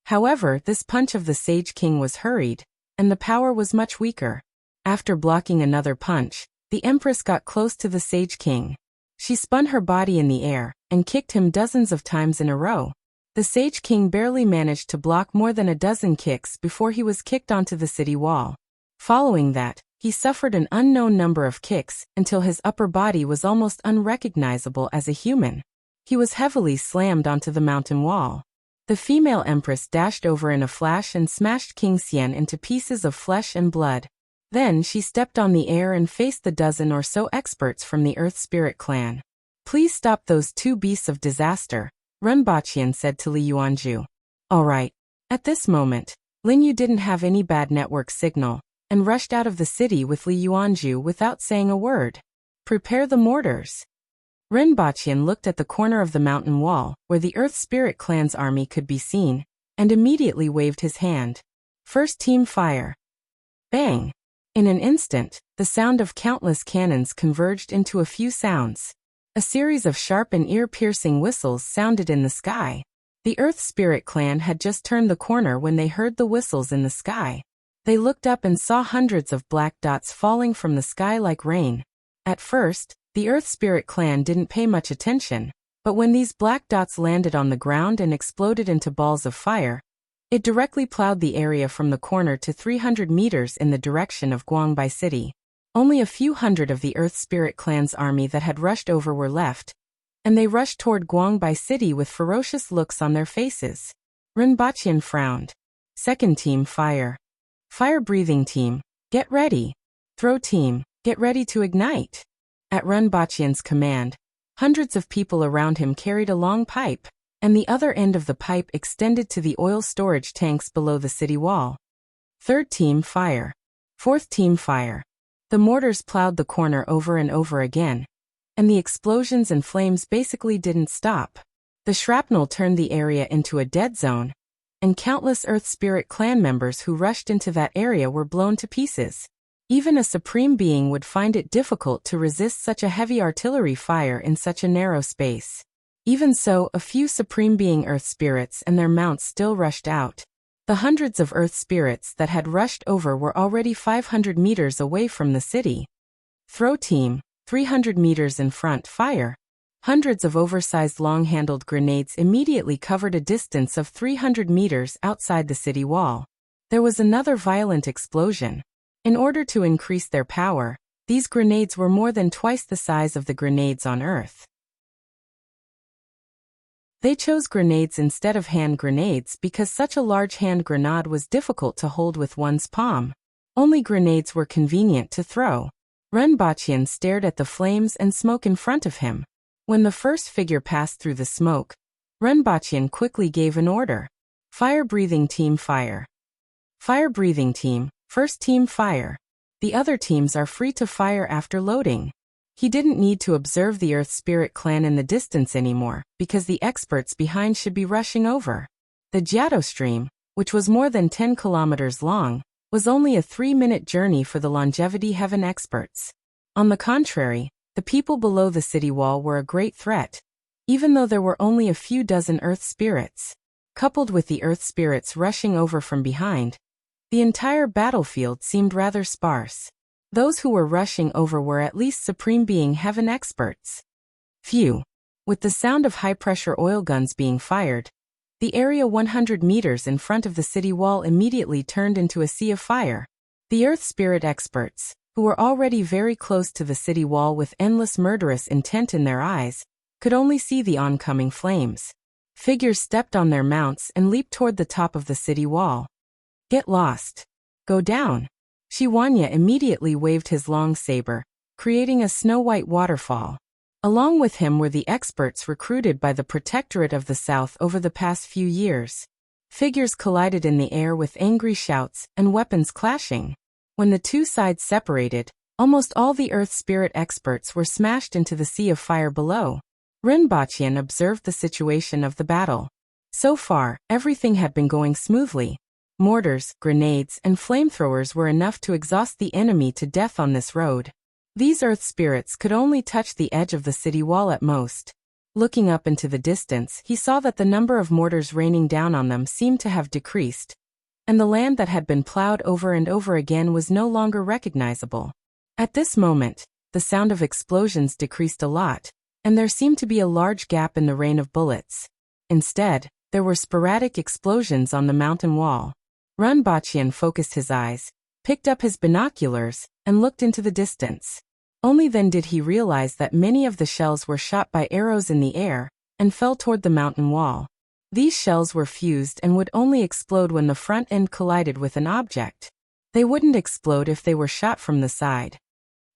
However, this punch of the Sage King was hurried, and the power was much weaker. After blocking another punch, the Empress got close to the Sage King. She spun her body in the air and kicked him dozens of times in a row. The Sage King barely managed to block more than a dozen kicks before he was kicked onto the city wall. Following that, he suffered an unknown number of kicks until his upper body was almost unrecognizable as a human. He was heavily slammed onto the mountain wall. The female Empress dashed over in a flash and smashed King Xian into pieces of flesh and blood. Then she stepped on the air and faced the dozen or so experts from the Earth Spirit clan. "Please stop those two beasts of disaster," Ren Baqian said to Li Yuanju. "All right." At this moment, Lin Yu didn't have any bad network signal, and rushed out of the city with Li Yuanju without saying a word. "Prepare the mortars." Ren Baqian looked at the corner of the mountain wall, where the Earth Spirit clan's army could be seen, and immediately waved his hand. "First team fire." Bang! In an instant, the sound of countless cannons converged into a few sounds. A series of sharp and ear-piercing whistles sounded in the sky. The Earth Spirit clan had just turned the corner when they heard the whistles in the sky. They looked up and saw hundreds of black dots falling from the sky like rain. At first, the Earth Spirit clan didn't pay much attention, but when these black dots landed on the ground and exploded into balls of fire, it directly plowed the area from the corner to 300 meters in the direction of Guangbai City. Only a few hundred of the Earth Spirit clan's army that had rushed over were left, and they rushed toward Guangbai City with ferocious looks on their faces. Ren Baqian frowned. "Second team fire. Fire-breathing team, get ready. Throw team, get ready to ignite." At Ren Baqian's command, hundreds of people around him carried a long pipe, and the other end of the pipe extended to the oil storage tanks below the city wall. Third team fire. Fourth team fire. The mortars plowed the corner over and over again, and the explosions and flames basically didn't stop. The shrapnel turned the area into a dead zone, and countless Earth Spirit clan members who rushed into that area were blown to pieces. Even a supreme being would find it difficult to resist such a heavy artillery fire in such a narrow space. Even so, a few Supreme Being Earth Spirits and their mounts still rushed out. The hundreds of Earth Spirits that had rushed over were already 500 meters away from the city. Throw team, 300 meters in front, fire. Hundreds of oversized long-handled grenades immediately covered a distance of 300 meters outside the city wall. There was another violent explosion. In order to increase their power, these grenades were more than twice the size of the grenades on Earth. They chose grenades instead of hand grenades because such a large hand grenade was difficult to hold with one's palm. Only grenades were convenient to throw. Ren Baqian stared at the flames and smoke in front of him. When the first figure passed through the smoke, Ren Baqian quickly gave an order. "Fire-breathing team fire. Fire-breathing team, first team fire. The other teams are free to fire after loading." He didn't need to observe the Earth Spirit clan in the distance anymore, because the experts behind should be rushing over. The Jiato stream, which was more than 10 kilometers long, was only a 3-minute journey for the Longevity Heaven experts. On the contrary, the people below the city wall were a great threat, even though there were only a few dozen Earth Spirits. Coupled with the Earth Spirits rushing over from behind, the entire battlefield seemed rather sparse. Those who were rushing over were at least Supreme Being Heaven experts. Phew! With the sound of high-pressure oil guns being fired, the area 100 meters in front of the city wall immediately turned into a sea of fire. The Earth Spirit experts, who were already very close to the city wall with endless murderous intent in their eyes, could only see the oncoming flames. Figures stepped on their mounts and leaped toward the top of the city wall. "Get lost. Go down." Shi Wanya immediately waved his long saber, creating a snow-white waterfall. Along with him were the experts recruited by the Protectorate of the South over the past few years. Figures collided in the air with angry shouts and weapons clashing. When the two sides separated, almost all the earth spirit experts were smashed into the sea of fire below. Rinpoche observed the situation of the battle. So far, everything had been going smoothly. Mortars, grenades, and flamethrowers were enough to exhaust the enemy to death on this road. These earth spirits could only touch the edge of the city wall at most. Looking up into the distance, he saw that the number of mortars raining down on them seemed to have decreased, and the land that had been plowed over and over again was no longer recognizable. At this moment, the sound of explosions decreased a lot, and there seemed to be a large gap in the rain of bullets. Instead, there were sporadic explosions on the mountain wall. Rinpoche focused his eyes, picked up his binoculars, and looked into the distance. Only then did he realize that many of the shells were shot by arrows in the air and fell toward the mountain wall. These shells were fused and would only explode when the front end collided with an object. They wouldn't explode if they were shot from the side.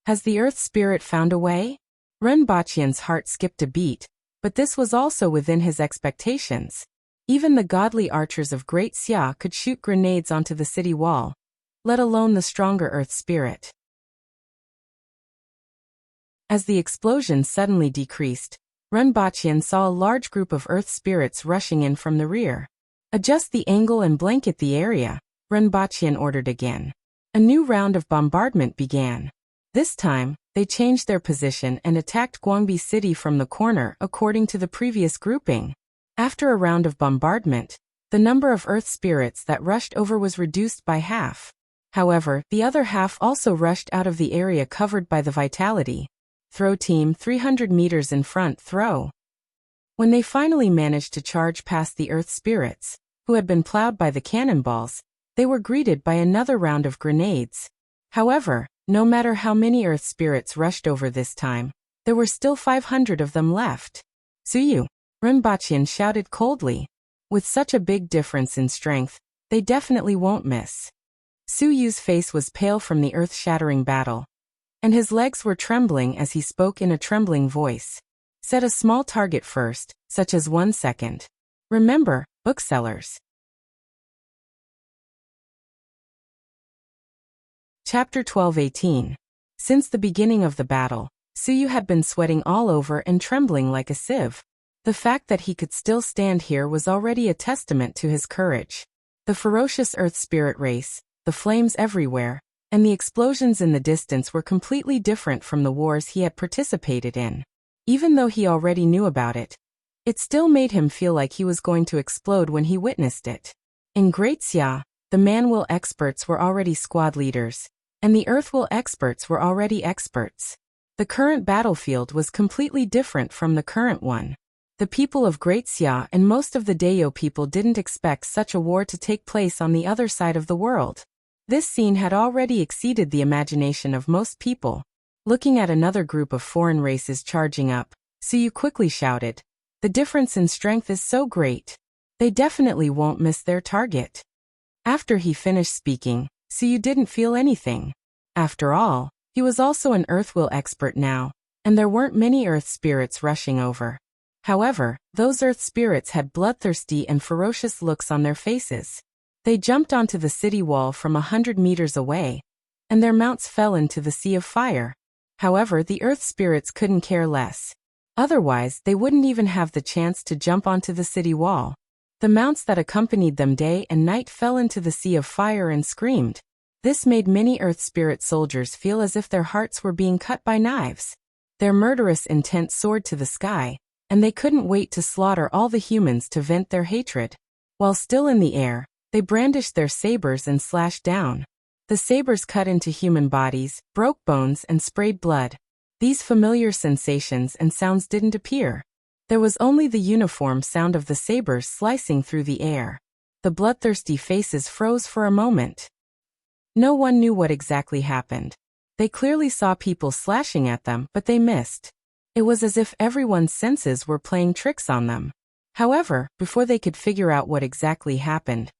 Has the earth spirit found a way? Rinpoche's heart skipped a beat, but this was also within his expectations. Even the godly archers of Great Xia could shoot grenades onto the city wall, let alone the stronger earth spirit. As the explosion suddenly decreased, Rinpoche saw a large group of earth spirits rushing in from the rear. Adjust the angle and blanket the area, Rinpoche ordered again. A new round of bombardment began. This time, they changed their position and attacked Guangbi City from the corner according to the previous grouping. After a round of bombardment, the number of earth spirits that rushed over was reduced by half. However, the other half also rushed out of the area covered by the vitality. Throw team 300 meters in front, throw. When they finally managed to charge past the earth spirits, who had been plowed by the cannonballs, they were greeted by another round of grenades. However, no matter how many earth spirits rushed over this time, there were still 500 of them left. Suyu, Rinpoche shouted coldly. With such a big difference in strength, they definitely won't miss. Suyu's face was pale from the earth-shattering battle, and his legs were trembling as he spoke in a trembling voice. Set a small target first, such as 1 second. Remember, booksellers. Chapter 12:18. Since the beginning of the battle, Suyu had been sweating all over and trembling like a sieve. The fact that he could still stand here was already a testament to his courage. The ferocious earth spirit race, the flames everywhere, and the explosions in the distance were completely different from the wars he had participated in. Even though he already knew about it, it still made him feel like he was going to explode when he witnessed it. In Great Xia, the man-will experts were already squad leaders, and the earth-will experts were already experts. The current battlefield was completely different from the current one. The people of Great Xia and most of the Dayo people didn't expect such a war to take place on the other side of the world. This scene had already exceeded the imagination of most people. Looking at another group of foreign races charging up, Suyu quickly shouted, "The difference in strength is so great. They definitely won't miss their target." After he finished speaking, Suyu didn't feel anything. After all, he was also an earth-will expert now, and there weren't many earth spirits rushing over. However, those earth spirits had bloodthirsty and ferocious looks on their faces. They jumped onto the city wall from 100 meters away, and their mounts fell into the sea of fire. However, the earth spirits couldn't care less. Otherwise, they wouldn't even have the chance to jump onto the city wall. The mounts that accompanied them day and night fell into the sea of fire and screamed. This made many earth spirit soldiers feel as if their hearts were being cut by knives. Their murderous intent soared to the sky, and they couldn't wait to slaughter all the humans to vent their hatred. While still in the air, they brandished their sabers and slashed down. The sabers cut into human bodies, broke bones, and sprayed blood. These familiar sensations and sounds didn't appear. There was only the uniform sound of the sabers slicing through the air. The bloodthirsty faces froze for a moment. No one knew what exactly happened. They clearly saw people slashing at them, but they missed. It was as if everyone's senses were playing tricks on them. However, before they could figure out what exactly happened,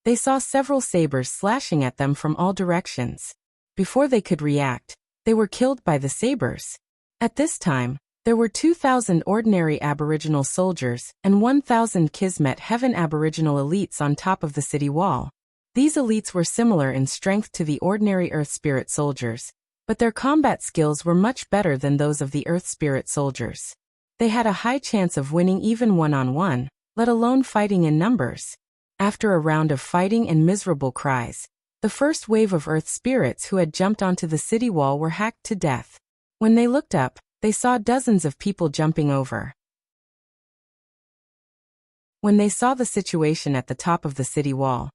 they saw several sabers slashing at them from all directions. Before they could react, they were killed by the sabers. At this time, There were 2,000 ordinary Aboriginal soldiers and 1,000 Kismet Heaven Aboriginal elites on top of the city wall. These elites were similar in strength to the ordinary Earth Spirit soldiers, but their combat skills were much better than those of the Earth Spirit soldiers. They had a high chance of winning even one-on-one, let alone fighting in numbers. After a round of fighting and miserable cries, the first wave of Earth Spirits who had jumped onto the city wall were hacked to death. When they looked up, they saw dozens of people jumping over. When they saw the situation at the top of the city wall,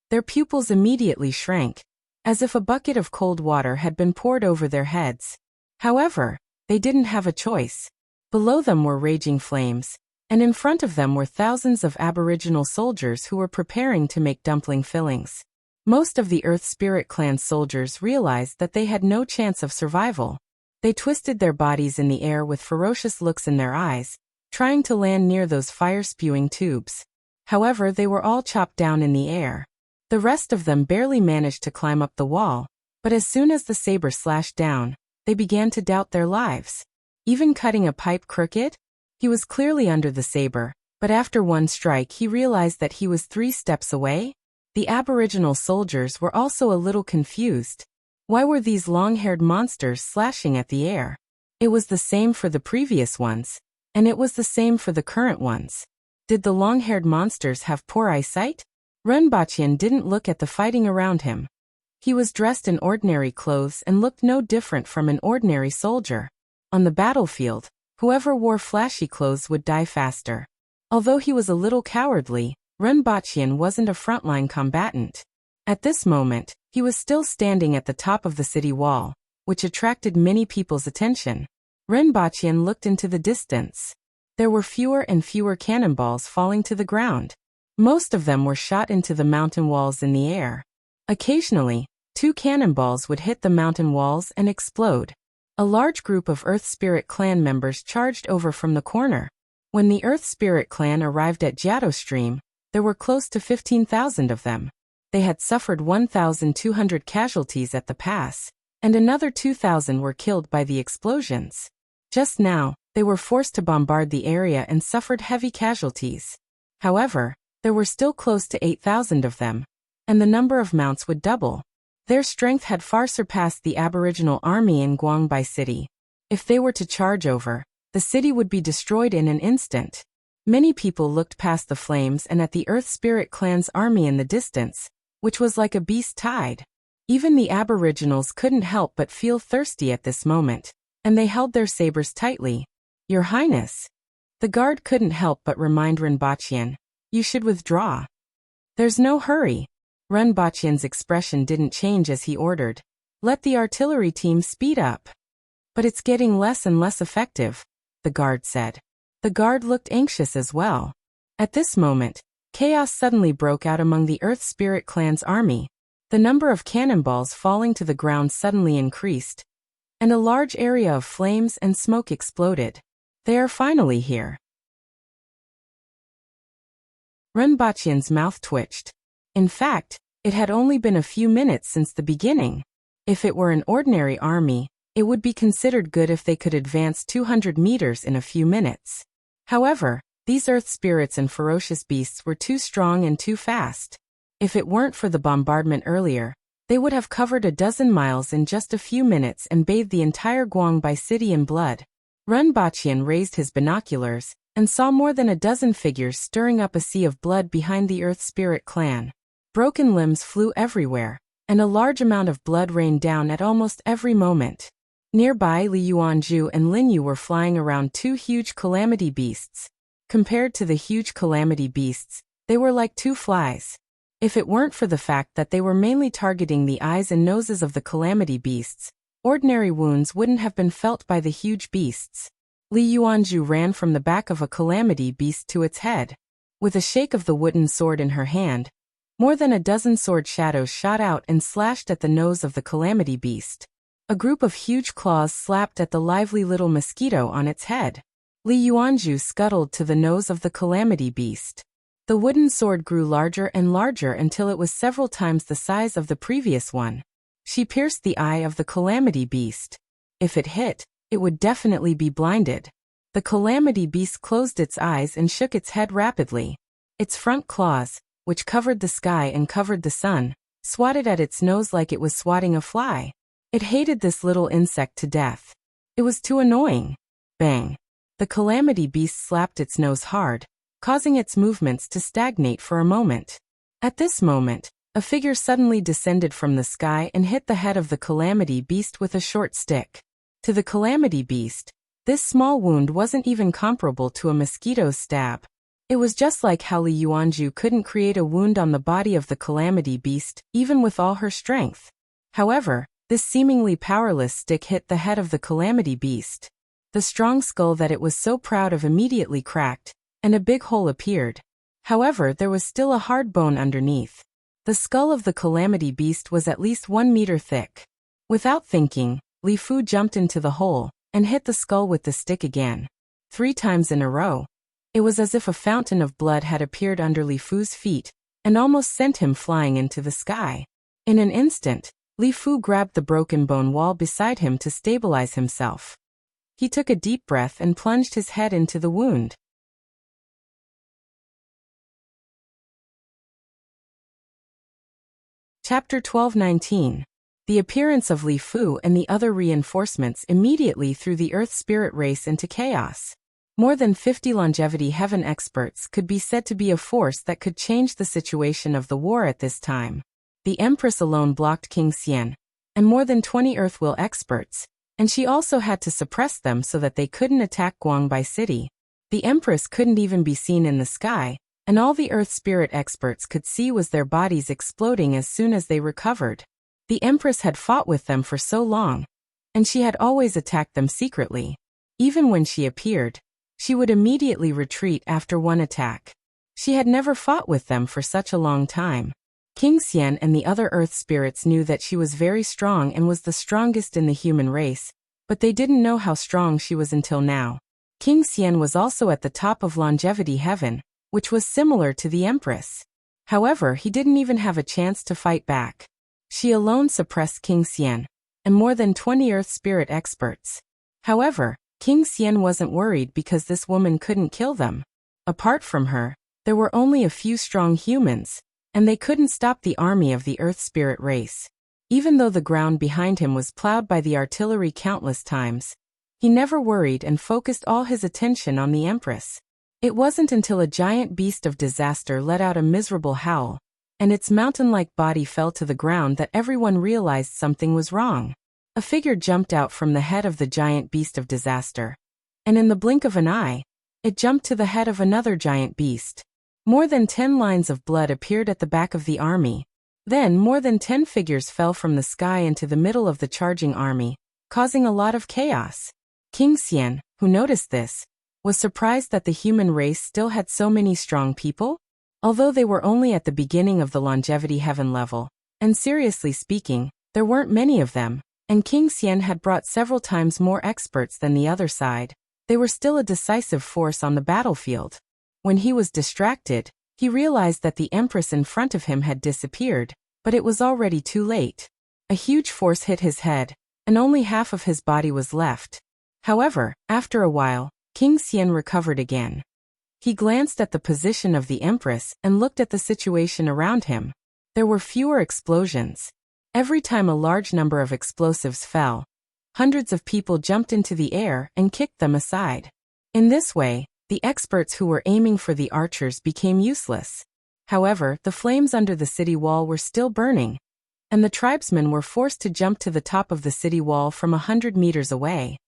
their pupils immediately shrank, as if a bucket of cold water had been poured over their heads. However, they didn't have a choice. Below them were raging flames, and in front of them were thousands of Aboriginal soldiers who were preparing to make dumpling fillings. Most of the Earth Spirit Clan soldiers realized that they had no chance of survival. They twisted their bodies in the air with ferocious looks in their eyes, trying to land near those fire-spewing tubes. However, they were all chopped down in the air. The rest of them barely managed to climb up the wall, but as soon as the saber slashed down, they began to doubt their lives. Even cutting a pipe crooked? He was clearly under the saber, but after one strike he realized that he was 3 steps away. The Aboriginal soldiers were also a little confused. Why were these long-haired monsters slashing at the air? It was the same for the previous ones, and it was the same for the current ones. Did the long-haired monsters have poor eyesight? Renbachian didn't look at the fighting around him. He was dressed in ordinary clothes and looked no different from an ordinary soldier. On the battlefield, whoever wore flashy clothes would die faster. Although he was a little cowardly, Renbachian wasn't a frontline combatant. At this moment, he was still standing at the top of the city wall, which attracted many people's attention. Renbachian looked into the distance. There were fewer and fewer cannonballs falling to the ground. Most of them were shot into the mountain walls in the air. Occasionally, 2 cannonballs would hit the mountain walls and explode. A large group of Earth Spirit Clan members charged over from the corner. When the Earth Spirit Clan arrived at Jiado Stream, there were close to 15,000 of them. They had suffered 1,200 casualties at the pass, and another 2,000 were killed by the explosions. Just now, they were forced to bombard the area and suffered heavy casualties. However, there were still close to 8,000 of them, and the number of mounts would double. Their strength had far surpassed the Aboriginal army in Guangbai City. If they were to charge over, the city would be destroyed in an instant. Many people looked past the flames and at the Earth Spirit Clan's army in the distance, which was like a beast tide. Even the Aboriginals couldn't help but feel thirsty at this moment, and they held their sabers tightly. "Your Highness." The guard couldn't help but remind Renbachian, "You should withdraw." "There's no hurry." Renbachian's expression didn't change as he ordered, "Let the artillery team speed up." "But it's getting less and less effective," the guard said. The guard looked anxious as well. At this moment, chaos suddenly broke out among the Earth Spirit Clan's army. The number of cannonballs falling to the ground suddenly increased, and a large area of flames and smoke exploded. "They are finally here." Renbachian's mouth twitched. In fact, it had only been a few minutes since the beginning. If it were an ordinary army, it would be considered good if they could advance 200 meters in a few minutes. However, these earth spirits and ferocious beasts were too strong and too fast. If it weren't for the bombardment earlier, they would have covered a dozen miles in just a few minutes and bathed the entire Guangbai city in blood. Renbachian raised his binoculars and saw more than a dozen figures stirring up a sea of blood behind the Earth Spirit Clan. Broken limbs flew everywhere, and a large amount of blood rained down at almost every moment. Nearby, Li Yuanzhu and Lin Yu were flying around 2 huge calamity beasts. Compared to the huge calamity beasts, they were like 2 flies. If it weren't for the fact that they were mainly targeting the eyes and noses of the calamity beasts, ordinary wounds wouldn't have been felt by the huge beasts. Li Yuanzhu ran from the back of a calamity beast to its head. With a shake of the wooden sword in her hand, more than a dozen sword shadows shot out and slashed at the nose of the calamity beast. A group of huge claws slapped at the lively little mosquito on its head. Li Yuanzhu scuttled to the nose of the calamity beast. The wooden sword grew larger and larger until it was several times the size of the previous one. She pierced the eye of the calamity beast. If it hit, it would definitely be blinded. The calamity beast closed its eyes and shook its head rapidly. Its front claws, which covered the sky and covered the sun, swatted at its nose like it was swatting a fly. It hated this little insect to death. It was too annoying. Bang! The calamity beast slapped its nose hard, causing its movements to stagnate for a moment. At this moment, a figure suddenly descended from the sky and hit the head of the calamity beast with a short stick. To the calamity beast, this small wound wasn't even comparable to a mosquito's stab. It was just like how Li Yuanju couldn't create a wound on the body of the calamity beast, even with all her strength. However, this seemingly powerless stick hit the head of the calamity beast. The strong skull that it was so proud of immediately cracked, and a big hole appeared. However, there was still a hard bone underneath. The skull of the calamity beast was at least 1 meter thick. Without thinking, Li Fu jumped into the hole and hit the skull with the stick again. 3 times in a row. It was as if a fountain of blood had appeared under Li Fu's feet and almost sent him flying into the sky. In an instant, Li Fu grabbed the broken bone wall beside him to stabilize himself. He took a deep breath and plunged his head into the wound. Chapter 12:19. The appearance of Li Fu and the other reinforcements immediately threw the Earth Spirit race into chaos. More than 50 longevity heaven experts could be said to be a force that could change the situation of the war at this time. The Empress alone blocked King Xian, and more than 20 Earth will experts, and she also had to suppress them so that they couldn't attack Guangbai City. The Empress couldn't even be seen in the sky, and all the Earth Spirit experts could see was their bodies exploding as soon as they recovered. The Empress had fought with them for so long, and she had always attacked them secretly. Even when she appeared, she would immediately retreat after one attack. She had never fought with them for such a long time. King Xian and the other Earth Spirits knew that she was very strong and was the strongest in the human race, but they didn't know how strong she was until now. King Xian was also at the top of longevity heaven, which was similar to the Empress. However, he didn't even have a chance to fight back. She alone suppressed King Xian, and more than 20 Earth Spirit experts. However, King Xian wasn't worried because this woman couldn't kill them. Apart from her, there were only a few strong humans, and they couldn't stop the army of the Earth Spirit race. Even though the ground behind him was plowed by the artillery countless times, he never worried and focused all his attention on the Empress. It wasn't until a giant beast of disaster let out a miserable howl, and its mountain-like body fell to the ground that everyone realized something was wrong. A figure jumped out from the head of the giant beast of disaster, and in the blink of an eye, it jumped to the head of another giant beast. More than 10 lines of blood appeared at the back of the army. Then more than 10 figures fell from the sky into the middle of the charging army, causing a lot of chaos. King Xian, who noticed this, was surprised that the human race still had so many strong people. Although they were only at the beginning of the longevity heaven level, and seriously speaking, there weren't many of them, and King Xian had brought several times more experts than the other side, they were still a decisive force on the battlefield. When he was distracted, he realized that the Empress in front of him had disappeared, but it was already too late. A huge force hit his head, and only half of his body was left. However, after a while, King Xian recovered again. He glanced at the position of the Empress and looked at the situation around him. There were fewer explosions. Every time a large number of explosives fell, hundreds of people jumped into the air and kicked them aside. In this way, the experts who were aiming for the archers became useless. However, the flames under the city wall were still burning, and the tribesmen were forced to jump to the top of the city wall from 100 meters away.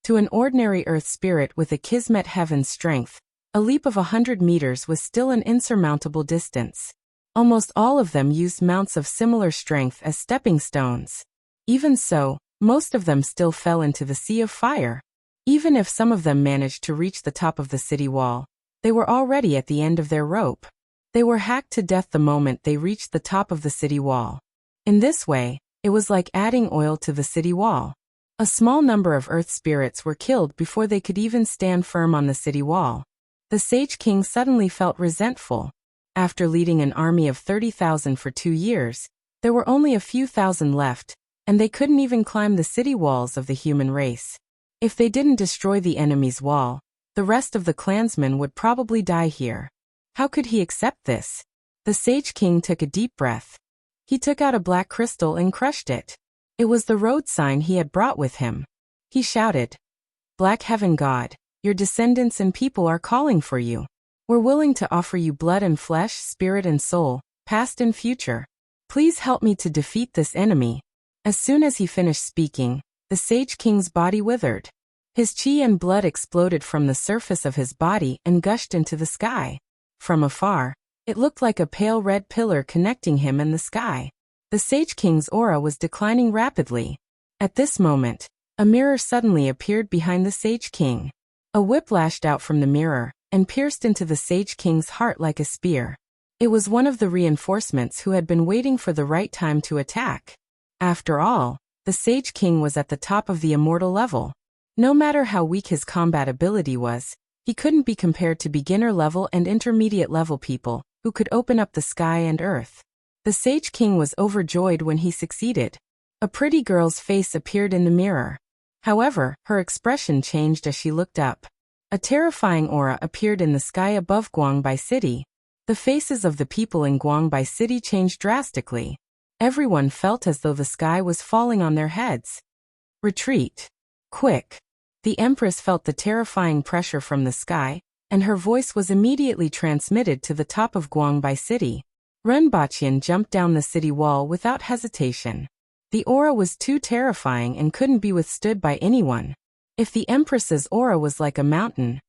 To an ordinary Earth Spirit with a Kismet Heaven's strength, a leap of 100 meters was still an insurmountable distance. Almost all of them used mounts of similar strength as stepping stones. Even so, most of them still fell into the sea of fire. Even if some of them managed to reach the top of the city wall, they were already at the end of their rope. They were hacked to death the moment they reached the top of the city wall. In this way, it was like adding oil to the city wall. A small number of Earth Spirits were killed before they could even stand firm on the city wall. The Sage King suddenly felt resentful. After leading an army of 30,000 for 2 years, there were only a few thousand left, and they couldn't even climb the city walls of the human race. If they didn't destroy the enemy's wall, the rest of the clansmen would probably die here. How could he accept this? The Sage King took a deep breath. He took out a black crystal and crushed it. It was the road sign he had brought with him. He shouted, "Black Heaven God, your descendants and people are calling for you. We're willing to offer you blood and flesh, spirit and soul, past and future. Please help me to defeat this enemy." As soon as he finished speaking, the Sage King's body withered. His chi and blood exploded from the surface of his body and gushed into the sky. From afar, it looked like a pale red pillar connecting him and the sky. The Sage King's aura was declining rapidly. At this moment, a mirror suddenly appeared behind the Sage King. A whip lashed out from the mirror and pierced into the Sage King's heart like a spear. It was one of the reinforcements who had been waiting for the right time to attack. After all, the Sage King was at the top of the immortal level. No matter how weak his combat ability was, he couldn't be compared to beginner level and intermediate level people who could open up the sky and earth. The Sage King was overjoyed when he succeeded. A pretty girl's face appeared in the mirror. However, her expression changed as she looked up. A terrifying aura appeared in the sky above Guangbai City. The faces of the people in Guangbai City changed drastically. Everyone felt as though the sky was falling on their heads. Retreat. Quick. The Empress felt the terrifying pressure from the sky, and her voice was immediately transmitted to the top of Guangbai City. Renbaqian jumped down the city wall without hesitation. The aura was too terrifying and couldn't be withstood by anyone. If the Empress's aura was like a mountain,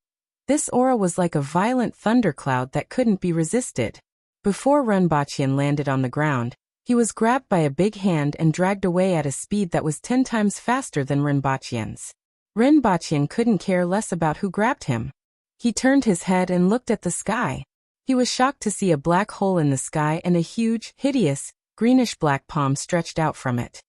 this aura was like a violent thundercloud that couldn't be resisted. Before Renbaqian landed on the ground, he was grabbed by a big hand and dragged away at a speed that was 10 times faster than Renbaqian's. Renbaqian couldn't care less about who grabbed him. He turned his head and looked at the sky. He was shocked to see a black hole in the sky and a huge, hideous, greenish-black palm stretched out from it.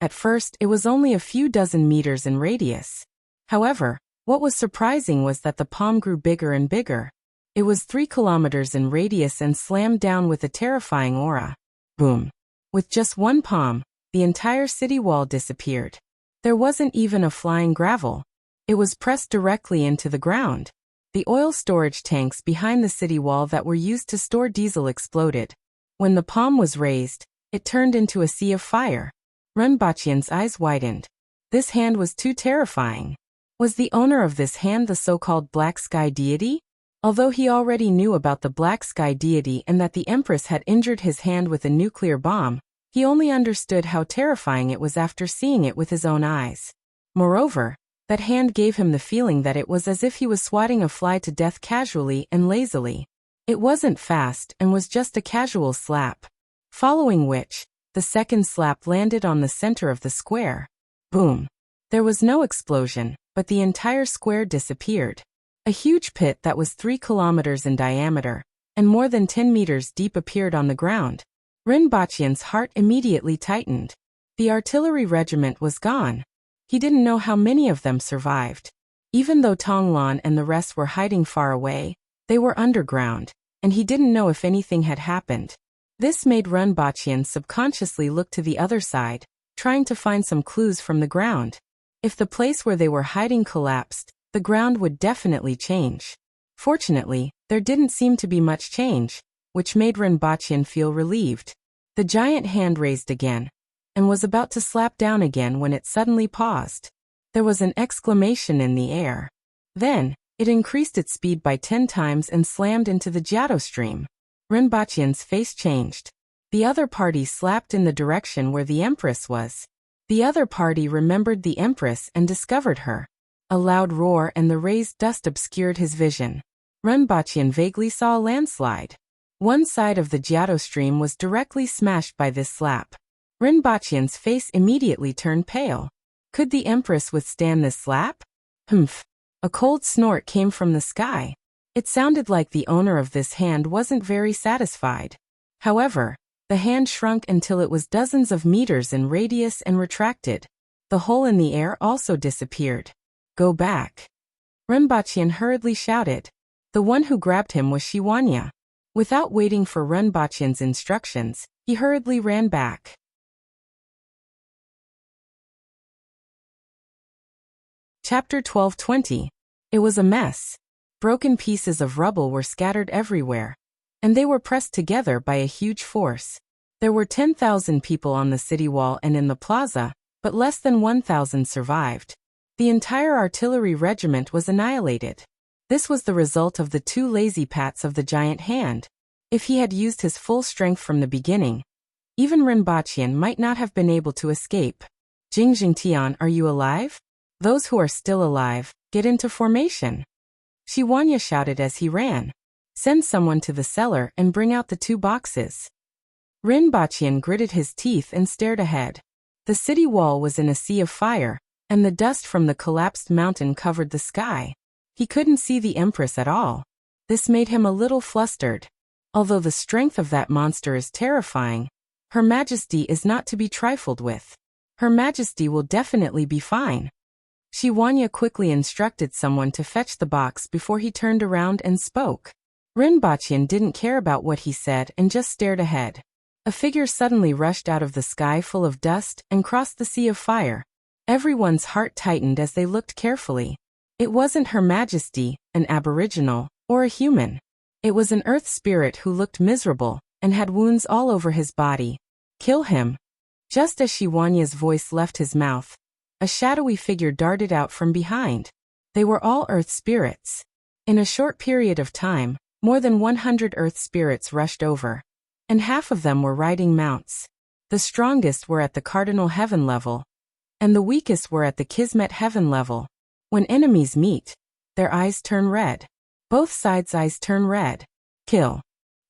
At first, it was only a few dozen meters in radius. However, what was surprising was that the palm grew bigger and bigger. It was 3 kilometers in radius and slammed down with a terrifying aura. Boom. With just one palm, the entire city wall disappeared. There wasn't even a flying gravel. It was pressed directly into the ground. The oil storage tanks behind the city wall that were used to store diesel exploded. When the palm was raised, it turned into a sea of fire. Renbaqian's eyes widened. This hand was too terrifying. Was the owner of this hand the so-called Black Sky Deity? Although he already knew about the Black Sky Deity and that the Empress had injured his hand with a nuclear bomb, he only understood how terrifying it was after seeing it with his own eyes. Moreover, that hand gave him the feeling that it was as if he was swatting a fly to death casually and lazily. It wasn't fast and was just a casual slap. Following which, the second slap landed on the center of the square. Boom. There was no explosion, but the entire square disappeared. A huge pit that was 3 kilometers in diameter and more than 10 meters deep appeared on the ground. Renbaqian's heart immediately tightened. The artillery regiment was gone. He didn't know how many of them survived. Even though Tonglan and the rest were hiding far away, they were underground, and he didn't know if anything had happened. This made Renbaqian subconsciously look to the other side, trying to find some clues from the ground. If the place where they were hiding collapsed, the ground would definitely change. Fortunately, there didn't seem to be much change, which made Renbaqian feel relieved. The giant hand raised again, and was about to slap down again when it suddenly paused. There was an exclamation in the air. Then, it increased its speed by 10 times and slammed into the Jiao stream. Renbaqian's face changed. The other party slapped in the direction where the Empress was. The other party remembered the Empress and discovered her. A loud roar and the raised dust obscured his vision. Renbaqian vaguely saw a landslide. One side of the Jiao stream was directly smashed by this slap. Renbaqian's face immediately turned pale. Could the Empress withstand this slap? Humph. A cold snort came from the sky. It sounded like the owner of this hand wasn't very satisfied. However, the hand shrunk until it was dozens of meters in radius and retracted. The hole in the air also disappeared. Go back. Renbaqian hurriedly shouted. The one who grabbed him was Shiwanya. Without waiting for Renbaqian's instructions, he hurriedly ran back. Chapter 12:20. It was a mess. Broken pieces of rubble were scattered everywhere, and they were pressed together by a huge force. There were 10,000 people on the city wall and in the plaza, but less than 1,000 survived. The entire artillery regiment was annihilated. This was the result of the 2 lazy pats of the giant hand. If he had used his full strength from the beginning, even Rinpochian might not have been able to escape. Jingxingtian, are you alive? Those who are still alive, get into formation. Shiwanya shouted as he ran. Send someone to the cellar and bring out the 2 boxes. Rinpochian gritted his teeth and stared ahead. The city wall was in a sea of fire, and the dust from the collapsed mountain covered the sky. He couldn't see the Empress at all. This made him a little flustered. Although the strength of that monster is terrifying, Her Majesty is not to be trifled with. Her Majesty will definitely be fine. Shiwanya quickly instructed someone to fetch the box before he turned around and spoke. Rinpochian didn't care about what he said and just stared ahead. A figure suddenly rushed out of the sky full of dust and crossed the sea of fire. Everyone's heart tightened as they looked carefully. It wasn't Her Majesty, an aboriginal, or a human. It was an earth spirit who looked miserable and had wounds all over his body. Kill him. Just as Shiwanya's voice left his mouth, a shadowy figure darted out from behind. They were all earth spirits. In a short period of time, more than 100 earth spirits rushed over, and half of them were riding mounts. The strongest were at the cardinal heaven level, and the weakest were at the kismet heaven level. When enemies meet, their eyes turn red. Both sides' eyes turn red. Kill.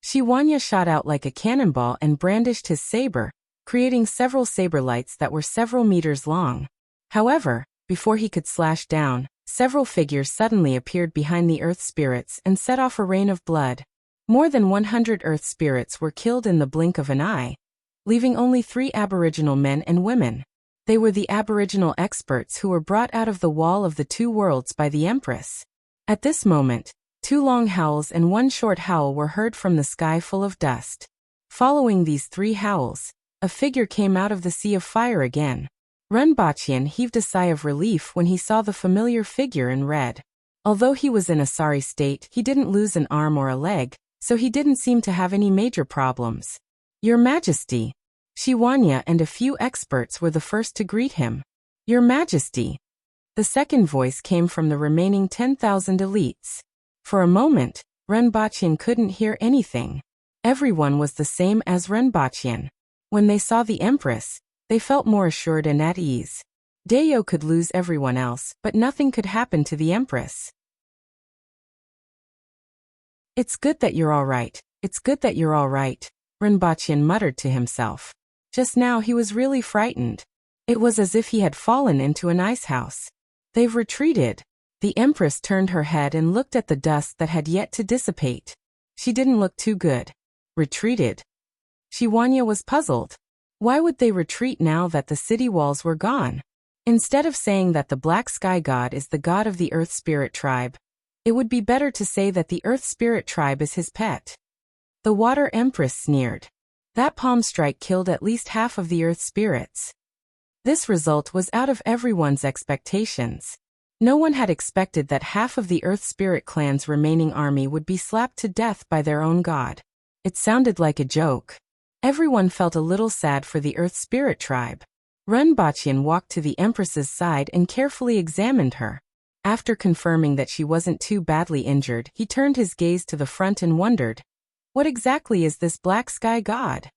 Shiwanya shot out like a cannonball and brandished his saber, creating several saber lights that were several meters long. However, before he could slash down, several figures suddenly appeared behind the earth spirits and set off a rain of blood. More than 100 earth spirits were killed in the blink of an eye, leaving only 3 aboriginal men and women. They were the aboriginal experts who were brought out of the wall of the 2 worlds by the Empress. At this moment, 2 long howls and 1 short howl were heard from the sky full of dust. Following these 3 howls, a figure came out of the sea of fire again. Rinpochian heaved a sigh of relief when he saw the familiar figure in red. Although he was in a sorry state, he didn't lose an arm or a leg, so he didn't seem to have any major problems. Your Majesty. Shiwanya and a few experts were the first to greet him. Your Majesty. The second voice came from the remaining 10,000 elites. For a moment, Rinpochian couldn't hear anything. Everyone was the same as Rinpochian. When they saw the Empress, they felt more assured and at ease. Dayo could lose everyone else, but nothing could happen to the Empress. It's good that you're all right. It's good that you're all right, Rinpochian muttered to himself. Just now he was really frightened. It was as if he had fallen into an ice house. They've retreated. The Empress turned her head and looked at the dust that had yet to dissipate. She didn't look too good. Retreated? Shiwanya was puzzled. Why would they retreat now that the city walls were gone? Instead of saying that the Black Sky God is the god of the Earth Spirit tribe, it would be better to say that the Earth Spirit tribe is his pet. The Water Empress sneered. That palm strike killed at least half of the Earth Spirits. This result was out of everyone's expectations. No one had expected that half of the Earth Spirit clan's remaining army would be slapped to death by their own god. It sounded like a joke. Everyone felt a little sad for the Earth Spirit tribe. Rinpochian walked to the Empress's side and carefully examined her. After confirming that she wasn't too badly injured, he turned his gaze to the front and wondered, what exactly is this Black Sky God?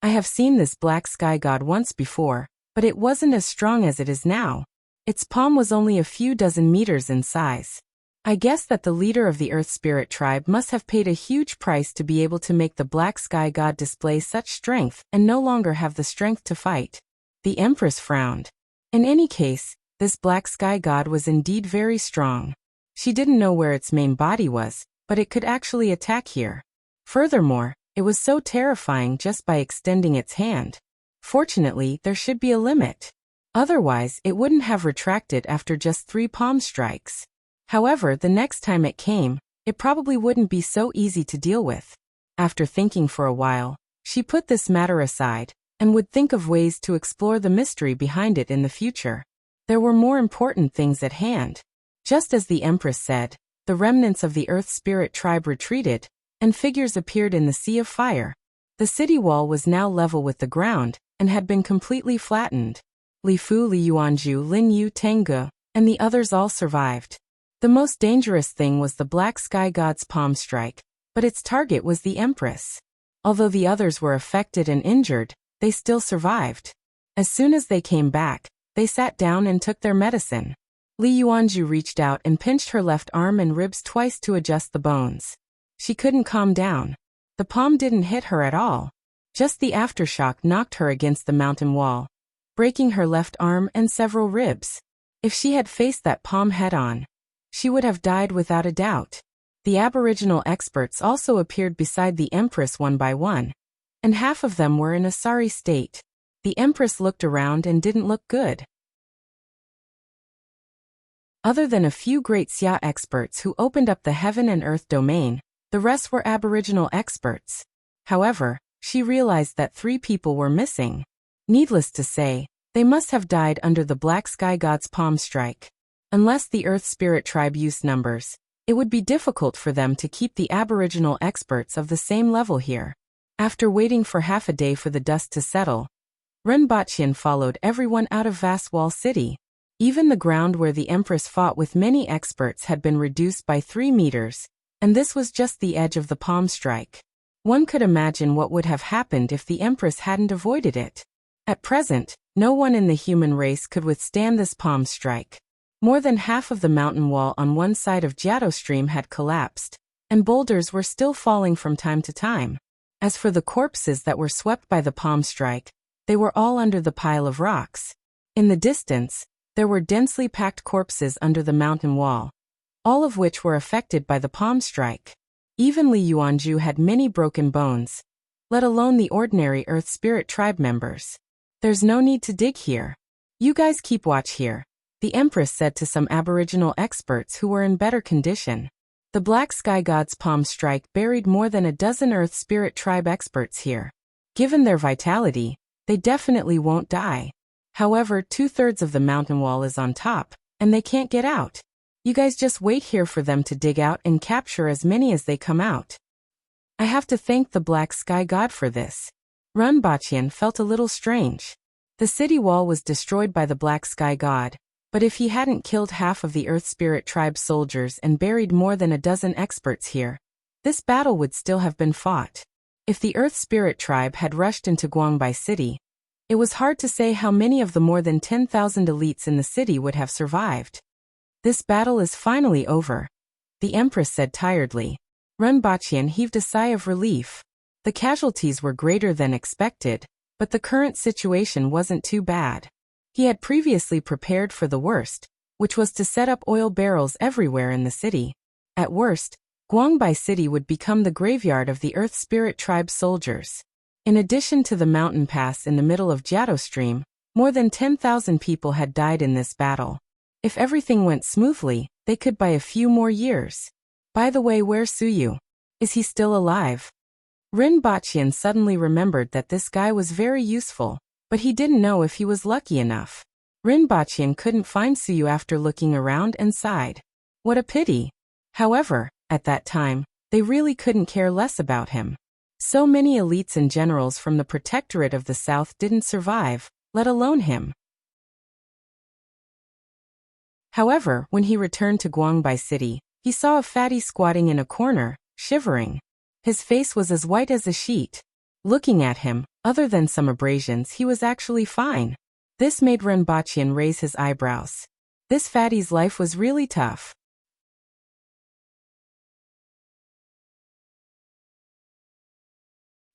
I have seen this Black Sky God once before, but it wasn't as strong as it is now. Its palm was only a few dozen meters in size. I guess that the leader of the Earth Spirit tribe must have paid a huge price to be able to make the Black Sky God display such strength and no longer have the strength to fight. The Empress frowned. In any case, this Black Sky God was indeed very strong. She didn't know where its main body was, but it could actually attack here. Furthermore, it was so terrifying just by extending its hand. Fortunately, there should be a limit. Otherwise, it wouldn't have retracted after just 3 palm strikes. However, the next time it came, it probably wouldn't be so easy to deal with. After thinking for a while, she put this matter aside, and would think of ways to explore the mystery behind it in the future. There were more important things at hand. Just as the Empress said, the remnants of the Earth Spirit tribe retreated, and figures appeared in the sea of fire. The city wall was now level with the ground, and had been completely flattened. Li Fu, Li Yuanju, Lin Yu Tengu, and the others all survived. The most dangerous thing was the Black Sky God's palm strike, but its target was the Empress. Although the others were affected and injured, they still survived. As soon as they came back, they sat down and took their medicine. Li Yuanju reached out and pinched her left arm and ribs twice to adjust the bones. She couldn't calm down. The palm didn't hit her at all. Just the aftershock knocked her against the mountain wall, breaking her left arm and several ribs. If she had faced that palm head-on, she would have died without a doubt. The Aboriginal experts also appeared beside the Empress one by one, and half of them were in a sorry state. The Empress looked around and didn't look good. Other than a few great Xia experts who opened up the heaven and earth domain, the rest were Aboriginal experts. However, she realized that 3 people were missing. Needless to say, they must have died under the Black Sky God's palm strike. Unless the Earth Spirit tribe used numbers, it would be difficult for them to keep the Aboriginal experts of the same level here. After waiting for half a day for the dust to settle, Renbachian followed everyone out of Vast Wall City. Even the ground where the Empress fought with many experts had been reduced by 3 meters, and this was just the edge of the palm strike. One could imagine what would have happened if the Empress hadn't avoided it. At present, no one in the human race could withstand this palm strike. More than half of the mountain wall on one side of Jiato Stream had collapsed, and boulders were still falling from time to time. As for the corpses that were swept by the palm strike, they were all under the pile of rocks. In the distance, there were densely packed corpses under the mountain wall, all of which were affected by the palm strike. Even Li Yuanju had many broken bones, let alone the ordinary Earth Spirit tribe members. There's no need to dig here. You guys keep watch here, the Empress said to some Aboriginal experts who were in better condition. The Black Sky God's palm strike buried more than a dozen Earth Spirit tribe experts here. Given their vitality, they definitely won't die. However, 2/3 of the mountain wall is on top, and they can't get out. You guys just wait here for them to dig out and capture as many as they come out. I have to thank the Black Sky God for this. Renbachian felt a little strange. The city wall was destroyed by the Black Sky God, but if he hadn't killed half of the Earth Spirit tribe soldiers and buried more than a dozen experts here, this battle would still have been fought. If the Earth Spirit tribe had rushed into Guangbai City, it was hard to say how many of the more than 10,000 elites in the city would have survived. This battle is finally over, the Empress said tiredly. Renbachian heaved a sigh of relief. The casualties were greater than expected, but the current situation wasn't too bad. He had previously prepared for the worst, which was to set up oil barrels everywhere in the city. At worst, Guangbai City would become the graveyard of the Earth Spirit tribe soldiers. In addition to the mountain pass in the middle of Jiato Stream, more than 10,000 people had died in this battle. If everything went smoothly, they could buy a few more years. By the way, where's Suyu? Is he still alive? Renbachian suddenly remembered that this guy was very useful, but he didn't know if he was lucky enough. Renbachian couldn't find Suyu after looking around and sighed. What a pity. However, at that time, they really couldn't care less about him. So many elites and generals from the Protectorate of the South didn't survive, let alone him. However, when he returned to Guangbai City, he saw a fatty squatting in a corner, shivering. His face was as white as a sheet. Looking at him, other than some abrasions, he was actually fine. This made Renbachian raise his eyebrows. This fatty's life was really tough.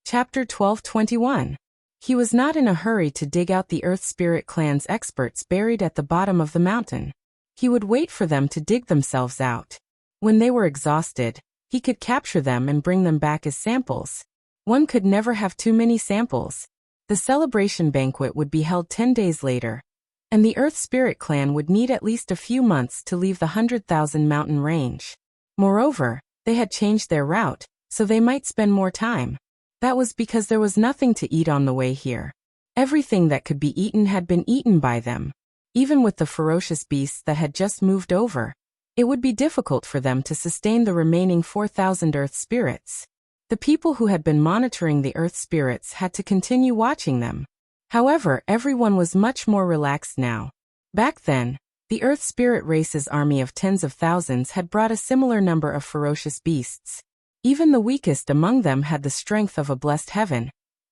Chapter 12:21. He was not in a hurry to dig out the Earth Spirit Clan's experts buried at the bottom of the mountain. He would wait for them to dig themselves out. When they were exhausted, he could capture them and bring them back as samples. One could never have too many samples. The celebration banquet would be held 10 days later, and the Earth Spirit Clan would need at least a few months to leave the 100,000 mountain range. Moreover, they had changed their route, so they might spend more time. That was because there was nothing to eat on the way here. Everything that could be eaten had been eaten by them. Even with the ferocious beasts that had just moved over, it would be difficult for them to sustain the remaining 4,000 earth spirits. The people who had been monitoring the earth spirits had to continue watching them. However, everyone was much more relaxed now. Back then, the earth spirit race's army of tens of thousands had brought a similar number of ferocious beasts. Even the weakest among them had the strength of a blessed heaven,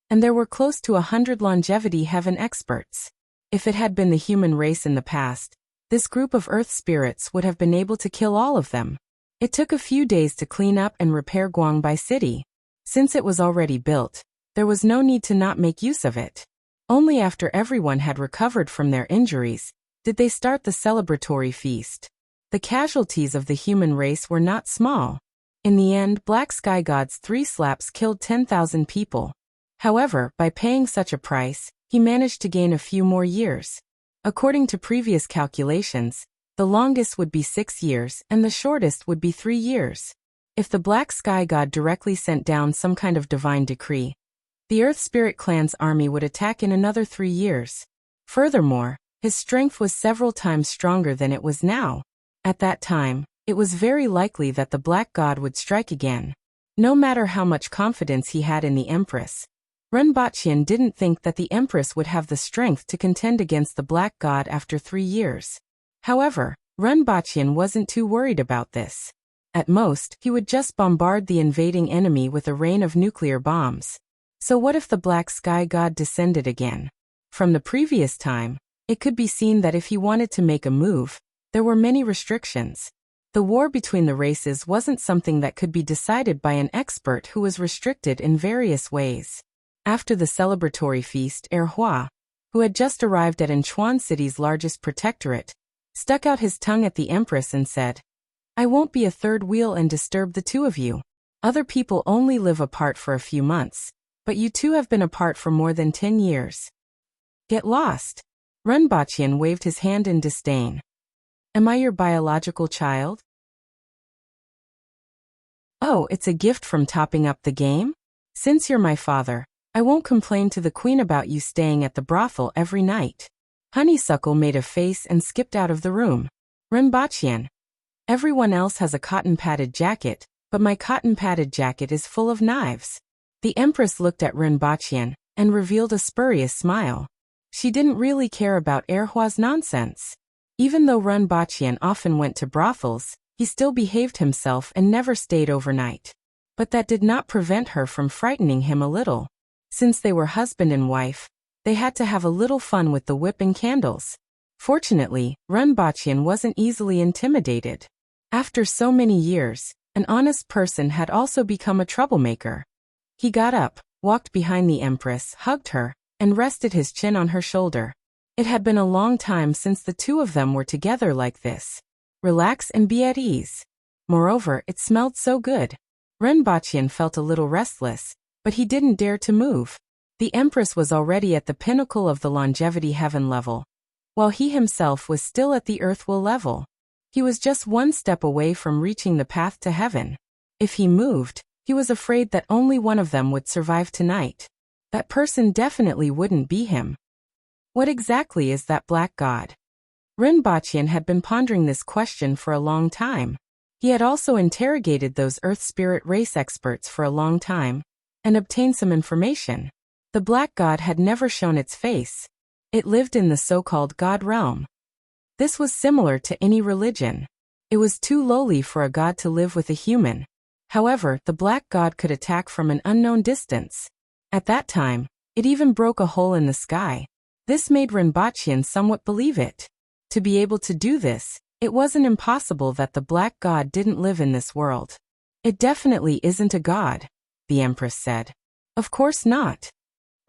and there were close to 100 longevity heaven experts. If it had been the human race in the past, this group of earth spirits would have been able to kill all of them. It took a few days to clean up and repair Guangbai City. Since it was already built, there was no need to not make use of it. Only after everyone had recovered from their injuries did they start the celebratory feast. The casualties of the human race were not small. In the end, Black Sky God's 3 slaps killed 10,000 people. However, by paying such a price, he managed to gain a few more years. According to previous calculations, the longest would be 6 years and the shortest would be 3 years. If the Black Sky God directly sent down some kind of divine decree, the Earth Spirit Clan's army would attack in another 3 years. Furthermore, his strength was several times stronger than it was now. At that time, it was very likely that the Black God would strike again. No matter how much confidence he had in the Empress, Renbachian didn't think that the Empress would have the strength to contend against the Black God after 3 years. However, Renbachian wasn't too worried about this. At most, he would just bombard the invading enemy with a rain of nuclear bombs. So what if the Black Sky God descended again? From the previous time, it could be seen that if he wanted to make a move, there were many restrictions. The war between the races wasn't something that could be decided by an expert who was restricted in various ways. After the celebratory feast, Hua, who had just arrived at Anchuan City's largest protectorate, stuck out his tongue at the Empress and said, "I won't be a third wheel and disturb the two of you. Other people only live apart for a few months, but you two have been apart for more than 10 years. Get lost." Renbachian waved his hand in disdain. "Am I your biological child? Oh, it's a gift from topping up the game? Since you're my father, I won't complain to the queen about you staying at the brothel every night." Honeysuckle made a face and skipped out of the room. "Renbachian, everyone else has a cotton-padded jacket, but my cotton-padded jacket is full of knives." The Empress looked at Renbachian and revealed a spurious smile. She didn't really care about Hua's nonsense. Even though Renbachian often went to brothels, he still behaved himself and never stayed overnight. But that did not prevent her from frightening him a little. Since they were husband and wife, they had to have a little fun with the whip and candles. Fortunately, Renbachian wasn't easily intimidated. After so many years, an honest person had also become a troublemaker. He got up, walked behind the Empress, hugged her, and rested his chin on her shoulder. It had been a long time since the two of them were together like this. Relax and be at ease. Moreover, it smelled so good. Renbachian felt a little restless, but he didn't dare to move. The Empress was already at the pinnacle of the longevity heaven level, while he himself was still at the earth will level. He was just one step away from reaching the path to heaven. If he moved, he was afraid that only one of them would survive tonight. That person definitely wouldn't be him. What exactly is that Black God? Renbachian had been pondering this question for a long time. He had also interrogated those Earth Spirit race experts for a long time, and obtained some information. The Black God had never shown its face. It lived in the so-called God realm. This was similar to any religion. It was too lowly for a god to live with a human. However, the Black God could attack from an unknown distance. At that time, it even broke a hole in the sky. This made Renbachian somewhat believe it. To be able to do this, it wasn't impossible that the Black God didn't live in this world. "It definitely isn't a god," the Empress said. "Of course not."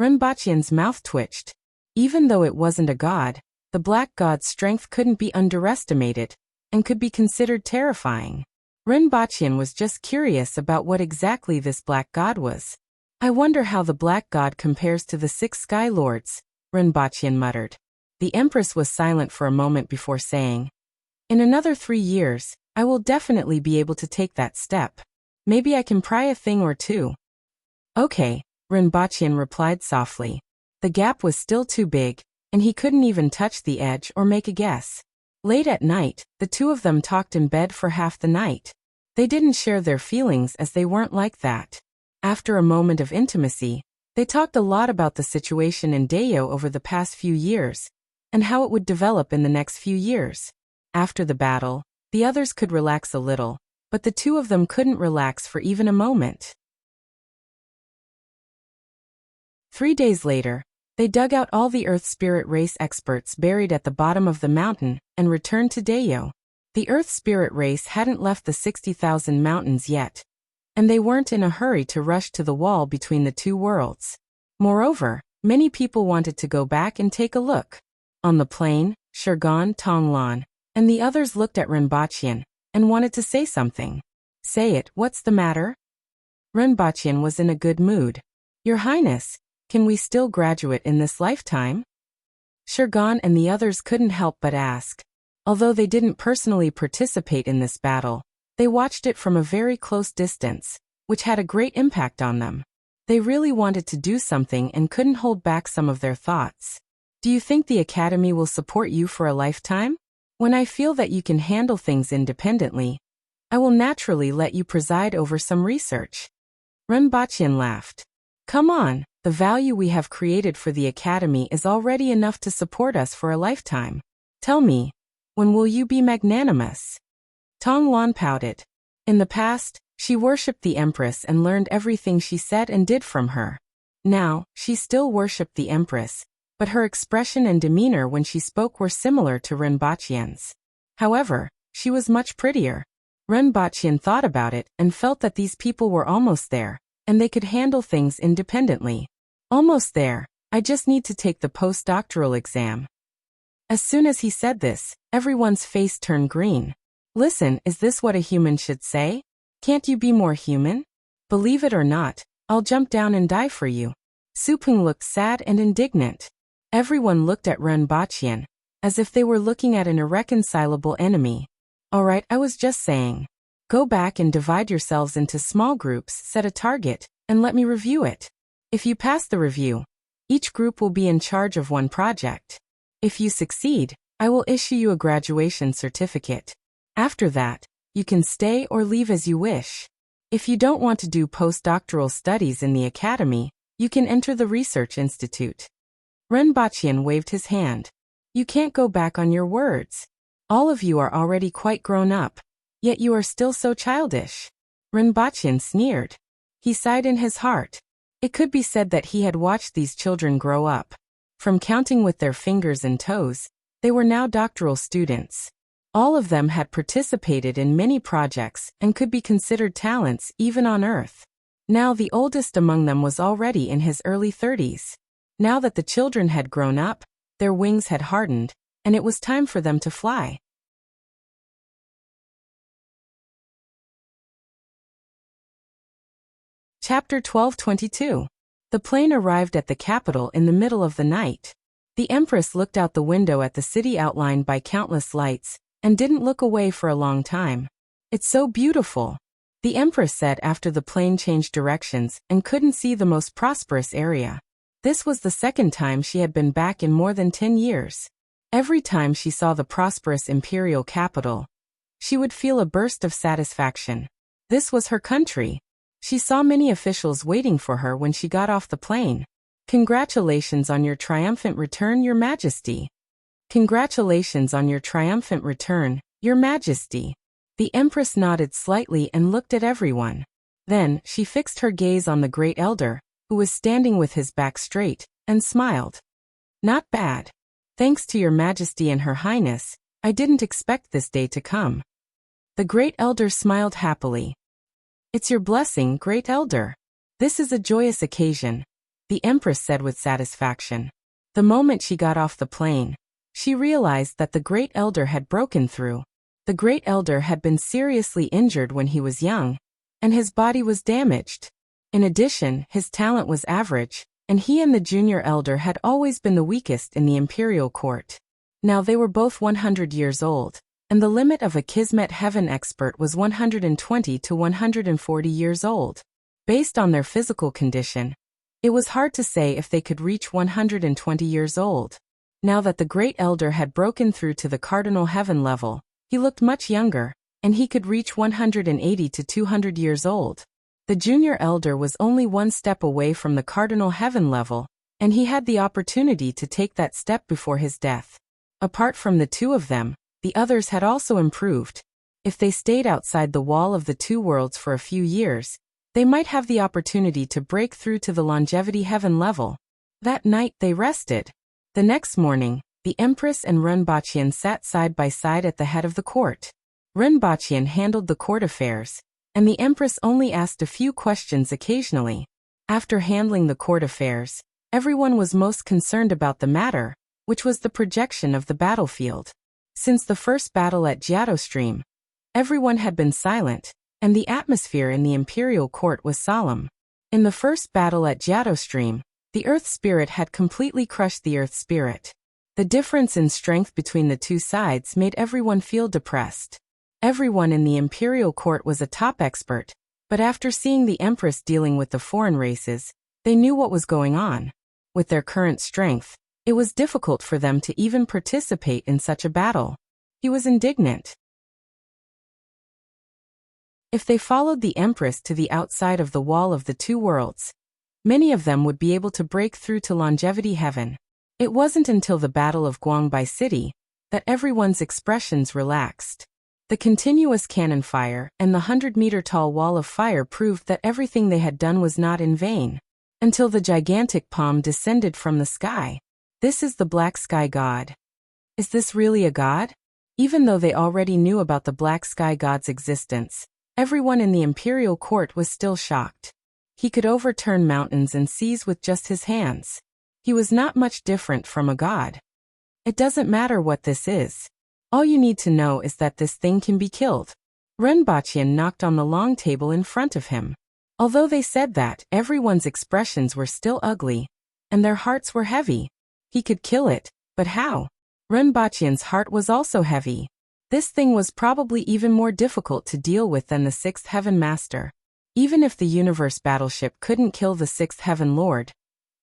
Renbachian's mouth twitched. Even though it wasn't a god, the Black God's strength couldn't be underestimated, and could be considered terrifying. Renbachian was just curious about what exactly this Black God was. "I wonder how the Black God compares to the 6 Sky Lords," Renbachian muttered. The Empress was silent for a moment before saying, "In another 3 years, I will definitely be able to take that step. Maybe I can pry a thing or two." "Okay," Renbachian replied softly. The gap was still too big, and he couldn't even touch the edge or make a guess. Late at night, the two of them talked in bed for half the night. They didn't share their feelings as they weren't like that. After a moment of intimacy, they talked a lot about the situation in Dayo over the past few years, and how it would develop in the next few years. After the battle, the others could relax a little, but the two of them couldn't relax for even a moment. 3 days later, they dug out all the Earth Spirit race experts buried at the bottom of the mountain and returned to Dayo. The Earth Spirit race hadn't left the 60,000 mountains yet, and they weren't in a hurry to rush to the wall between the two worlds. Moreover, many people wanted to go back and take a look. On the plain, Shurgan, Tonglan, and the others looked at Renbachian and wanted to say something. Say it, what's the matter? Renbachian was in a good mood. Your Highness, can we still graduate in this lifetime? Shurgan and the others couldn't help but ask. Although they didn't personally participate in this battle, they watched it from a very close distance, which had a great impact on them. They really wanted to do something and couldn't hold back some of their thoughts. Do you think the Academy will support you for a lifetime? When I feel that you can handle things independently, I will naturally let you preside over some research. Renbachian laughed. Come on, the value we have created for the Academy is already enough to support us for a lifetime. Tell me, when will you be magnanimous? Tonglan pouted. In the past, she worshipped the Empress and learned everything she said and did from her. Now, she still worshipped the Empress, but her expression and demeanor when she spoke were similar to Renbachian's. However, she was much prettier. Renbachian thought about it and felt that these people were almost there, and they could handle things independently. Almost there, I just need to take the postdoctoral exam. As soon as he said this, everyone's face turned green. Listen, is this what a human should say? Can't you be more human? Believe it or not, I'll jump down and die for you. Supung looked sad and indignant. Everyone looked at Renbachian, as if they were looking at an irreconcilable enemy. Alright, I was just saying. Go back and divide yourselves into small groups, set a target, and let me review it. If you pass the review, each group will be in charge of one project. If you succeed, I will issue you a graduation certificate. After that, you can stay or leave as you wish. If you don't want to do postdoctoral studies in the Academy, you can enter the Research Institute. Renbachian waved his hand. You can't go back on your words. All of you are already quite grown up, yet you are still so childish. Renbachian sneered. He sighed in his heart. It could be said that he had watched these children grow up. From counting with their fingers and toes, they were now doctoral students. All of them had participated in many projects and could be considered talents even on Earth. Now the oldest among them was already in his early 30s. Now that the children had grown up, their wings had hardened, and it was time for them to fly. Chapter 12:22. The plane arrived at the capital in the middle of the night. The Empress looked out the window at the city outlined by countless lights, and didn't look away for a long time. It's so beautiful, the Empress said after the plane changed directions and couldn't see the most prosperous area. This was the second time she had been back in more than 10 years. Every time she saw the prosperous imperial capital, she would feel a burst of satisfaction. This was her country. She saw many officials waiting for her when she got off the plane. Congratulations on your triumphant return, Your Majesty. Congratulations on your triumphant return, Your Majesty. The Empress nodded slightly and looked at everyone. Then, she fixed her gaze on the Great Elder, who was standing with his back straight, and smiled. Not bad. Thanks to Your Majesty and Her Highness, I didn't expect this day to come. The Great Elder smiled happily. It's your blessing, Great Elder. This is a joyous occasion, the Empress said with satisfaction. The moment she got off the plane, she realized that the Great Elder had broken through. The Great Elder had been seriously injured when he was young, and his body was damaged. In addition, his talent was average, and he and the Junior Elder had always been the weakest in the imperial court. Now they were both 100 years old, and the limit of a Kismet Heaven expert was 120 to 140 years old. Based on their physical condition, it was hard to say if they could reach 120 years old. Now that the Great Elder had broken through to the cardinal heaven level, he looked much younger, and he could reach 180 to 200 years old. The Junior Elder was only one step away from the cardinal heaven level, and he had the opportunity to take that step before his death. Apart from the two of them, the others had also improved. If they stayed outside the wall of the two worlds for a few years, they might have the opportunity to break through to the longevity heaven level. That night they rested. The next morning, the Empress and Renbaqian sat side by side at the head of the court. Renbaqian handled the court affairs, and the Empress only asked a few questions occasionally. After handling the court affairs, everyone was most concerned about the matter, which was the projection of the battlefield. Since the first battle at Jiato Stream, everyone had been silent, and the atmosphere in the imperial court was solemn. In the first battle at Jiato Stream, the Earth Spirit had completely crushed the Earth Spirit. The difference in strength between the two sides made everyone feel depressed. Everyone in the imperial court was a top expert, but after seeing the Empress dealing with the foreign races, they knew what was going on. With their current strength, it was difficult for them to even participate in such a battle. He was indignant. If they followed the Empress to the outside of the wall of the two worlds, many of them would be able to break through to longevity heaven. It wasn't until the Battle of Guangbai City that everyone's expressions relaxed. The continuous cannon fire and the 100-meter-tall wall of fire proved that everything they had done was not in vain. Until the gigantic palm descended from the sky. This is the Black Sky God. Is this really a god? Even though they already knew about the Black Sky God's existence, everyone in the imperial court was still shocked. He could overturn mountains and seas with just his hands. He was not much different from a god. It doesn't matter what this is. All you need to know is that this thing can be killed. Renbaqian knocked on the long table in front of him. Although they said that, everyone's expressions were still ugly, and their hearts were heavy. He could kill it, but how? Renbaqian's heart was also heavy. This thing was probably even more difficult to deal with than the Sixth Heaven Master. Even if the universe battleship couldn't kill the Sixth Heaven Lord,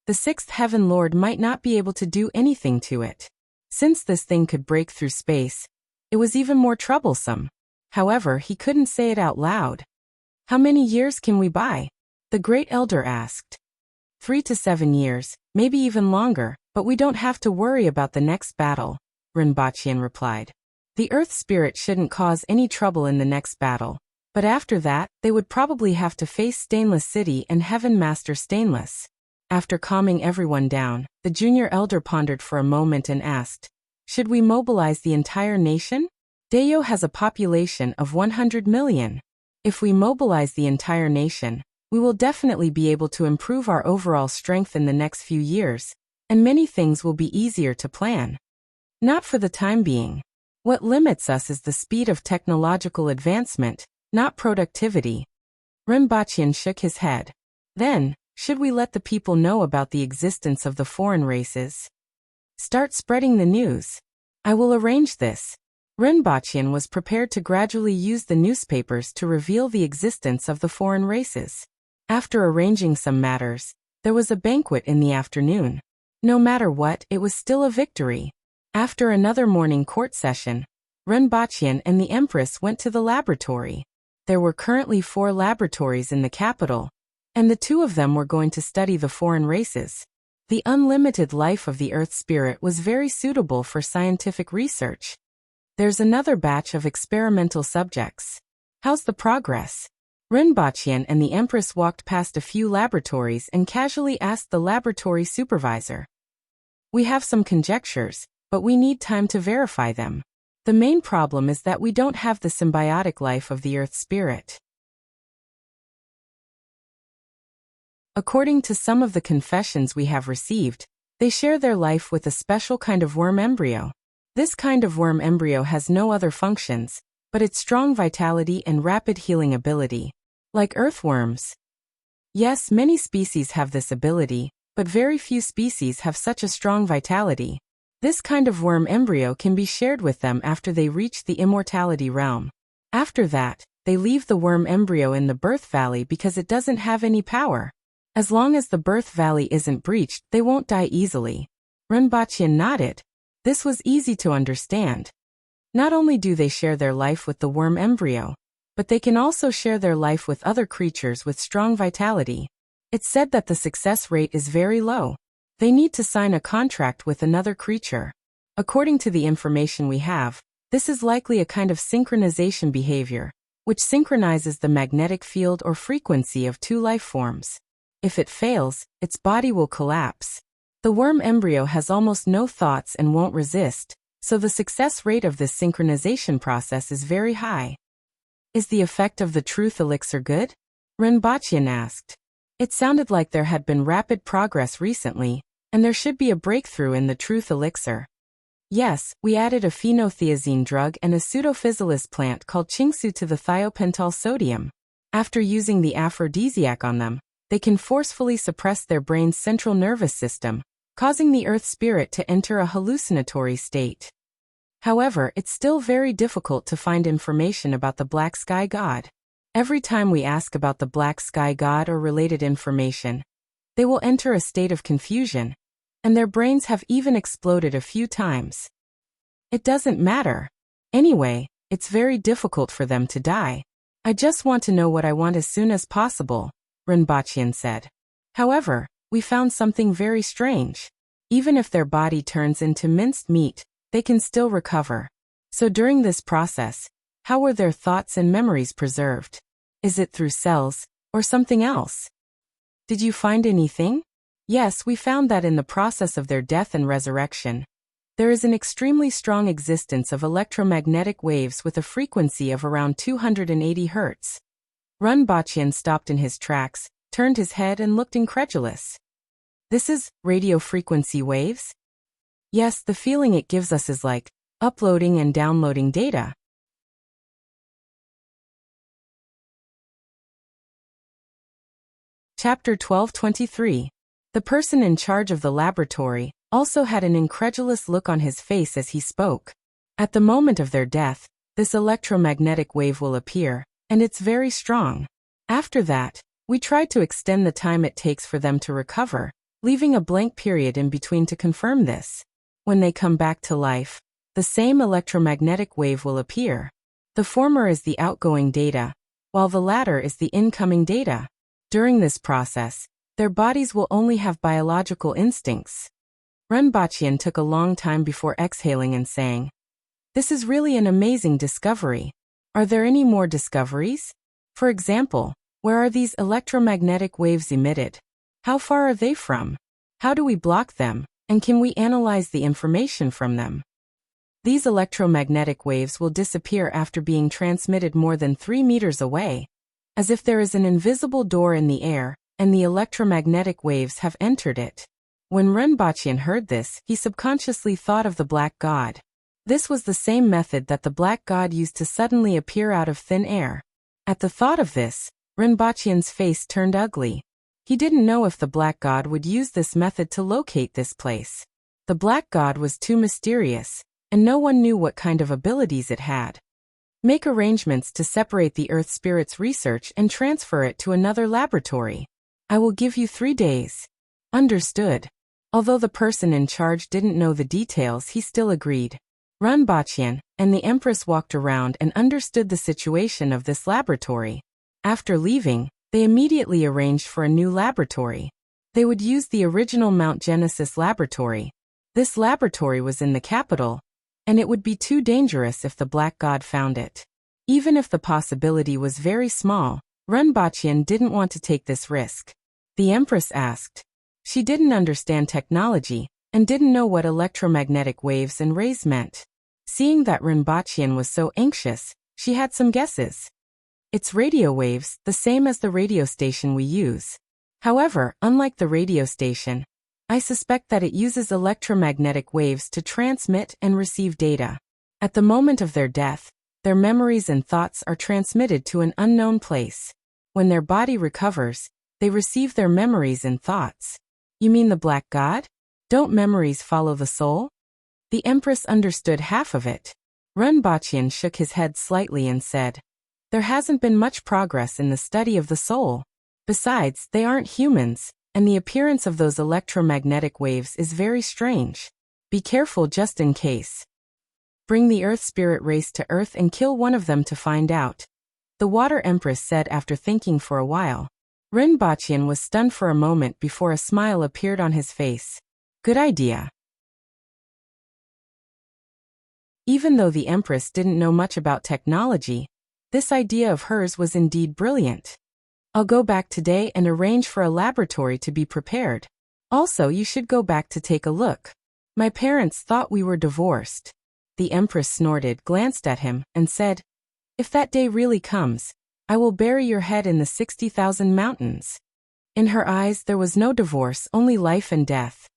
the Sixth Heaven Lord might not be able to do anything to it. Since this thing could break through space, it was even more troublesome. However, he couldn't say it out loud. How many years can we buy? The Great Elder asked. 3 to 7 years, maybe even longer, but we don't have to worry about the next battle, Renbaqian replied. The Earth Spirit shouldn't cause any trouble in the next battle, but after that, they would probably have to face Stainless City and Heaven Master Stainless. After calming everyone down, the Junior Elder pondered for a moment and asked, should we mobilize the entire nation? Dayo has a population of 100 million. If we mobilize the entire nation, we will definitely be able to improve our overall strength in the next few years, and many things will be easier to plan. Not for the time being. What limits us is the speed of technological advancement, not productivity. Renbaqian shook his head. Then, should we let the people know about the existence of the foreign races? Start spreading the news. I will arrange this. Renbaqian was prepared to gradually use the newspapers to reveal the existence of the foreign races. After arranging some matters, there was a banquet in the afternoon. No matter what, it was still a victory. After another morning court session, Renbaqian and the Empress went to the laboratory. There were currently 4 laboratories in the capital, and the 2 of them were going to study the foreign races. The unlimited life of the Earth Spirit was very suitable for scientific research. There's another batch of experimental subjects. How's the progress? Renbaqian and the Empress walked past a few laboratories and casually asked the laboratory supervisor. We have some conjectures, but we need time to verify them. The main problem is that we don't have the symbiotic life of the Earth Spirit. According to some of the confessions we have received, they share their life with a special kind of worm embryo. This kind of worm embryo has no other functions, but its strong vitality and rapid healing ability. Like earthworms. Yes, many species have this ability, but very few species have such a strong vitality. This kind of worm embryo can be shared with them after they reach the immortality realm. After that, they leave the worm embryo in the birth valley because it doesn't have any power. As long as the birth valley isn't breached, they won't die easily. Rinpoche nodded. This was easy to understand. Not only do they share their life with the worm embryo, but they can also share their life with other creatures with strong vitality. It's said that the success rate is very low. They need to sign a contract with another creature. According to the information we have, this is likely a kind of synchronization behavior, which synchronizes the magnetic field or frequency of two life forms. If it fails, its body will collapse. The worm embryo has almost no thoughts and won't resist, so the success rate of this synchronization process is very high. Is the effect of the truth elixir good? Rinpoche asked. It sounded like there had been rapid progress recently, and there should be a breakthrough in the truth elixir. Yes, we added a phenothiazine drug and a pseudophysalis plant called Chingsu to the thiopental sodium. After using the aphrodisiac on them, they can forcefully suppress their brain's central nervous system, causing the earth spirit to enter a hallucinatory state. However, it's still very difficult to find information about the Black Sky God. Every time we ask about the Black Sky God or related information, they will enter a state of confusion, and their brains have even exploded a few times. It doesn't matter. Anyway, it's very difficult for them to die. I just want to know what I want as soon as possible, Rinpoche said. However, we found something very strange. Even if their body turns into minced meat, they can still recover. So during this process, how were their thoughts and memories preserved? Is it through cells, or something else? Did you find anything? Yes, we found that in the process of their death and resurrection, there is an extremely strong existence of electromagnetic waves with a frequency of around 280 Hz. Rinpoche stopped in his tracks, turned his head and looked incredulous. This is radio frequency waves? Yes, the feeling it gives us is like uploading and downloading data. Chapter 12:23. The person in charge of the laboratory also had an incredulous look on his face as he spoke. At the moment of their death, this electromagnetic wave will appear, and it's very strong. After that, we tried to extend the time it takes for them to recover, leaving a blank period in between to confirm this. When they come back to life, the same electromagnetic wave will appear. The former is the outgoing data, while the latter is the incoming data. During this process, their bodies will only have biological instincts. Rinpoche took a long time before exhaling and saying, "This is really an amazing discovery. Are there any more discoveries? For example, where are these electromagnetic waves emitted? How far are they from? How do we block them, and can we analyze the information from them?" These electromagnetic waves will disappear after being transmitted more than 3 meters away, as if there is an invisible door in the air, and the electromagnetic waves have entered it. When Rinpoche heard this, he subconsciously thought of the Black God. This was the same method that the Black God used to suddenly appear out of thin air. At the thought of this, Rinpoche's face turned ugly. He didn't know if the Black God would use this method to locate this place. The Black God was too mysterious, and no one knew what kind of abilities it had. Make arrangements to separate the Earth Spirit's research and transfer it to another laboratory. I will give you 3 days. Understood. Although the person in charge didn't know the details, he still agreed. Rinpoche and the Empress walked around and understood the situation of this laboratory. After leaving, they immediately arranged for a new laboratory. They would use the original Mount Genesis laboratory. This laboratory was in the capital, and it would be too dangerous if the Black God found it. Even if the possibility was very small, Rinpoche didn't want to take this risk. The Empress asked. She didn't understand technology, and didn't know what electromagnetic waves and rays meant. Seeing that Rinpoche was so anxious, she had some guesses. It's radio waves, the same as the radio station we use. However, unlike the radio station, I suspect that it uses electromagnetic waves to transmit and receive data. At the moment of their death, their memories and thoughts are transmitted to an unknown place. When their body recovers, they receive their memories and thoughts. You mean the Black God? Don't memories follow the soul? The Empress understood half of it. Rinpoche shook his head slightly and said, "There hasn't been much progress in the study of the soul. Besides, they aren't humans, and the appearance of those electromagnetic waves is very strange. Be careful just in case. Bring the Earth Spirit race to Earth and kill one of them to find out. The Water Empress said after thinking for a while. Rinpochian was stunned for a moment before a smile appeared on his face. Good idea. Even though the Empress didn't know much about technology, this idea of hers was indeed brilliant. I'll go back today and arrange for a laboratory to be prepared. Also, you should go back to take a look. My parents thought we were divorced. The Empress snorted, glanced at him, and said, If that day really comes, I will bury your head in the 60,000 mountains. In her eyes there was no divorce, only life and death.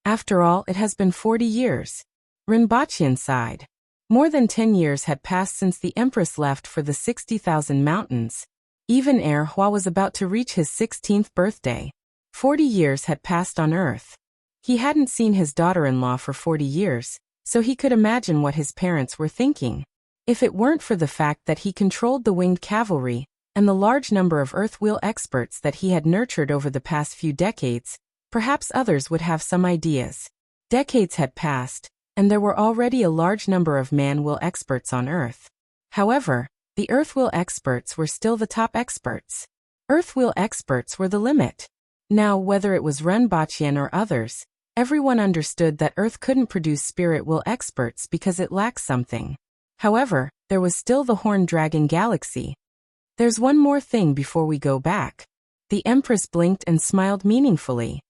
After all, it has been 40 years. Rinpochian sighed. More than 10 years had passed since the Empress left for the 60,000 mountains. Even Hua was about to reach his 16th birthday. 40 years had passed on Earth. He hadn't seen his daughter-in-law for 40 years, so he could imagine what his parents were thinking. If it weren't for the fact that he controlled the winged cavalry, and the large number of Earth wheel experts that he had nurtured over the past few decades, perhaps others would have some ideas. Decades had passed, and there were already a large number of man-wheel experts on Earth. However, the Earth wheel experts were still the top experts. Earth wheel experts were the limit. Now, whether it was Rinpochian or others, everyone understood that Earth couldn't produce spirit wheel experts because it lacked something. However, there was still the Horned Dragon Galaxy. There's one more thing before we go back. The Empress blinked and smiled meaningfully.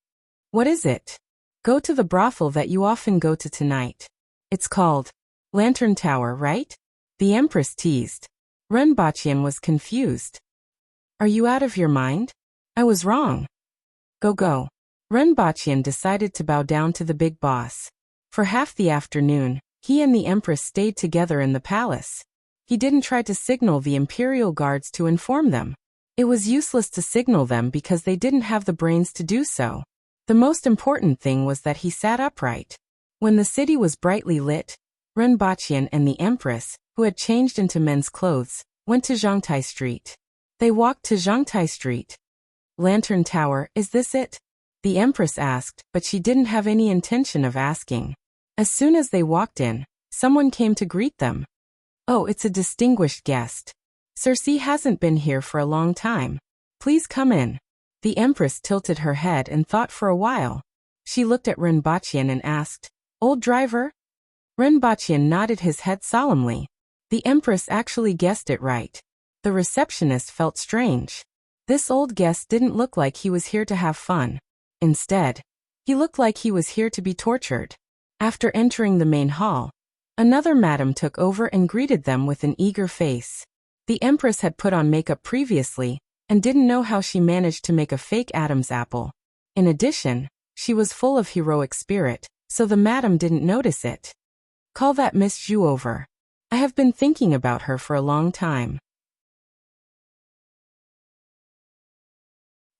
What is it? Go to the brothel that you often go to tonight. It's called Lantern Tower, right? The Empress teased. Rinpochian was confused. Are you out of your mind? I was wrong. Go. Rinpochian decided to bow down to the big boss. For half the afternoon, he and the Empress stayed together in the palace. He didn't try to signal the Imperial Guards to inform them. It was useless to signal them because they didn't have the brains to do so. The most important thing was that he sat upright. When the city was brightly lit, Rinpochian and the Empress, who had changed into men's clothes, went to Zhangtai Street. They walked to Zhangtai Street. Lantern Tower, is this it? The Empress asked, but she didn't have any intention of asking. As soon as they walked in, someone came to greet them. Oh, it's a distinguished guest. Circe hasn't been here for a long time. Please come in. The Empress tilted her head and thought for a while. She looked at Rinpochian and asked, Old driver? Rinpochian nodded his head solemnly. The Empress actually guessed it right. The receptionist felt strange. This old guest didn't look like he was here to have fun. Instead, he looked like he was here to be tortured. After entering the main hall, another madam took over and greeted them with an eager face. The Empress had put on makeup previously, and didn't know how she managed to make a fake Adam's apple. In addition, she was full of heroic spirit, so the madam didn't notice it. Call that Miss Zhu over. I have been thinking about her for a long time.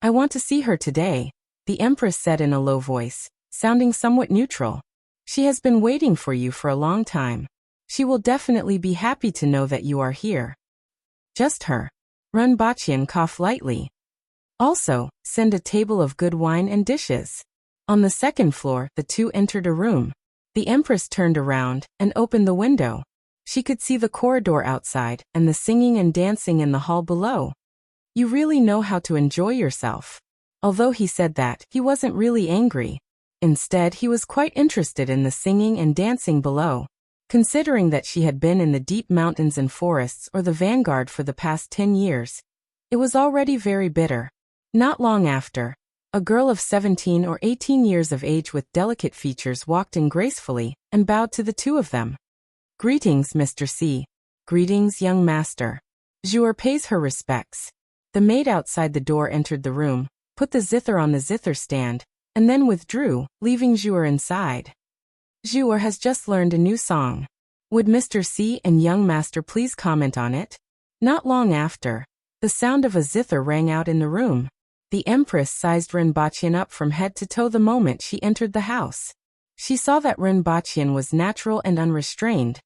I want to see her today, the Empress said in a low voice, sounding somewhat neutral. She has been waiting for you for a long time. She will definitely be happy to know that you are here. Just her. Rinpochian coughed lightly. Also, send a table of good wine and dishes. On the second floor, the two entered a room. The Empress turned around and opened the window. She could see the corridor outside and the singing and dancing in the hall below. You really know how to enjoy yourself. Although he said that, he wasn't really angry. Instead, he was quite interested in the singing and dancing below. Considering that she had been in the deep mountains and forests or the vanguard for the past 10 years, it was already very bitter. Not long after, a girl of 17 or 18 years of age with delicate features walked in gracefully and bowed to the two of them. Greetings, Mr. C. Greetings, young master. Zhuer pays her respects. The maid outside the door entered the room, put the zither on the zither stand, and then withdrew, leaving Zhuer inside. Zhuer has just learned a new song. Would Mr. C and young master please comment on it? Not long after, the sound of a zither rang out in the room. The Empress sized Rinpochian up from head to toe the moment she entered the house. She saw that Rinpochian was natural and unrestrained,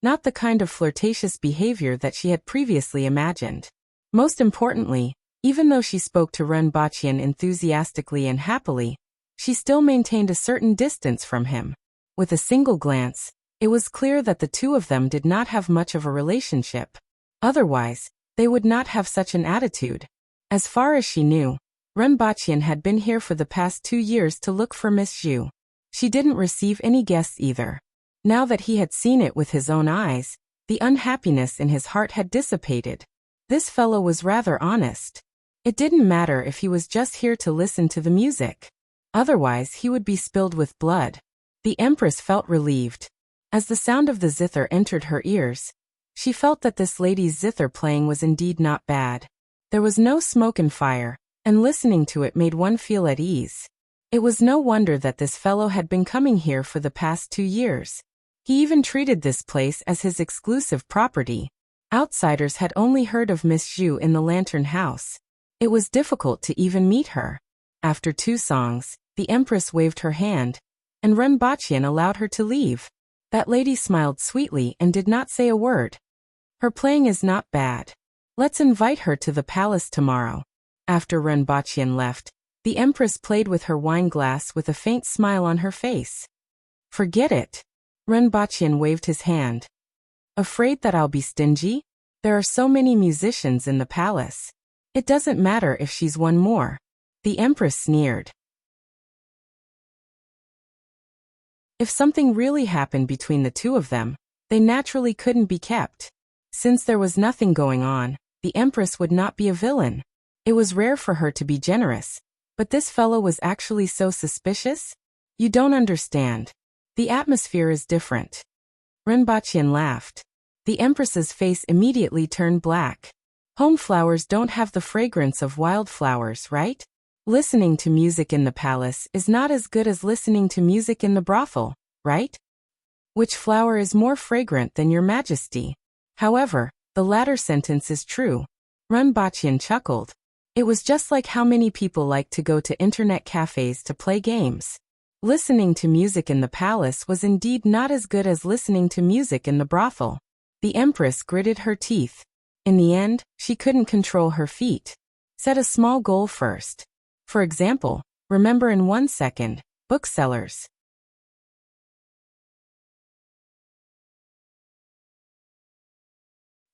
not the kind of flirtatious behavior that she had previously imagined. Most importantly, Even though she spoke to Renbachian enthusiastically and happily, she still maintained a certain distance from him. With a single glance, it was clear that the two of them did not have much of a relationship. Otherwise, they would not have such an attitude. As far as she knew, Renbachian had been here for the past 2 years to look for Miss Zhu. She didn't receive any guests either. Now that he had seen it with his own eyes, the unhappiness in his heart had dissipated. This fellow was rather honest. It didn't matter if he was just here to listen to the music. Otherwise, he would be spilled with blood. The Empress felt relieved. As the sound of the zither entered her ears, she felt that this lady's zither playing was indeed not bad. There was no smoke and fire, and listening to it made one feel at ease. It was no wonder that this fellow had been coming here for the past 2 years. He even treated this place as his exclusive property. Outsiders had only heard of Miss Zhu in the Lantern House. It was difficult to even meet her. After 2 songs, the Empress waved her hand, and Renbachian allowed her to leave. That lady smiled sweetly and did not say a word. Her playing is not bad. Let's invite her to the palace tomorrow. After Renbachian left, the Empress played with her wine glass with a faint smile on her face. Forget it. Renbachian waved his hand. Afraid that I'll be stingy? There are so many musicians in the palace. It doesn't matter if she's one more. The Empress sneered. If something really happened between the two of them, they naturally couldn't be kept. Since there was nothing going on, the Empress would not be a villain. It was rare for her to be generous, but this fellow was actually so suspicious? You don't understand. The atmosphere is different. Renbachian laughed. The Empress's face immediately turned black. Home flowers don't have the fragrance of wildflowers, right? Listening to music in the palace is not as good as listening to music in the brothel, right? Which flower is more fragrant than your majesty? However, the latter sentence is true. Renbachian chuckled. It was just like how many people like to go to internet cafes to play games. Listening to music in the palace was indeed not as good as listening to music in the brothel. The Empress gritted her teeth. In the end, she couldn't control her feet. Set a small goal first. For example, remember in 1 second, booksellers.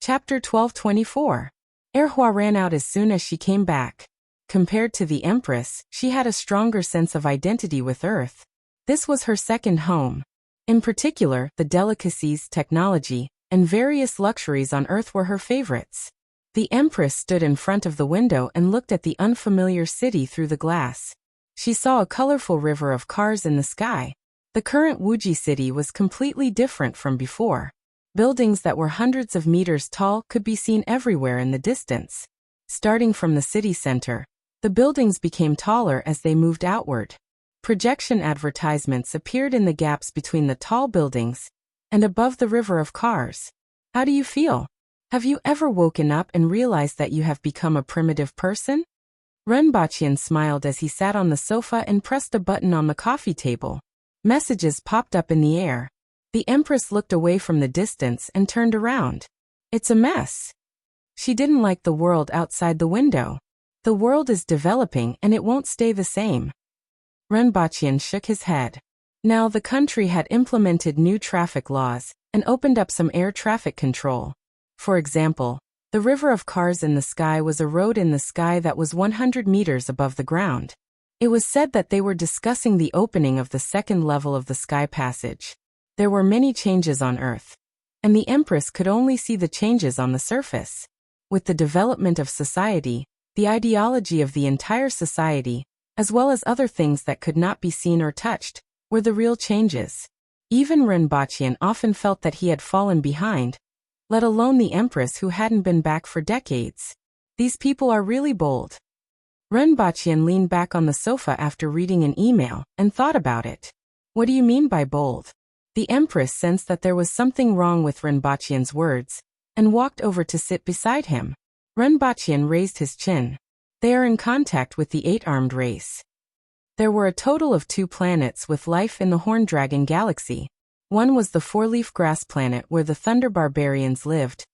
Chapter 1224. Erhua ran out as soon as she came back. Compared to the Empress, she had a stronger sense of identity with Earth. This was her second home. In particular, the delicacies, technology, and various luxuries on Earth were her favorites. The Empress stood in front of the window and looked at the unfamiliar city through the glass. She saw a colorful river of cars in the sky. The current Wuxia city was completely different from before. Buildings that were hundreds of meters tall could be seen everywhere in the distance. Starting from the city center, the buildings became taller as they moved outward. Projection advertisements appeared in the gaps between the tall buildings and above the river of cars. How do you feel? Have you ever woken up and realized that you have become a primitive person? Renbachian smiled as he sat on the sofa and pressed a button on the coffee table. Messages popped up in the air. The Empress looked away from the distance and turned around. It's a mess. She didn't like the world outside the window. The world is developing and it won't stay the same. Renbachian shook his head. Now the country had implemented new traffic laws and opened up some air traffic control. For example, the river of cars in the sky was a road in the sky that was 100 meters above the ground. It was said that they were discussing the opening of the second level of the sky passage. There were many changes on Earth, and the Empress could only see the changes on the surface. With the development of society, the ideology of the entire society, as well as other things that could not be seen or touched, were the real changes. Even Renbachian often felt that he had fallen behind, let alone the Empress who hadn't been back for decades. These people are really bold. Renbachian leaned back on the sofa after reading an email and thought about it. What do you mean by bold? The Empress sensed that there was something wrong with Renbachian's words and walked over to sit beside him. Renbachian raised his chin. They are in contact with the 8-armed race. There were a total of 2 planets with life in the Horn Dragon Galaxy. One was the 4-leaf grass planet where the Thunder Barbarians lived,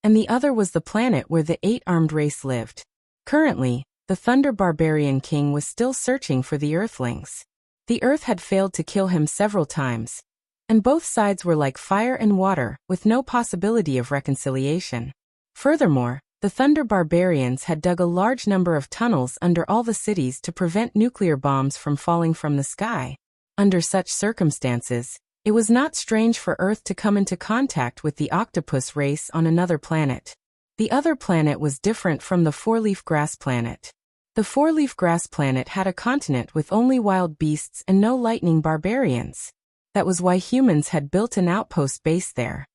and the other was the planet where the 8-armed race lived. Currently, the Thunder Barbarian King was still searching for the Earthlings. The Earth had failed to kill him several times, and both sides were like fire and water, with no possibility of reconciliation. Furthermore, the Thunder Barbarians had dug a large number of tunnels under all the cities to prevent nuclear bombs from falling from the sky. Under such circumstances, it was not strange for Earth to come into contact with the octopus race on another planet. The other planet was different from the four-leaf grass planet. The four-leaf grass planet had a continent with only wild beasts and no lightning barbarians. That was why humans had built an outpost base there.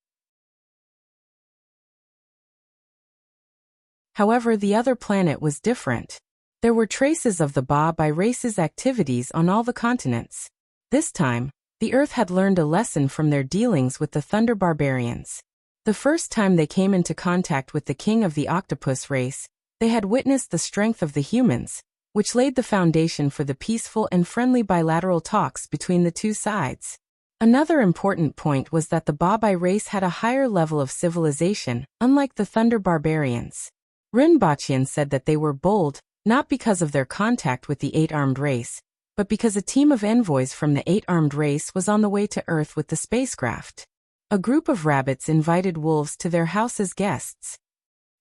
However, the other planet was different. There were traces of the Ba Bai race's activities on all the continents. This time, the Earth had learned a lesson from their dealings with the Thunder Barbarians. The first time they came into contact with the king of the octopus race, they had witnessed the strength of the humans, which laid the foundation for the peaceful and friendly bilateral talks between the two sides. Another important point was that the Ba Bai race had a higher level of civilization, unlike the Thunder Barbarians. Rinpoche said that they were bold, not because of their contact with the eight-armed race, but because a team of envoys from the eight-armed race was on the way to Earth with the spacecraft. A group of rabbits invited wolves to their house as guests.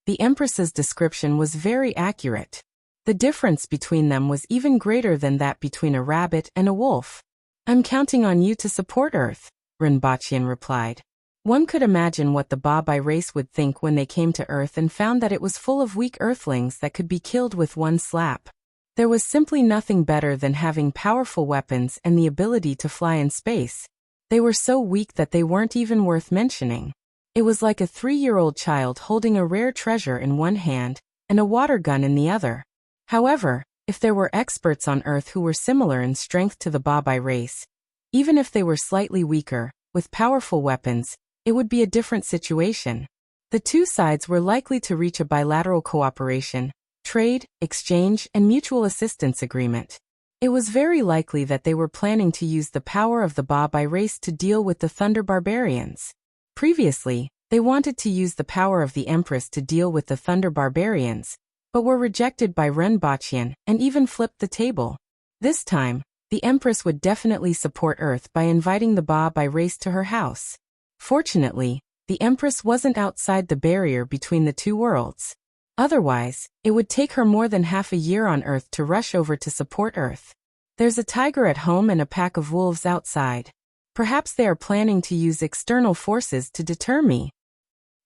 The Empress's description was very accurate. The difference between them was even greater than that between a rabbit and a wolf. "I'm counting on you to support Earth," Rinpoche replied. One could imagine what the Ba Bai race would think when they came to Earth and found that it was full of weak Earthlings that could be killed with one slap. There was simply nothing better than having powerful weapons and the ability to fly in space. They were so weak that they weren't even worth mentioning. It was like a 3-year-old child holding a rare treasure in one hand and a water gun in the other. However, if there were experts on Earth who were similar in strength to the Ba Bai race, even if they were slightly weaker, with powerful weapons, it would be a different situation. The two sides were likely to reach a bilateral cooperation, trade, exchange, and mutual assistance agreement. It was very likely that they were planning to use the power of the Ba Bai race to deal with the Thunder Barbarians. Previously, they wanted to use the power of the Empress to deal with the Thunder Barbarians, but were rejected by Rinpoche and even flipped the table. This time, the Empress would definitely support Earth by inviting the Ba Bai race to her house. Fortunately, the Empress wasn't outside the barrier between the two worlds. Otherwise, it would take her more than half a year on Earth to rush over to support Earth. There's a tiger at home and a pack of wolves outside. Perhaps they are planning to use external forces to deter me.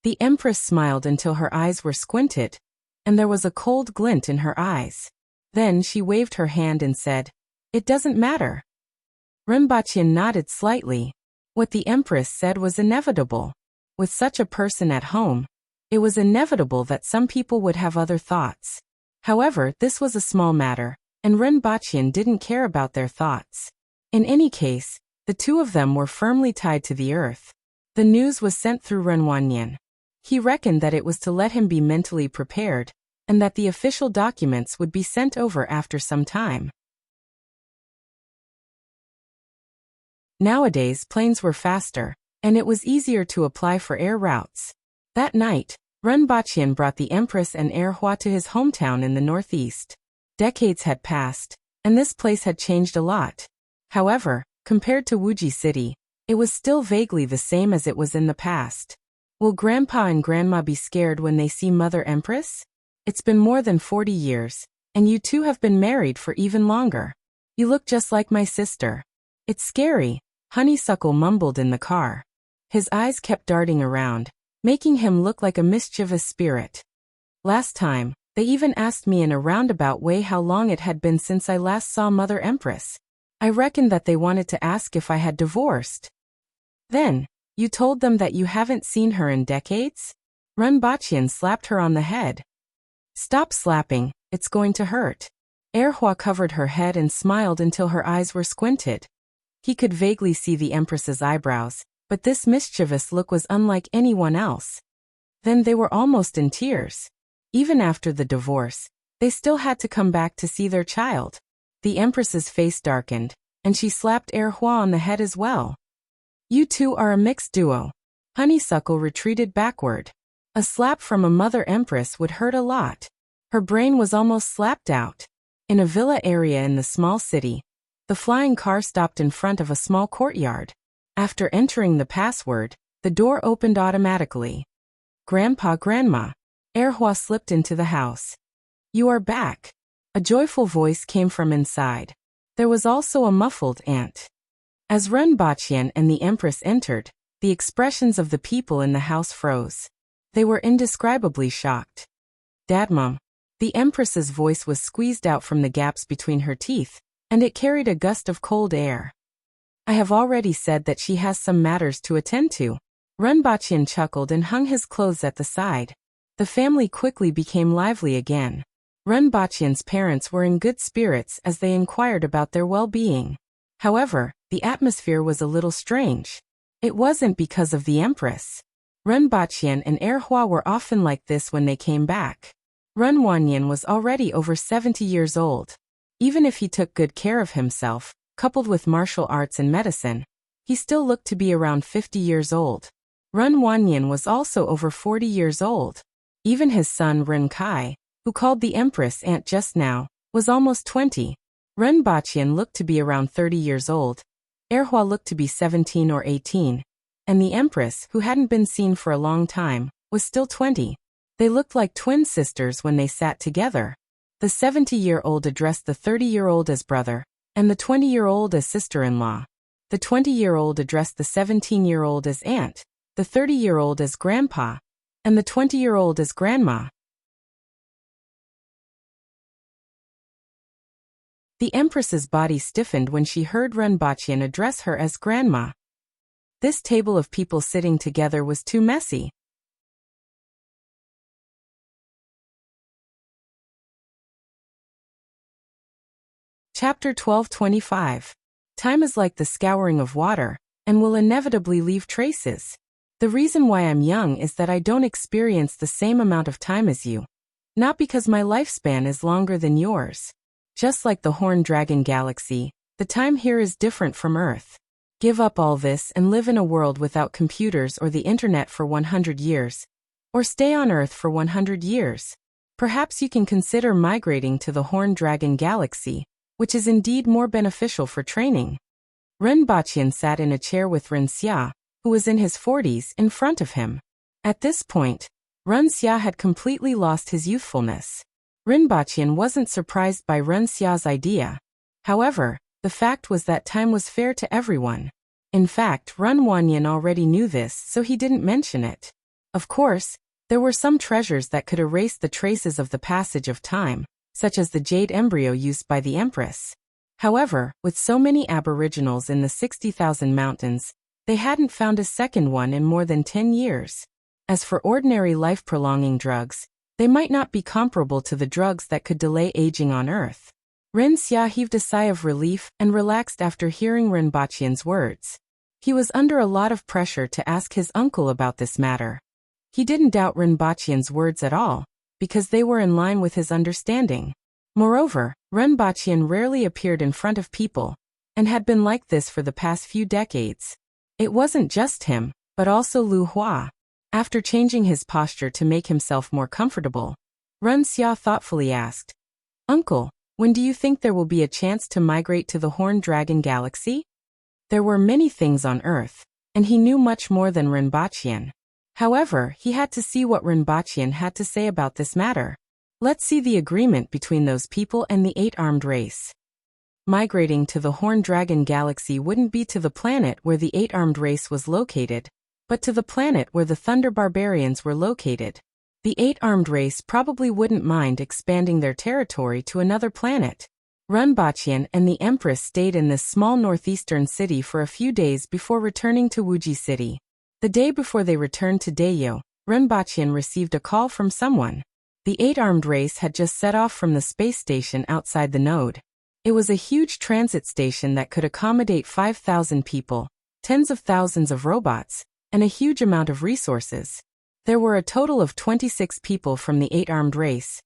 The Empress smiled until her eyes were squinted, and there was a cold glint in her eyes. Then she waved her hand and said, "It doesn't matter." Rinpoche nodded slightly. What the Empress said was inevitable. With such a person at home, it was inevitable that some people would have other thoughts. However, this was a small matter, and Rinpoche didn't care about their thoughts. In any case, the two of them were firmly tied to the Earth. The news was sent through Renwanyan. He reckoned that it was to let him be mentally prepared, and that the official documents would be sent over after some time. Nowadays, planes were faster, and it was easier to apply for air routes. That night, Rinpoche brought the Empress and Erhua to his hometown in the northeast. Decades had passed, and this place had changed a lot. However, compared to Wuxia City, it was still vaguely the same as it was in the past. Will Grandpa and Grandma be scared when they see Mother Empress? It's been more than 40 years, and you two have been married for even longer. You look just like my sister. It's scary, Honeysuckle mumbled in the car. His eyes kept darting around, making him look like a mischievous spirit. Last time, they even asked me in a roundabout way how long it had been since I last saw Mother Empress. I reckoned that they wanted to ask if I had divorced. Then, you told them that you haven't seen her in decades? Rinpoche slapped her on the head. Stop slapping, it's going to hurt. Erhua covered her head and smiled until her eyes were squinted. He could vaguely see the Empress's eyebrows, but this mischievous look was unlike anyone else. Then they were almost in tears. Even after the divorce, they still had to come back to see their child. The Empress's face darkened, and she slapped Erhua on the head as well. You two are a mixed duo. Honeysuckle retreated backward. A slap from a Mother Empress would hurt a lot. Her brain was almost slapped out. In a villa area in the small city, the flying car stopped in front of a small courtyard. After entering the password, the door opened automatically. Grandpa, Grandma. Erhua slipped into the house. You are back. A joyful voice came from inside. There was also a muffled aunt. As Ren Baqian and the Empress entered, the expressions of the people in the house froze. They were indescribably shocked. Dad, Mom. The Empress's voice was squeezed out from the gaps between her teeth, and it carried a gust of cold air. I have already said that she has some matters to attend to. Ren Baqian chuckled and hung his clothes at the side. The family quickly became lively again. Ren Baqian's parents were in good spirits as they inquired about their well-being. However, the atmosphere was a little strange. It wasn't because of the Empress. Ren Baqian and Erhua were often like this when they came back. Ren Wanyan was already over 70 years old. Even if he took good care of himself, coupled with martial arts and medicine, he still looked to be around 50 years old. Ren Wanyan was also over 40 years old. Even his son Ren Kai, who called the Empress aunt just now, was almost 20. Ren Baqian looked to be around 30 years old. Erhua looked to be 17 or 18. And the Empress, who hadn't been seen for a long time, was still 20. They looked like twin sisters when they sat together. The 70-year-old addressed the 30-year-old as brother, and the 20-year-old as sister-in-law. The 20-year-old addressed the 17-year-old as aunt, the 30-year-old as grandpa, and the 20-year-old as grandma. The Empress's body stiffened when she heard Ren Baqian address her as grandma. This table of people sitting together was too messy. Chapter 12:25. Time is like the scouring of water, and will inevitably leave traces. The reason why I'm young is that I don't experience the same amount of time as you. Not because my lifespan is longer than yours. Just like the Horned Dragon Galaxy, the time here is different from Earth. Give up all this and live in a world without computers or the internet for 100 years. Or stay on Earth for 100 years. Perhaps you can consider migrating to the Horned Dragon Galaxy, which is indeed more beneficial for training. Ren Baqian sat in a chair with Ren Xia, who was in his 40s, in front of him. At this point, Ren Xia had completely lost his youthfulness. Ren Baqian wasn't surprised by Ren Xia's idea. However, the fact was that time was fair to everyone. In fact, Ren Wanyan already knew this, so he didn't mention it. Of course, there were some treasures that could erase the traces of the passage of time, such as the jade embryo used by the Empress. However, with so many aboriginals in the 60,000 mountains, they hadn't found a second one in more than 10 years. As for ordinary life-prolonging drugs, they might not be comparable to the drugs that could delay aging on Earth. Ren Xia heaved a sigh of relief and relaxed after hearing Ren Baqian's words. He was under a lot of pressure to ask his uncle about this matter. He didn't doubt Ren Baqian's words at all, because they were in line with his understanding. Moreover, Ren Baqian rarely appeared in front of people, and had been like this for the past few decades. It wasn't just him, but also Lu Hua. After changing his posture to make himself more comfortable, Ren Xia thoughtfully asked, Uncle, when do you think there will be a chance to migrate to the Horned Dragon Galaxy? There were many things on Earth, and he knew much more than Ren Baqian. However, he had to see what Ren Baqian had to say about this matter. Let's see the agreement between those people and the eight-armed race. Migrating to the Horned Dragon Galaxy wouldn't be to the planet where the eight-armed race was located, but to the planet where the Thunder Barbarians were located. The eight-armed race probably wouldn't mind expanding their territory to another planet. Ren Baqian and the Empress stayed in this small northeastern city for a few days before returning to Wuxia City. The day before they returned to Dayo, Ren Baqian received a call from someone. The eight-armed race had just set off from the space station outside the node. It was a huge transit station that could accommodate 5,000 people, tens of thousands of robots, and a huge amount of resources. There were a total of 26 people from the eight-armed race,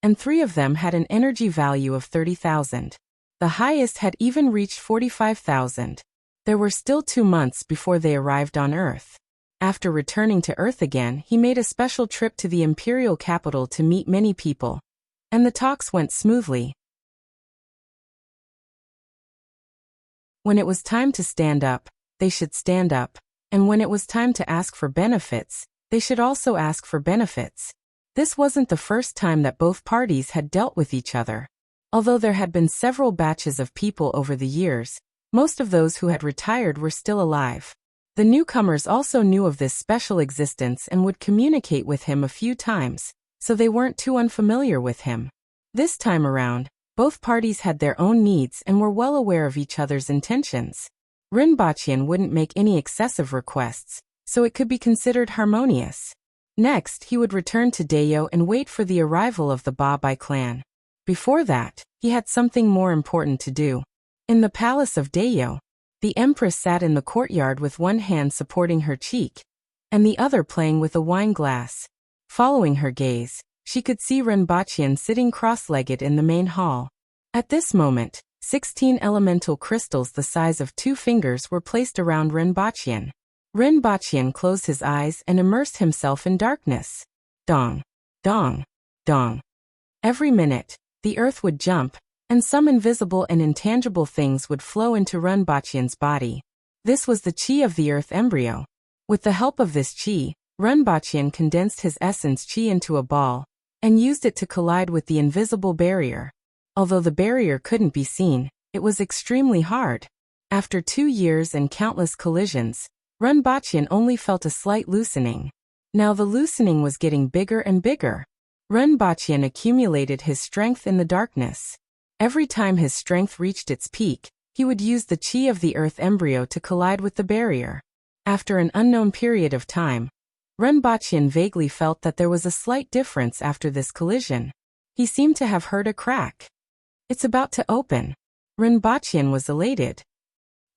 and 3 of them had an energy value of 30,000. The highest had even reached 45,000. There were still 2 months before they arrived on Earth. After returning to Earth again, he made a special trip to the imperial capital to meet many people. and the talks went smoothly. When it was time to stand up, they should stand up, and when it was time to ask for benefits, they should also ask for benefits. This wasn't the first time that both parties had dealt with each other. Although there had been several batches of people over the years, most of those who had retired were still alive. The newcomers also knew of this special existence and would communicate with him a few times, so they weren't too unfamiliar with him. This time around, both parties had their own needs and were well aware of each other's intentions. Rinpoche wouldn't make any excessive requests, so it could be considered harmonious. Next, he would return to Dayo and wait for the arrival of the Ba Bai clan. Before that, he had something more important to do. In the palace of Dayo, the Empress sat in the courtyard with one hand supporting her cheek, and the other playing with a wine glass. Following her gaze, she could see Rinpoche sitting cross-legged in the main hall. At this moment, 16 elemental crystals the size of 2 fingers were placed around Rinpoche. Rinpoche closed his eyes and immersed himself in darkness. Dong, dong, dong. Every minute, the earth would jump, and some invisible and intangible things would flow into Rinpoche's body. This was the chi of the earth embryo. With the help of this chi, Rinpoche condensed his essence chi into a ball, and used it to collide with the invisible barrier. Although the barrier couldn't be seen, it was extremely hard. After 2 years and countless collisions, Rinpoche only felt a slight loosening. Now the loosening was getting bigger and bigger. Rinpoche accumulated his strength in the darkness. Every time his strength reached its peak, he would use the chi of the earth embryo to collide with the barrier. After an unknown period of time, Rinpoche vaguely felt that there was a slight difference after this collision. He seemed to have heard a crack. It's about to open. Rinpoche was elated.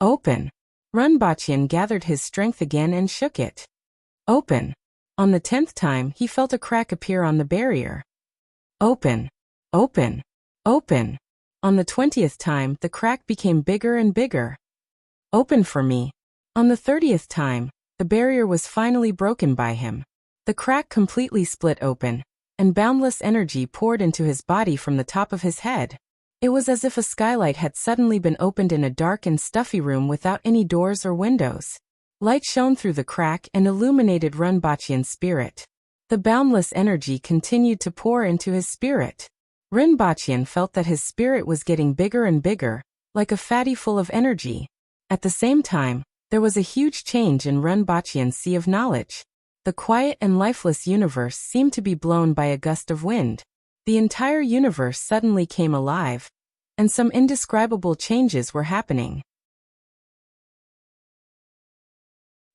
Open. Rinpoche gathered his strength again and shook it. Open. On the 10th time, he felt a crack appear on the barrier. Open. Open. Open. On the 20th time, the crack became bigger and bigger. Open for me. On the 30th time, the barrier was finally broken by him. The crack completely split open, and boundless energy poured into his body from the top of his head. It was as if a skylight had suddenly been opened in a dark and stuffy room without any doors or windows. Light shone through the crack and illuminated Rinpoche's spirit. The boundless energy continued to pour into his spirit. Rinpoche felt that his spirit was getting bigger and bigger, like a fatty full of energy. At the same time, there was a huge change in Rinpoche's sea of knowledge. The quiet and lifeless universe seemed to be blown by a gust of wind. The entire universe suddenly came alive, and some indescribable changes were happening.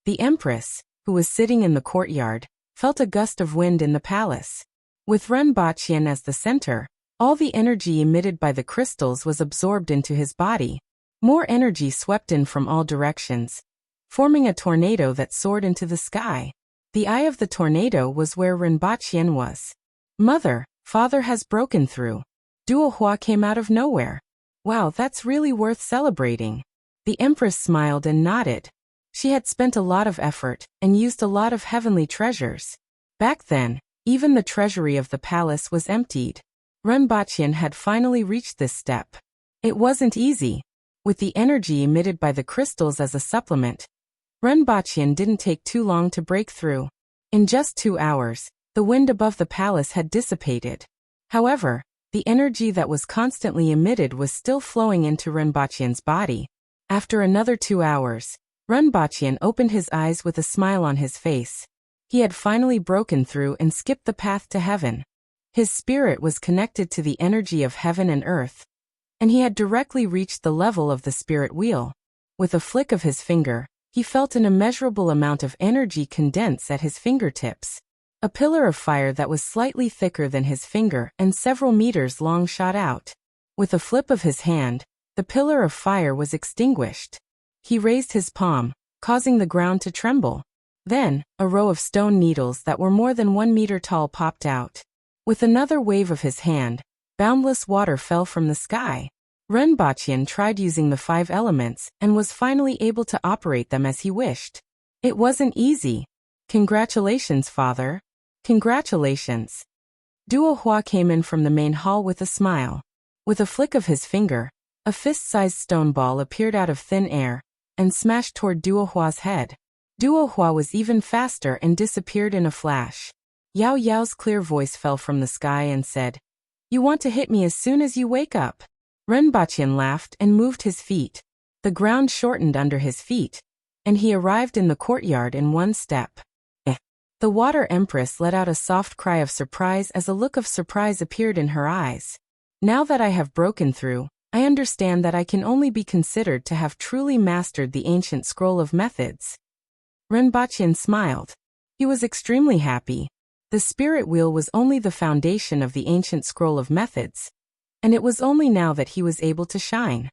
The Empress, who was sitting in the courtyard, felt a gust of wind in the palace. With Rinpoche as the center, all the energy emitted by the crystals was absorbed into his body. More energy swept in from all directions, forming a tornado that soared into the sky. The eye of the tornado was where Rinpoche was. Mother, father has broken through. Duo Hua came out of nowhere. Wow, that's really worth celebrating. The Empress smiled and nodded. She had spent a lot of effort and used a lot of heavenly treasures. Back then, even the treasury of the palace was emptied. Rinpoche had finally reached this step. It wasn't easy. With the energy emitted by the crystals as a supplement, Rinpoche didn't take too long to break through. In just 2 hours, the wind above the palace had dissipated. However, the energy that was constantly emitted was still flowing into Rinpoche's body. After another 2 hours, Rinpoche opened his eyes with a smile on his face. He had finally broken through and skipped the path to heaven. His spirit was connected to the energy of heaven and earth, and he had directly reached the level of the spirit wheel. With a flick of his finger, he felt an immeasurable amount of energy condense at his fingertips. A pillar of fire that was slightly thicker than his finger and several meters long shot out. With a flip of his hand, the pillar of fire was extinguished. He raised his palm, causing the ground to tremble. Then, a row of stone needles that were more than 1 meter tall popped out. With another wave of his hand, boundless water fell from the sky. Rinpoche tried using the 5 elements and was finally able to operate them as he wished. It wasn't easy. Congratulations, father. Congratulations. Duo Hua came in from the main hall with a smile. With a flick of his finger, a fist-sized stone ball appeared out of thin air and smashed toward Duo Hua's head. Duo Hua was even faster and disappeared in a flash. Yao Yao's clear voice fell from the sky and said, "You want to hit me as soon as you wake up?" Renbaqian laughed and moved his feet. The ground shortened under his feet, and he arrived in the courtyard in one step. The Water Empress let out a soft cry of surprise as a look of surprise appeared in her eyes. Now that I have broken through, I understand that I can only be considered to have truly mastered the ancient scroll of methods. Renbaqian smiled. He was extremely happy. The spirit wheel was only the foundation of the ancient scroll of methods, and it was only now that he was able to shine.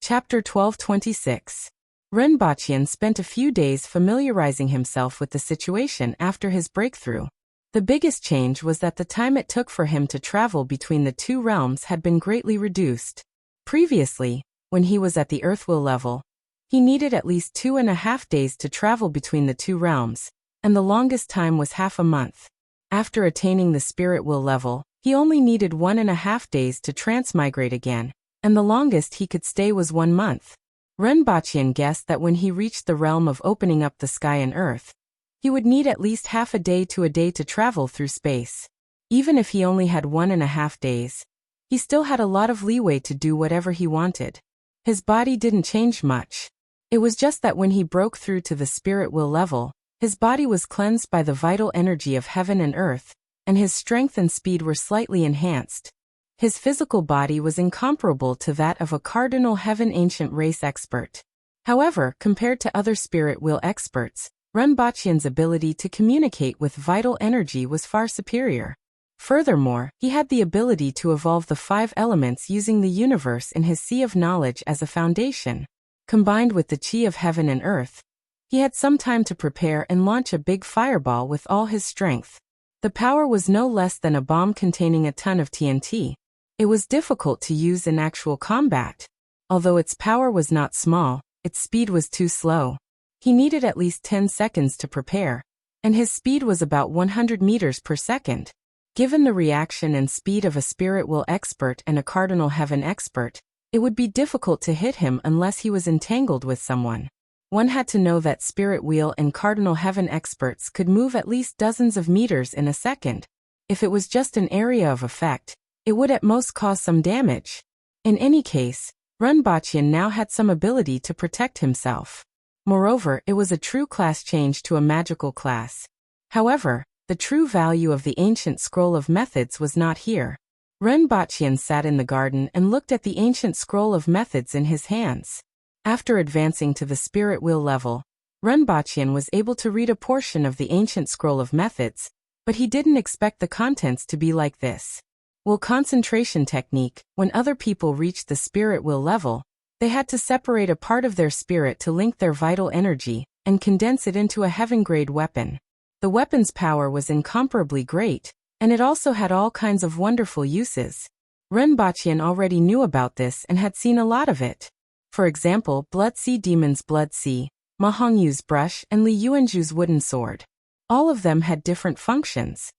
Chapter 12:26. Renbaqian spent a few days familiarizing himself with the situation after his breakthrough. The biggest change was that the time it took for him to travel between the two realms had been greatly reduced. Previously, when he was at the Earthwheel level, he needed at least 2.5 days to travel between the two realms, and the longest time was half a month. After attaining the Spirit Wheel level, he only needed 1.5 days to transmigrate again, and the longest he could stay was 1 month. Renbaqian guessed that when he reached the realm of opening up the sky and earth, he would need at least half a day to travel through space. Even if he only had 1.5 days, he still had a lot of leeway to do whatever he wanted. His body didn't change much. It was just that when he broke through to the Spirit Wheel level, his body was cleansed by the vital energy of heaven and earth, and his strength and speed were slightly enhanced. His physical body was incomparable to that of a Cardinal Heaven Ancient Race expert. However, compared to other Spirit Wheel experts, Renbaqian's ability to communicate with vital energy was far superior. Furthermore, he had the ability to evolve the 5 elements using the universe in his sea of knowledge as a foundation. Combined with the chi of heaven and earth, he had some time to prepare and launch a big fireball with all his strength. The power was no less than a bomb containing a ton of TNT. It was difficult to use in actual combat. Although its power was not small, its speed was too slow. He needed at least 10 seconds to prepare, and his speed was about 100 meters per second. Given the reaction and speed of a Spirit Wheel expert and a Cardinal Heaven expert, it would be difficult to hit him unless he was entangled with someone. One had to know that Spirit Wheel and Cardinal Heaven experts could move at least dozens of meters in a second. If it was just an area of effect, it would at most cause some damage. In any case, Renbaqian now had some ability to protect himself. Moreover, it was a true class change to a magical class. However, the true value of the ancient scroll of methods was not here. Renbaqian sat in the garden and looked at the ancient scroll of methods in his hands. After advancing to the Spirit Wheel level, Renbaqian was able to read a portion of the ancient scroll of methods, but he didn't expect the contents to be like this. Will concentration technique. When other people reached the Spirit Wheel level, they had to separate a part of their spirit to link their vital energy and condense it into a heaven-grade weapon. The weapon's power was incomparably great, and it also had all kinds of wonderful uses. Renbaqian already knew about this and had seen a lot of it. For example, Blood Sea Demon's Blood Sea, Ma Hongyu's brush, and Li Yuanzhu's wooden sword. All of them had different functions.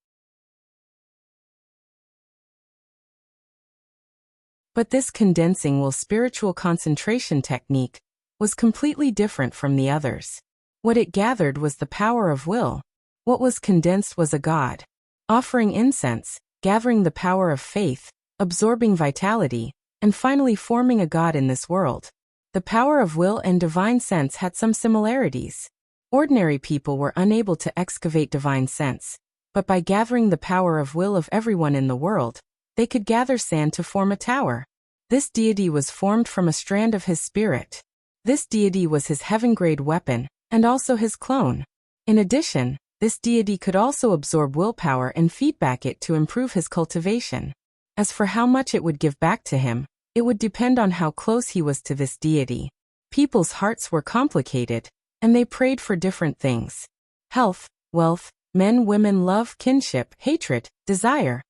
But this condensing will spiritual concentration technique was completely different from the others. What it gathered was the power of will. What was condensed was a god. Offering incense, gathering the power of faith, absorbing vitality, and finally forming a god in this world. The power of will and divine sense had some similarities. Ordinary people were unable to excavate divine sense, but by gathering the power of will of everyone in the world, they could gather sand to form a tower. This deity was formed from a strand of his spirit. This deity was his heaven-grade weapon, and also his clone. In addition, this deity could also absorb willpower and feedback it to improve his cultivation. As for how much it would give back to him, it would depend on how close he was to this deity. People's hearts were complicated, and they prayed for different things. Health, wealth, men, women, love, kinship, hatred, desire.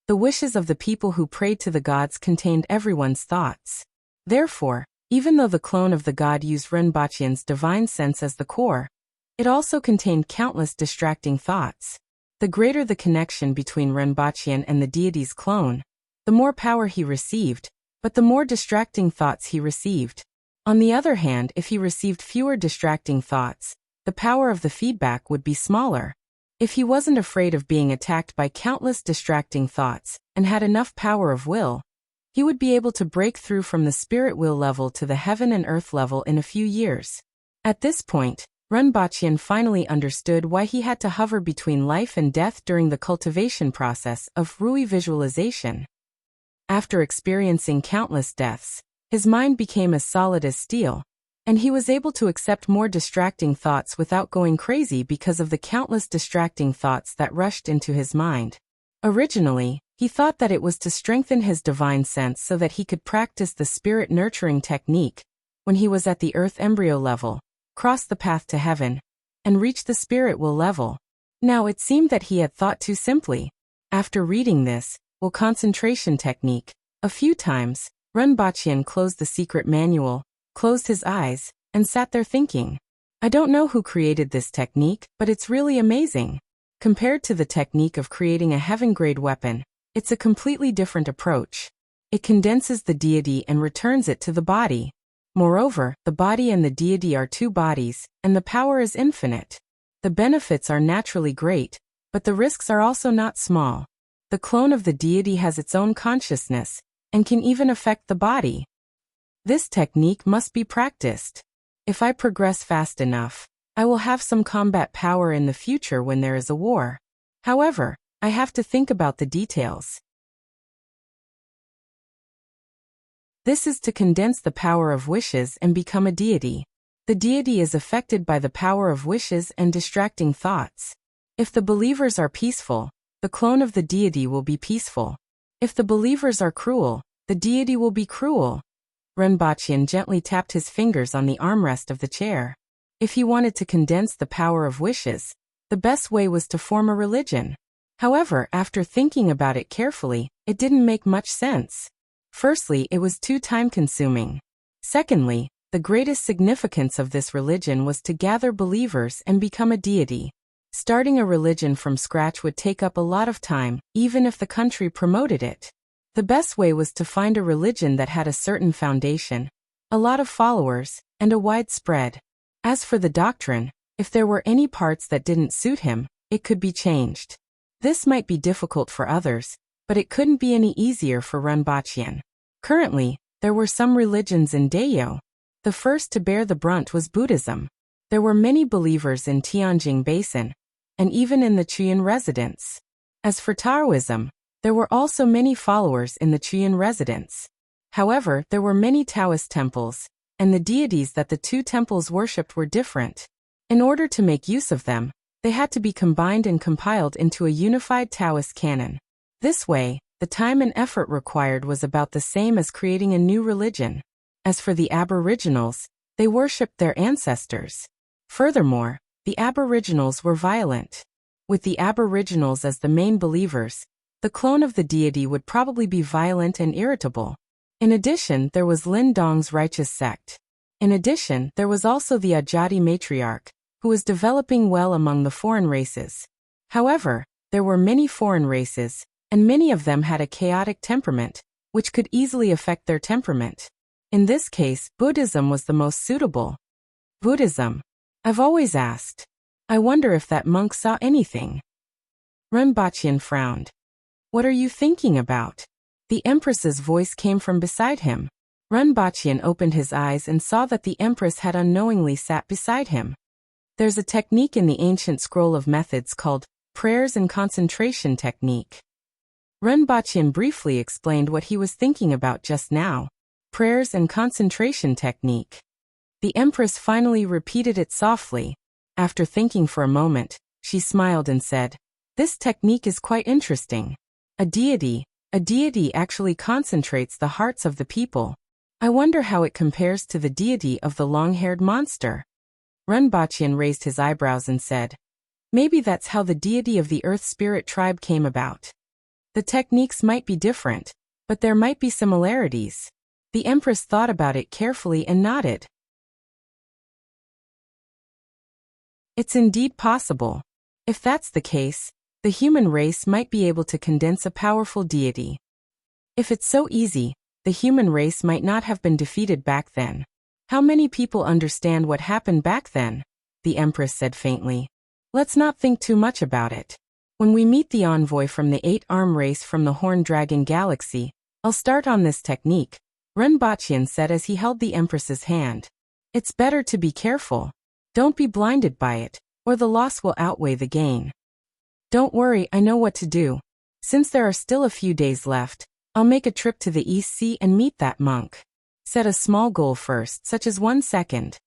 The wishes of the people who prayed to the gods contained everyone's thoughts. Therefore, Even though the clone of the god used Renbachian's divine sense as the core, it also contained countless distracting thoughts. The greater the connection between Renbachian and the deity's clone, the more power he received, but the more distracting thoughts he received. On the other hand, if he received fewer distracting thoughts, the power of the feedback would be smaller. If he wasn't afraid of being attacked by countless distracting thoughts, and had enough power of will, he would be able to break through from the spirit will level to the heaven and earth level in a few years. At this point, Renbachian finally understood why he had to hover between life and death during the cultivation process of Rui visualization. After experiencing countless deaths, his mind became as solid as steel, and he was able to accept more distracting thoughts without going crazy because of the countless distracting thoughts that rushed into his mind. Originally, he thought that it was to strengthen his divine sense so that he could practice the spirit nurturing technique when he was at the earth embryo level, cross the path to heaven, and reach the spirit will level. Now it seemed that he had thought too simply. After reading this will concentration technique a few times, Renbachian closed the secret manual, closed his eyes, and sat there thinking. I don't know who created this technique, but it's really amazing. Compared to the technique of creating a heaven-grade weapon, it's a completely different approach. It condenses the deity and returns it to the body. Moreover, the body and the deity are two bodies, and the power is infinite. The benefits are naturally great, but the risks are also not small. The clone of the deity has its own consciousness, and can even affect the body. This technique must be practiced. If I progress fast enough, I will have some combat power in the future when there is a war. However, I have to think about the details. This is to condense the power of wishes and become a deity. The deity is affected by the power of wishes and distracting thoughts. If the believers are peaceful, the clone of the deity will be peaceful. If the believers are cruel, the deity will be cruel. Renbachian gently tapped his fingers on the armrest of the chair. If he wanted to condense the power of wishes, the best way was to form a religion. However, after thinking about it carefully, it didn't make much sense. Firstly, it was too time-consuming. Secondly, the greatest significance of this religion was to gather believers and become a deity. Starting a religion from scratch would take up a lot of time, even if the country promoted it. The best way was to find a religion that had a certain foundation, a lot of followers, and a wide spread. As for the doctrine, if there were any parts that didn't suit him, it could be changed. This might be difficult for others, but it couldn't be any easier for Renbachian. Currently, there were some religions in Dayo. The first to bear the brunt was Buddhism. There were many believers in Tianjin Basin, and even in the Chuyan residence. As for Taoism, there were also many followers in the Chuyan residence. However, there were many Taoist temples, and the deities that the two temples worshipped were different. In order to make use of them, they had to be combined and compiled into a unified Taoist canon. This way, the time and effort required was about the same as creating a new religion. As for the Aboriginals, they worshipped their ancestors. Furthermore, the Aboriginals were violent. With the Aboriginals as the main believers, the clone of the deity would probably be violent and irritable. In addition, there was Lin Dong's righteous sect. In addition, there was also the Ajati matriarch, who was developing well among the foreign races. However, there were many foreign races, and many of them had a chaotic temperament, which could easily affect their temperament. In this case, Buddhism was the most suitable. Buddhism. I've always asked. I wonder if that monk saw anything. Renbachian frowned. What are you thinking about? The Empress's voice came from beside him. Renbachian opened his eyes and saw that the Empress had unknowingly sat beside him. There's a technique in the ancient scroll of methods called prayers and concentration technique. Renbachian briefly explained what he was thinking about just now. Prayers and concentration technique. The Empress finally repeated it softly. After thinking for a moment, she smiled and said, "This technique is quite interesting. A deity actually concentrates the hearts of the people. I wonder how it compares to the deity of the long-haired monster." Renbachian raised his eyebrows and said, "Maybe that's how the deity of the Earth Spirit tribe came about. The techniques might be different, but there might be similarities." The Empress thought about it carefully and nodded. It's indeed possible. If that's the case, the human race might be able to condense a powerful deity. If it's so easy, the human race might not have been defeated back then. How many people understand what happened back then? The Empress said faintly. Let's not think too much about it. When we meet the envoy from the 8-arm race from the Horned Dragon Galaxy, I'll start on this technique, Renbachian said as he held the Empress's hand. It's better to be careful. Don't be blinded by it, or the loss will outweigh the gain. Don't worry, I know what to do. Since there are still a few days left, I'll make a trip to the East Sea and meet that monk. Set a small goal first, such as 1 second.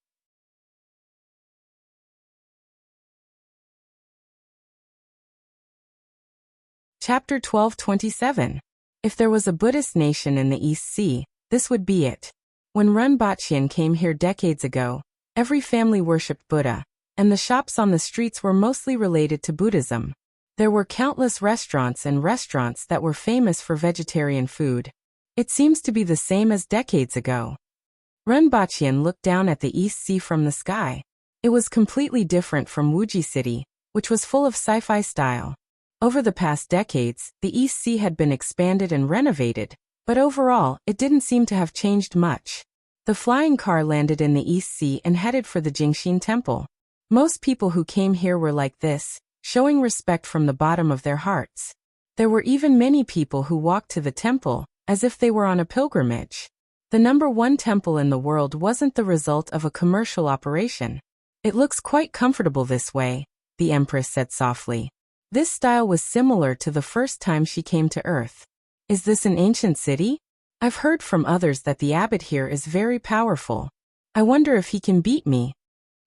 Chapter 12:27. If there was a Buddhist nation in the East Sea, this would be it. When Renbachian came here decades ago, every family worshipped Buddha, and the shops on the streets were mostly related to Buddhism. There were countless restaurants that were famous for vegetarian food. It seems to be the same as decades ago. Renbachian looked down at the East Sea from the sky. It was completely different from Wuxia City, which was full of sci-fi style. Over the past decades, the East Sea had been expanded and renovated, but overall, it didn't seem to have changed much. The flying car landed in the East Sea and headed for the Jingxin Temple. Most people who came here were like this, showing respect from the bottom of their hearts. There were even many people who walked to the temple, as if they were on a pilgrimage. The #1 temple in the world wasn't the result of a commercial operation. It looks quite comfortable this way, the Empress said softly. This style was similar to the first time she came to Earth. Is this an ancient city? I've heard from others that the abbot here is very powerful. I wonder if he can beat me.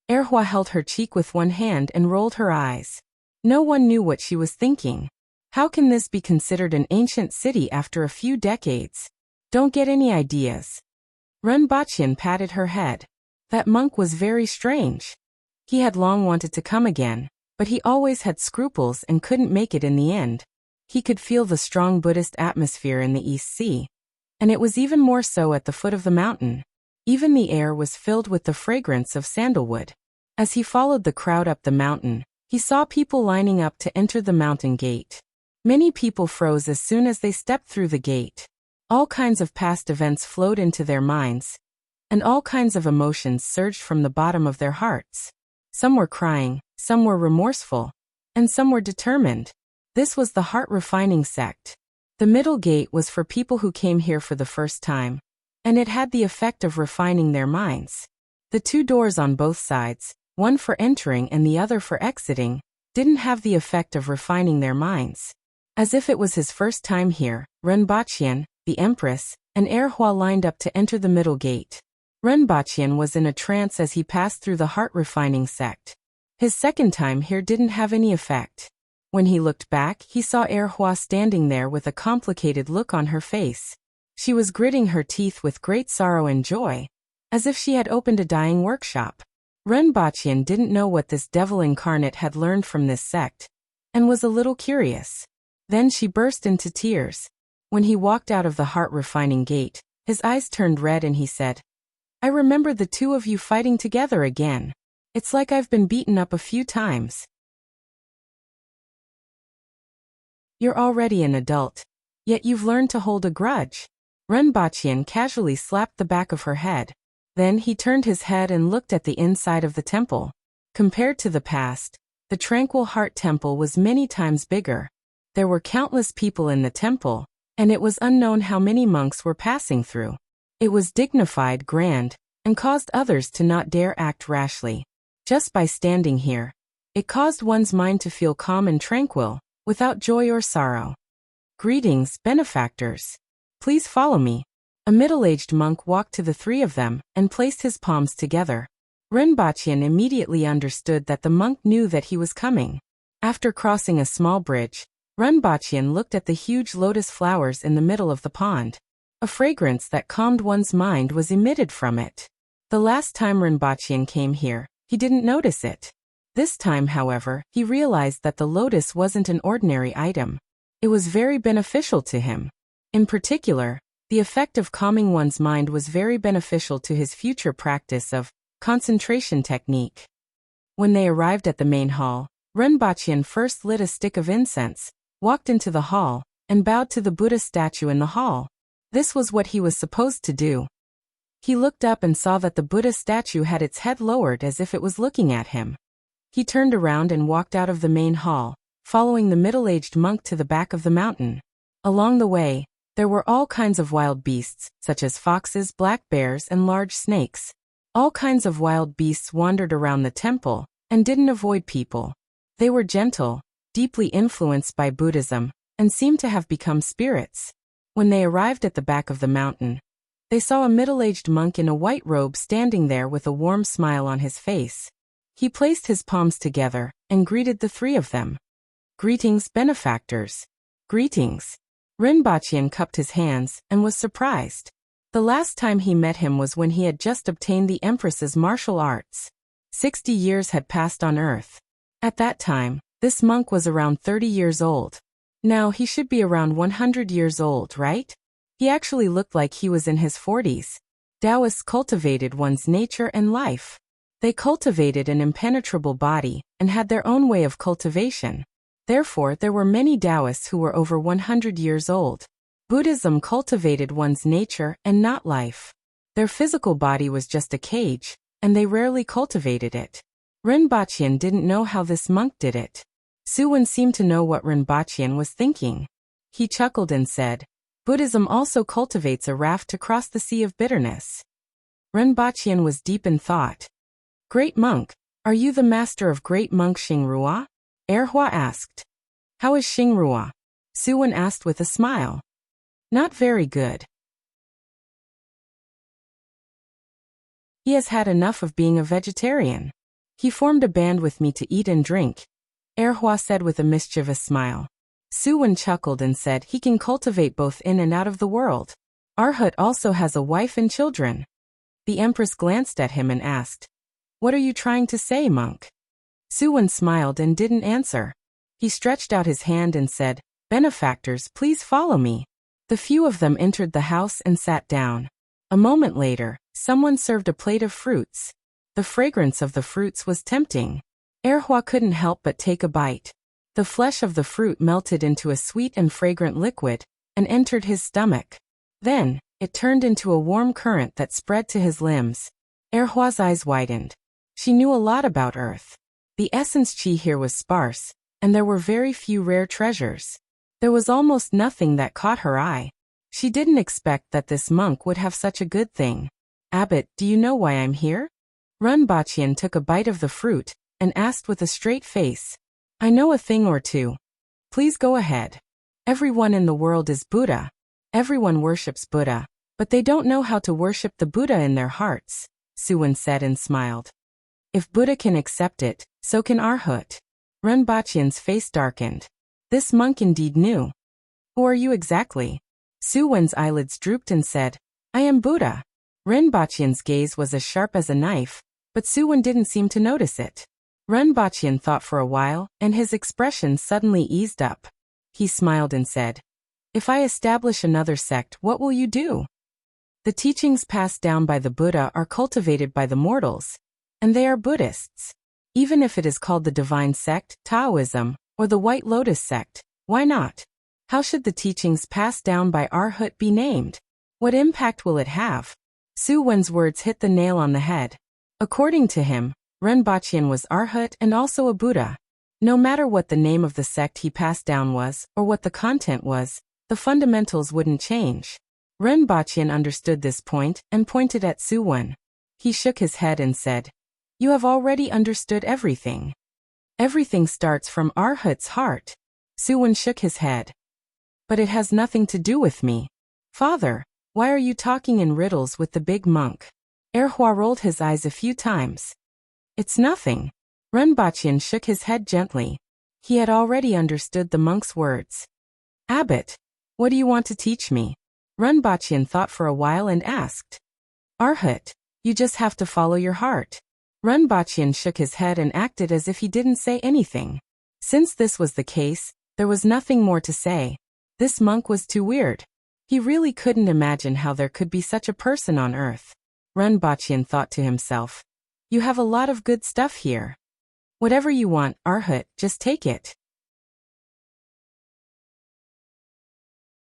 Erhua held her cheek with one hand and rolled her eyes. No one knew what she was thinking. How can this be considered an ancient city after a few decades? Don't get any ideas. Renbachian patted her head. That monk was very strange. He had long wanted to come again, but he always had scruples and couldn't make it in the end. He could feel the strong Buddhist atmosphere in the East Sea, and it was even more so at the foot of the mountain. Even the air was filled with the fragrance of sandalwood. As he followed the crowd up the mountain, he saw people lining up to enter the mountain gate. Many people froze as soon as they stepped through the gate. All kinds of past events flowed into their minds, and all kinds of emotions surged from the bottom of their hearts. Some were crying, some were remorseful, and some were determined. This was the heart-refining sect. The middle gate was for people who came here for the first time, and it had the effect of refining their minds. The 2 doors on both sides, one for entering and the other for exiting, didn't have the effect of refining their minds. As if it was his first time here, Renbachian, the Empress, and Erhua lined up to enter the middle gate. Renbachian was in a trance as he passed through the heart-refining sect. His second time here didn't have any effect. When he looked back, he saw Erhua standing there with a complicated look on her face. She was gritting her teeth with great sorrow and joy, as if she had opened a dyeing workshop. Renbachian didn't know what this devil incarnate had learned from this sect, and was a little curious. Then she burst into tears. When he walked out of the heart-refining gate, his eyes turned red and he said, I remember the 2 of you fighting together again. It's like I've been beaten up a few times. You're already an adult, yet you've learned to hold a grudge. Renbachian casually slapped the back of her head. Then he turned his head and looked at the inside of the temple. Compared to the past, the Tranquil Heart Temple was many times bigger. There were countless people in the temple, and it was unknown how many monks were passing through. It was dignified, grand, and caused others to not dare act rashly. Just by standing here, it caused one's mind to feel calm and tranquil, without joy or sorrow. Greetings, benefactors. Please follow me. A middle-aged monk walked to the 3 of them and placed his palms together. Renbachian immediately understood that the monk knew that he was coming. After crossing a small bridge, Renbachian looked at the huge lotus flowers in the middle of the pond. A fragrance that calmed one's mind was emitted from it. The last time Renbachian came here, he didn't notice it. This time, however, he realized that the lotus wasn't an ordinary item. It was very beneficial to him. In particular, The effect of calming one's mind was very beneficial to his future practice of concentration technique. When they arrived at the main hall, Renbachian first lit a stick of incense, walked into the hall, and bowed to the Buddha statue in the hall. This was what he was supposed to do. He looked up and saw that the Buddha statue had its head lowered as if it was looking at him. He turned around and walked out of the main hall, following the middle-aged monk to the back of the mountain. Along the way, there were all kinds of wild beasts, such as foxes, black bears, and large snakes. All kinds of wild beasts wandered around the temple, and didn't avoid people. They were gentle, deeply influenced by Buddhism, and seemed to have become spirits. When they arrived at the back of the mountain, they saw a middle-aged monk in a white robe standing there with a warm smile on his face. He placed his palms together, and greeted the three of them. "Greetings, benefactors." "Greetings." Renbachian cupped his hands, and was surprised. The last time he met him was when he had just obtained the Empress's martial arts. 60 years had passed on Earth. At that time, this monk was around 30 years old. Now he should be around 100 years old, right? He actually looked like he was in his 40s. Taoists cultivated one's nature and life. They cultivated an impenetrable body, and had their own way of cultivation. Therefore, there were many Taoists who were over 100 years old. Buddhism cultivated one's nature and not life. Their physical body was just a cage, and they rarely cultivated it. Renbachian didn't know how this monk did it. Suwon seemed to know what Renbachian was thinking. He chuckled and said, "Buddhism also cultivates a raft to cross the sea of bitterness." Renbachian was deep in thought. "Great monk, are you the master of great monk Xingrua?" Erhua asked. "How is Xingrua?" Suwon asked with a smile. "Not very good. He has had enough of being a vegetarian. He formed a band with me to eat and drink," Erhua said with a mischievous smile. Suwon chuckled and said he can cultivate both in and out of the world. Arhut also has a wife and children. The Empress glanced at him and asked, "What are you trying to say, monk?" Suwon smiled and didn't answer. He stretched out his hand and said, "Benefactors, please follow me." The few of them entered the house and sat down. A moment later, someone served a plate of fruits. The fragrance of the fruits was tempting. Erhua couldn't help but take a bite. The flesh of the fruit melted into a sweet and fragrant liquid, and entered his stomach. Then, it turned into a warm current that spread to his limbs. Erhua's eyes widened. She knew a lot about Earth. The essence chi here was sparse, and there were very few rare treasures. There was almost nothing that caught her eye. She didn't expect that this monk would have such a good thing. "Abbot, do you know why I'm here?" Renbachian took a bite of the fruit, and asked with a straight face. "I know a thing or two. Please go ahead." Everyone in the world is Buddha. Everyone worships Buddha, but they don't know how to worship the Buddha in their hearts, Suwon said and smiled. "If Buddha can accept it, so can Arhut." Renbachian's face darkened. This monk indeed knew. "Who are you exactly?" Suwon's eyelids drooped and said, "I am Buddha." Renbachian's gaze was as sharp as a knife, but Suwon didn't seem to notice it. Renbachian thought for a while, and his expression suddenly eased up. He smiled and said, "If I establish another sect, what will you do?" The teachings passed down by the Buddha are cultivated by the mortals, and they are Buddhists. Even if it is called the Divine Sect, Taoism, or the White Lotus Sect, why not? How should the teachings passed down by Arhut be named? What impact will it have? Suwon's words hit the nail on the head. According to him, Renbachian was Arhut and also a Buddha. No matter what the name of the sect he passed down was, or what the content was, the fundamentals wouldn't change. Renbachian understood this point and pointed at Suwon. He shook his head and said, "You have already understood everything. Everything starts from Arhut's heart." Suwon shook his head. "But it has nothing to do with me. Father, why are you talking in riddles with the big monk?" Erhua rolled his eyes a few times. "It's nothing." Renbachian shook his head gently. He had already understood the monk's words. "Abbot, what do you want to teach me?" Renbachian thought for a while and asked. "Arhut, you just have to follow your heart." Renbachian shook his head and acted as if he didn't say anything. Since this was the case, there was nothing more to say. This monk was too weird. He really couldn't imagine how there could be such a person on Earth. Renbachian thought to himself. You have a lot of good stuff here. Whatever you want, Arhut, just take it.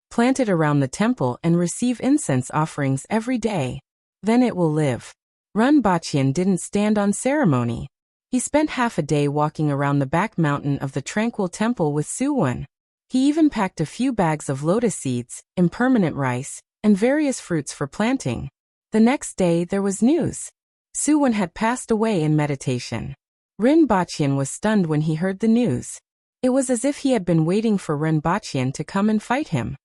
Plant it around the temple and receive incense offerings every day. Then it will live. Renbachian didn't stand on ceremony. He spent half a day walking around the back mountain of the tranquil temple with Suwon. He even packed a few bags of lotus seeds, impermanent rice, and various fruits for planting. The next day there was news. Suwon had passed away in meditation. Renbachian was stunned when he heard the news. It was as if he had been waiting for Renbachian to come and fight him.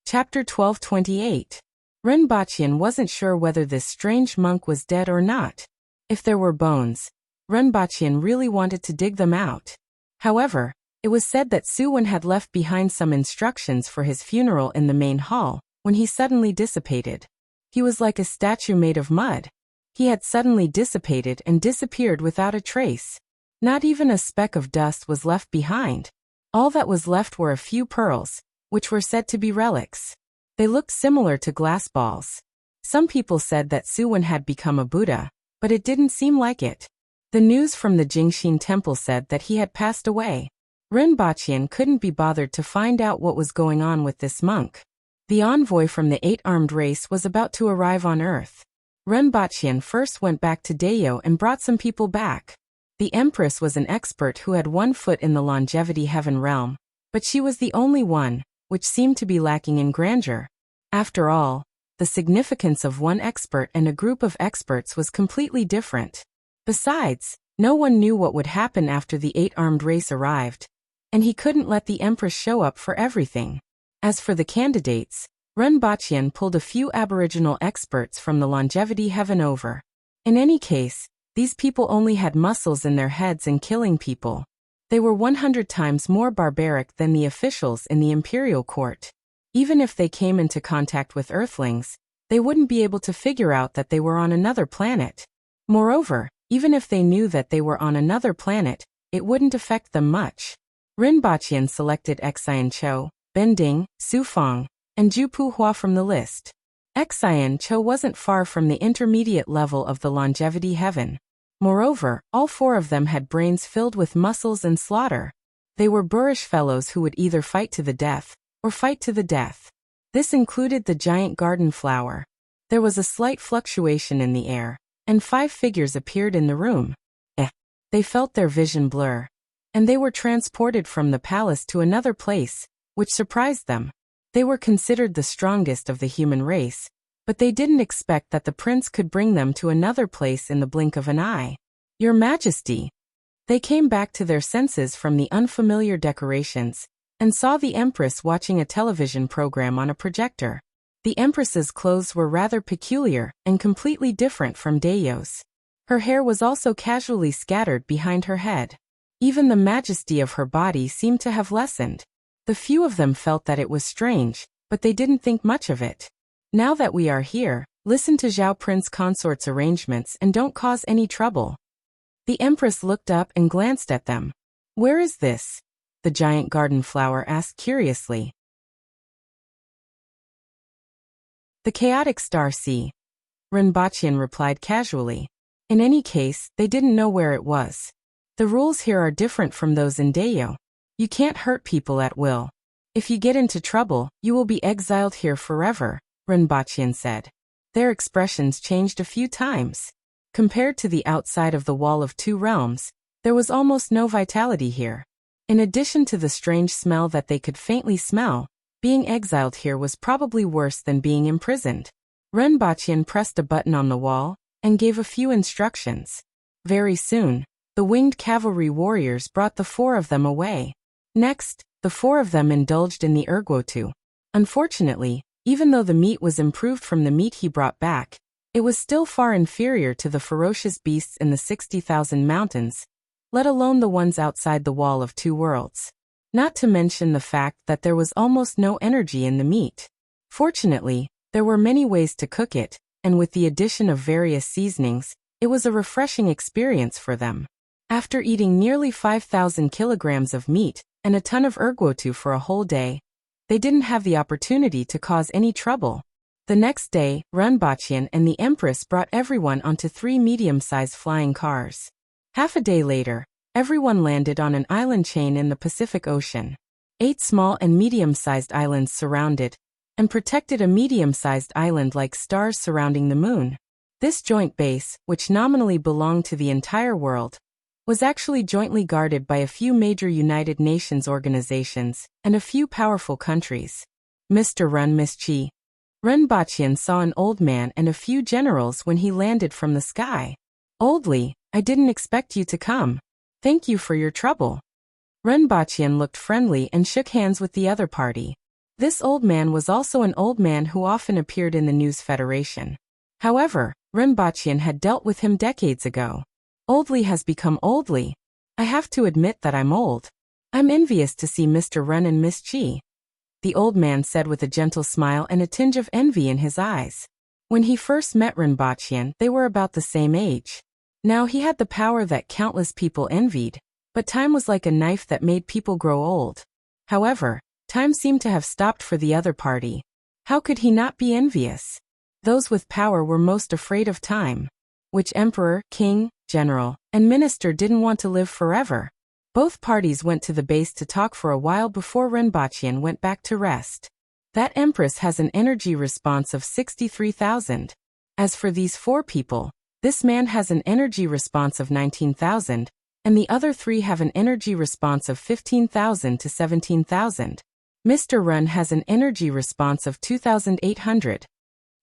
Chapter 12:28. Renbachian wasn't sure whether this strange monk was dead or not. If there were bones, Renbachian really wanted to dig them out. However, it was said that Suwon had left behind some instructions for his funeral in the main hall, when he suddenly dissipated. He was like a statue made of mud. He had suddenly dissipated and disappeared without a trace. Not even a speck of dust was left behind. All that was left were a few pearls, which were said to be relics. They looked similar to glass balls. Some people said that Suwon had become a Buddha, but it didn't seem like it. The news from the Jingxin temple said that he had passed away. Renbachian couldn't be bothered to find out what was going on with this monk. The envoy from the eight-armed race was about to arrive on Earth. Renbachian first went back to Dayo and brought some people back. The Empress was an expert who had one foot in the longevity heaven realm, but she was the only one, which seemed to be lacking in grandeur. After all, the significance of one expert and a group of experts was completely different. Besides, no one knew what would happen after the eight-armed race arrived, and he couldn't let the Empress show up for everything. As for the candidates, Renbachian pulled a few aboriginal experts from the longevity heaven over. In any case, these people only had muscles in their heads and killing people. They were 100 times more barbaric than the officials in the imperial court. Even if they came into contact with Earthlings, they wouldn't be able to figure out that they were on another planet. Moreover, even if they knew that they were on another planet, it wouldn't affect them much. Renbachian selected Xian Cho, Bending, Su Feng, and Jupu Hua from the list. Xian Cho wasn't far from the intermediate level of the longevity heaven. Moreover, all four of them had brains filled with muscles and slaughter. They were boorish fellows who would either fight to the death, or fight to the death. This included the giant garden flower. There was a slight fluctuation in the air, and 5 figures appeared in the room. They felt their vision blur. And they were transported from the palace to another place, which surprised them. They were considered the strongest of the human race, but they didn't expect that the prince could bring them to another place in the blink of an eye. Your Majesty. They came back to their senses from the unfamiliar decorations, and saw the Empress watching a television program on a projector. The Empress's clothes were rather peculiar and completely different from Dayo's. Her hair was also casually scattered behind her head. Even the majesty of her body seemed to have lessened. The few of them felt that it was strange, but they didn't think much of it. Now that we are here, listen to Zhao Prince Consort's arrangements and don't cause any trouble. The Empress looked up and glanced at them. Where is this? The giant garden flower asked curiously. The chaotic star sea. Renbachian replied casually. In any case, they didn't know where it was. The rules here are different from those in Dayo. You can't hurt people at will. If you get into trouble, you will be exiled here forever, Renbachian said. Their expressions changed a few times. Compared to the outside of the Wall of Two Realms, there was almost no vitality here. In addition to the strange smell that they could faintly smell, being exiled here was probably worse than being imprisoned. Renbachian pressed a button on the wall and gave a few instructions. Very soon, the winged cavalry warriors brought the 4 of them away. Next, the 4 of them indulged in the ergotu. Unfortunately, even though the meat was improved from the meat he brought back, it was still far inferior to the ferocious beasts in the 60,000 mountains, let alone the ones outside the Wall of Two Worlds. Not to mention the fact that there was almost no energy in the meat. Fortunately, there were many ways to cook it, and with the addition of various seasonings, it was a refreshing experience for them. After eating nearly 5,000 kilograms of meat and a ton of ergotu for a whole day, they didn't have the opportunity to cause any trouble. The next day, Runbachian and the Empress brought everyone onto 3 medium-sized flying cars. Half a day later, everyone landed on an island chain in the Pacific Ocean. 8 small and medium-sized islands surrounded and protected a medium-sized island like stars surrounding the moon. This joint base, which nominally belonged to the entire world, was actually jointly guarded by a few major United Nations organizations and a few powerful countries. Mr. Miss Runbachian saw an old man and a few generals when he landed from the sky. Oldly, I didn't expect you to come. Thank you for your trouble. Runbachian looked friendly and shook hands with the other party. This old man was also an old man who often appeared in the News Federation. However, Runbachian had dealt with him decades ago. Oldly has become oldly. I have to admit that I'm old. I'm envious to see Mr. Run and Miss Chi, the old man said with a gentle smile and a tinge of envy in his eyes. When he first met Runbachian, they were about the same age. Now he had the power that countless people envied, but time was like a knife that made people grow old. However, time seemed to have stopped for the other party. How could he not be envious? Those with power were most afraid of time. Which emperor, king, general, and minister didn't want to live forever? Both parties went to the base to talk for a while before Runbachian went back to rest. That Empress has an energy response of 63,000. As for these 4 people, this man has an energy response of 19,000, and the other 3 have an energy response of 15,000 to 17,000. Mr. Run has an energy response of 2,800.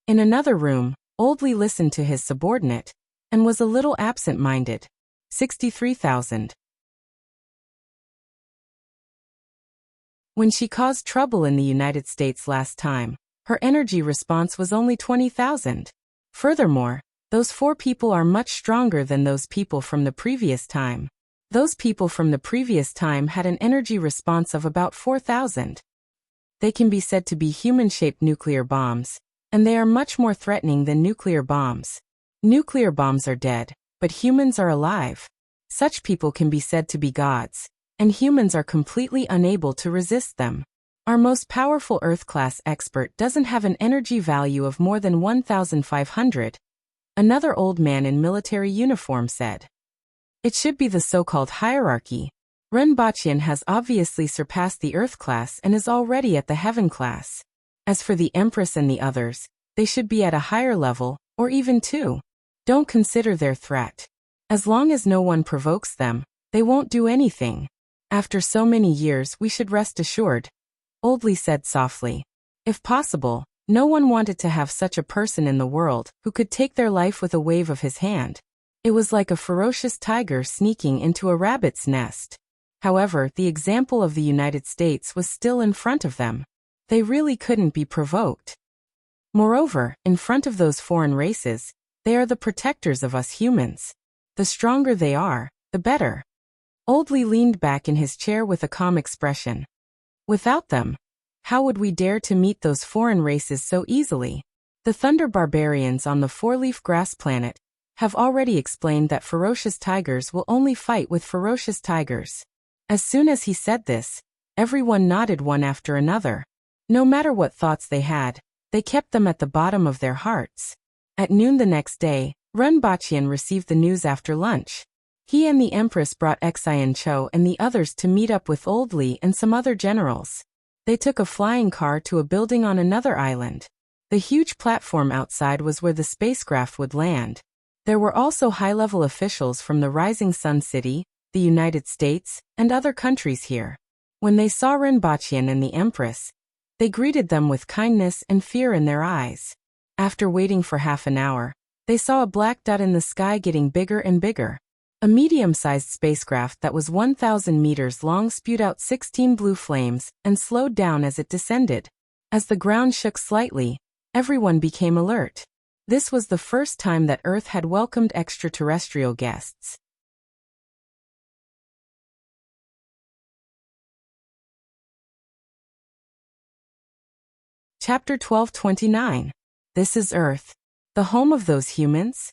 In another room, Oldly listened to his subordinate and was a little absent-minded. 63,000. When she caused trouble in the United States last time, her energy response was only 20,000. Furthermore, those 4 people are much stronger than those people from the previous time. Those people from the previous time had an energy response of about 4,000. They can be said to be human-shaped nuclear bombs, and they are much more threatening than nuclear bombs. Nuclear bombs are dead, but humans are alive. Such people can be said to be gods, and humans are completely unable to resist them. Our most powerful Earth-class expert doesn't have an energy value of more than 1,500. Another old man in military uniform said. It should be the so-called hierarchy. Runbachian has obviously surpassed the Earth class and is already at the Heaven class. As for the Empress and the others, they should be at a higher level, or even 2. Don't consider their threat. As long as no one provokes them, they won't do anything. After so many years, we should rest assured, Oldly said softly. If possible, no one wanted to have such a person in the world who could take their life with a wave of his hand. It was like a ferocious tiger sneaking into a rabbit's nest. However, the example of the United States was still in front of them. They really couldn't be provoked. Moreover, in front of those foreign races, they are the protectors of us humans. The stronger they are, the better. Oldly leaned back in his chair with a calm expression. Without them, how would we dare to meet those foreign races so easily? The Thunder Barbarians on the 4-leaf grass planet have already explained that ferocious tigers will only fight with ferocious tigers. As soon as he said this, everyone nodded one after another. No matter what thoughts they had, they kept them at the bottom of their hearts. At noon the next day, Runbachian received the news after lunch. He and the Empress brought Xian Cho and the others to meet up with Oldly and some other generals. They took a flying car to a building on another island. The huge platform outside was where the spacecraft would land. There were also high-level officials from the Rising Sun City, the United States, and other countries here. When they saw Runbachian and the Empress, they greeted them with kindness and fear in their eyes. After waiting for half an hour, they saw a black dot in the sky getting bigger and bigger. A medium-sized spacecraft that was 1,000 meters long spewed out 16 blue flames and slowed down as it descended. As the ground shook slightly, everyone became alert. This was the first time that Earth had welcomed extraterrestrial guests. Chapter 1229. This is Earth, the home of those humans?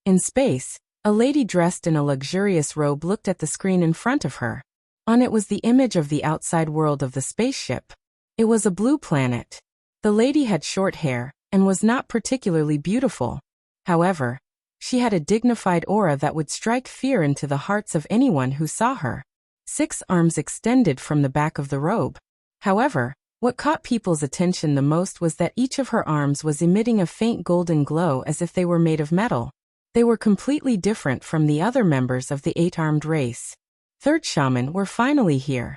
In space, A lady dressed in a luxurious robe looked at the screen in front of her. On it was the image of the outside world of the spaceship. It was a blue planet. The lady had short hair and was not particularly beautiful. However, she had a dignified aura that would strike fear into the hearts of anyone who saw her. 6 arms extended from the back of the robe. However, what caught people's attention the most was that each of her arms was emitting a faint golden glow as if they were made of metal. They were completely different from the other members of the 8-armed race. 3rd shaman were finally here.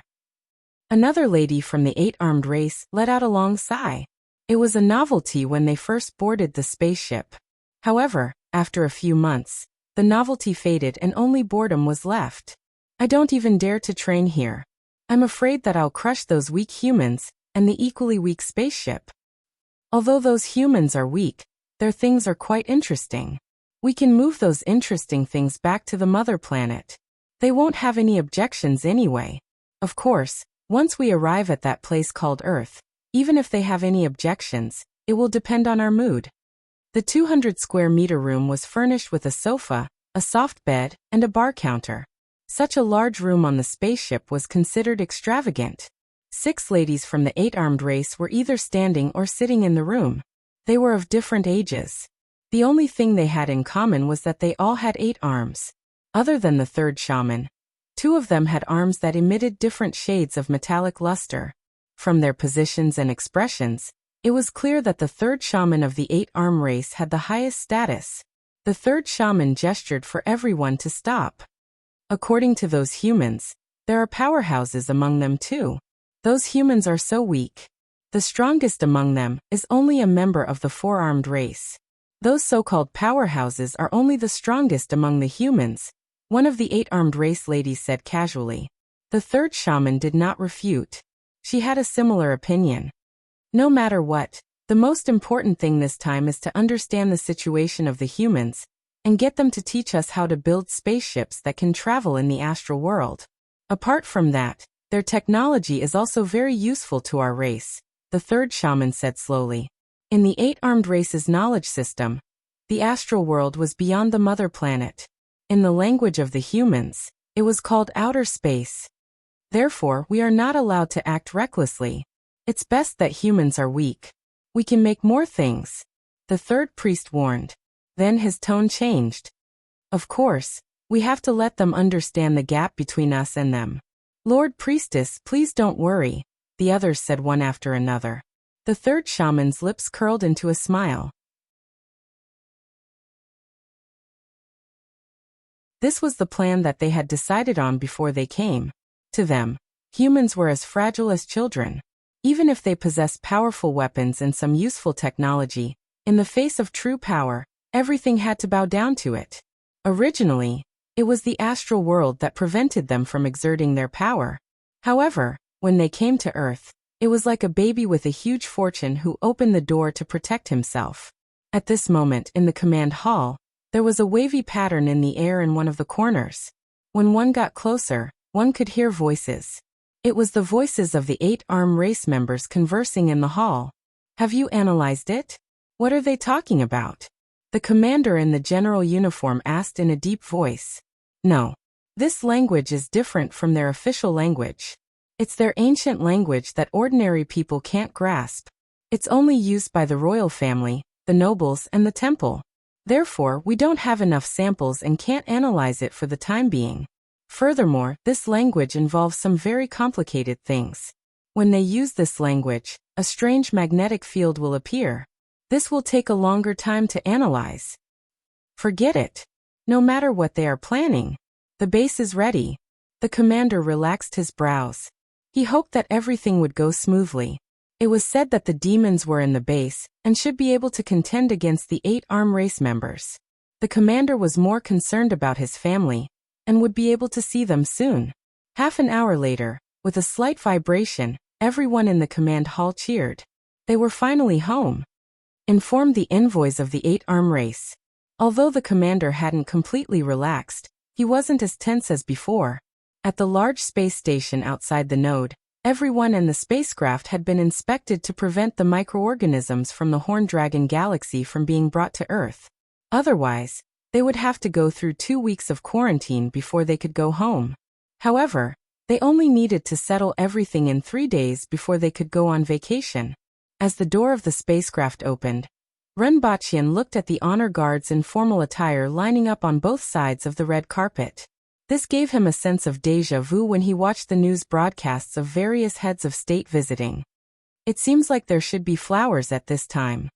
Another lady from the 8-armed race let out a long sigh. It was a novelty when they first boarded the spaceship. However, after a few months, the novelty faded and only boredom was left. I don't even dare to train here. I'm afraid that I'll crush those weak humans and the equally weak spaceship. Although those humans are weak, their things are quite interesting. We can move those interesting things back to the mother planet. They won't have any objections anyway. Of course, once we arrive at that place called Earth, even if they have any objections, it will depend on our mood. The 200 square meter room was furnished with a sofa, a soft bed, and a bar counter. Such a large room on the spaceship was considered extravagant. 6 ladies from the 8-armed race were either standing or sitting in the room. They were of different ages. The only thing they had in common was that they all had 8 arms. Other than the 3rd shaman, 2 of them had arms that emitted different shades of metallic luster. From their positions and expressions, it was clear that the 3rd shaman of the 8-arm race had the highest status. The 3rd shaman gestured for everyone to stop. According to those humans, there are powerhouses among them too. Those humans are so weak. The strongest among them is only a member of the 4-armed race. Those so-called powerhouses are only the strongest among the humans, one of the 8-armed race ladies said casually. The 3rd shaman did not refute. She had a similar opinion. No matter what, the most important thing this time is to understand the situation of the humans and get them to teach us how to build spaceships that can travel in the astral world. Apart from that, their technology is also very useful to our race, the 3rd shaman said slowly. In the 8-armed race's knowledge system, the astral world was beyond the mother planet. In the language of the humans, it was called outer space. Therefore, we are not allowed to act recklessly. It's best that humans are weak. We can make more things, the 3rd priest warned. Then his tone changed. Of course, we have to let them understand the gap between us and them. Lord Priestess, please don't worry, the others said one after another. The 3rd shaman's lips curled into a smile. This was the plan that they had decided on before they came. To them, humans were as fragile as children. Even if they possessed powerful weapons and some useful technology, in the face of true power, everything had to bow down to it. Originally, it was the astral world that prevented them from exerting their power. However, when they came to Earth, it was like a baby with a huge fortune who opened the door to protect himself. At this moment in the command hall, there was a wavy pattern in the air in one of the corners. When one got closer, one could hear voices. It was the voices of the 8-arm race members conversing in the hall. Have you analyzed it? What are they talking about? The commander in the general uniform asked in a deep voice. No. This language is different from their official language. It's their ancient language that ordinary people can't grasp. It's only used by the royal family, the nobles, and the temple. Therefore, we don't have enough samples and can't analyze it for the time being. Furthermore, this language involves some very complicated things. When they use this language, a strange magnetic field will appear. This will take a longer time to analyze. Forget it. No matter what they are planning, the base is ready. The commander relaxed his brows. He hoped that everything would go smoothly. It was said that the demons were in the base and should be able to contend against the 8-arm race members. The commander was more concerned about his family and would be able to see them soon. Half an hour later, with a slight vibration, everyone in the command hall cheered. They were finally home. Informed the envoys of the 8-arm race. Although the commander hadn't completely relaxed, he wasn't as tense as before. At the large space station outside the node, everyone in the spacecraft had been inspected to prevent the microorganisms from the Horn Dragon galaxy from being brought to Earth. Otherwise, They would have to go through 2 weeks of quarantine before they could go home. However, they only needed to settle everything in 3 days before they could go on vacation. As the door of the spacecraft opened, Renbachian looked at the honor guards in formal attire lining up on both sides of the red carpet. This gave him a sense of déjà vu when he watched the news broadcasts of various heads of state visiting. It seems like there should be flowers at this time,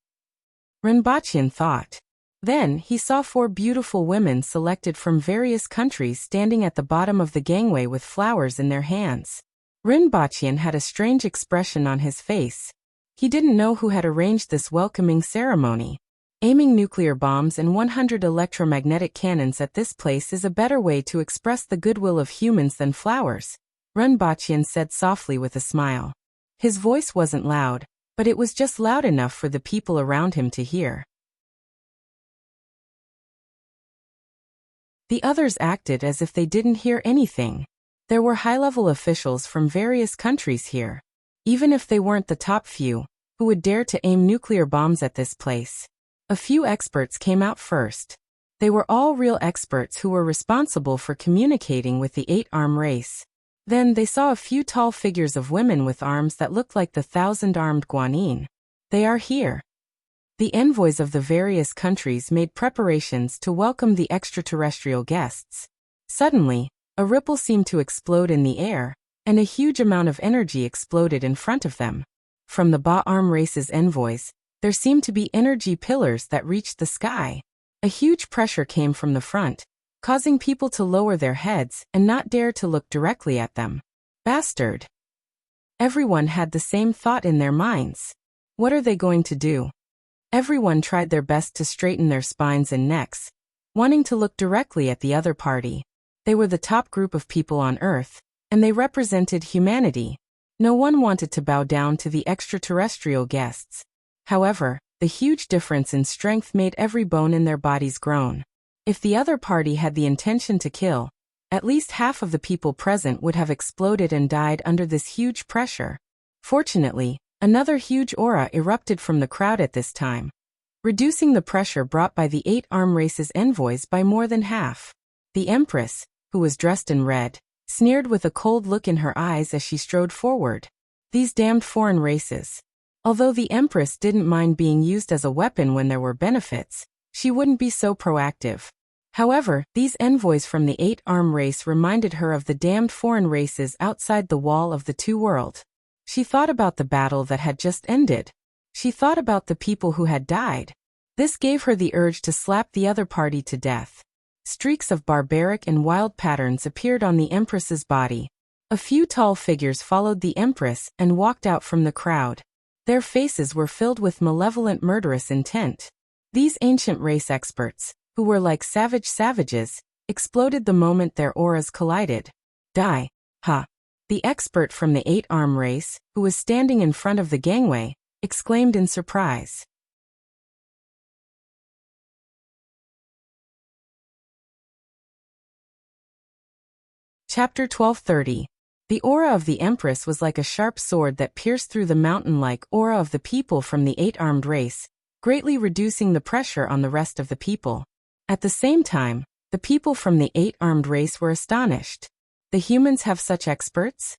Renbachian thought. Then, he saw 4 beautiful women selected from various countries standing at the bottom of the gangway with flowers in their hands. Renbachian had a strange expression on his face. He didn't know who had arranged this welcoming ceremony. Aiming nuclear bombs and 100 electromagnetic cannons at this place is a better way to express the goodwill of humans than flowers, Renbachian said softly with a smile. His voice wasn't loud, but it was just loud enough for the people around him to hear. The others acted as if they didn't hear anything. There were high-level officials from various countries here. Even if they weren't the top few, who would dare to aim nuclear bombs at this place? A few experts came out first. They were all real experts who were responsible for communicating with the 8-arm race. Then they saw a few tall figures of women with arms that looked like the 1,000-armed Guanyin. They are here. The envoys of the various countries made preparations to welcome the extraterrestrial guests. Suddenly, a ripple seemed to explode in the air, and a huge amount of energy exploded in front of them. From the Ba-arm race's envoys, there seemed to be energy pillars that reached the sky. A huge pressure came from the front, causing people to lower their heads and not dare to look directly at them. Bastard! Everyone had the same thought in their minds. What are they going to do? Everyone tried their best to straighten their spines and necks, wanting to look directly at the other party. They were the top group of people on Earth, and they represented humanity. No one wanted to bow down to the extraterrestrial guests. However, the huge difference in strength made every bone in their bodies groan. If the other party had the intention to kill, at least half of the people present would have exploded and died under this huge pressure. Fortunately, another huge aura erupted from the crowd at this time, reducing the pressure brought by the 8-arm race's envoys by more than half. The Empress, who was dressed in red, sneered with a cold look in her eyes as she strode forward. These damned foreign races. Although the Empress didn't mind being used as a weapon when there were benefits, she wouldn't be so proactive. However, these envoys from the 8-arm race reminded her of the damned foreign races outside the wall of the two world. She thought about the battle that had just ended. She thought about the people who had died. This gave her the urge to slap the other party to death. Streaks of barbaric and wild patterns appeared on the Empress's body. A few tall figures followed the Empress and walked out from the crowd. Their faces were filled with malevolent murderous intent. These ancient race experts, who were like savages, exploded the moment their auras collided. Die. Ha. The expert from the 8-arm race, who was standing in front of the gangway, exclaimed in surprise. Chapter 1230. The aura of the Empress was like a sharp sword that pierced through the mountain-like aura of the people from the 8-armed race, greatly reducing the pressure on the rest of the people. At the same time, the people from the 8-armed race were astonished. The humans have such experts?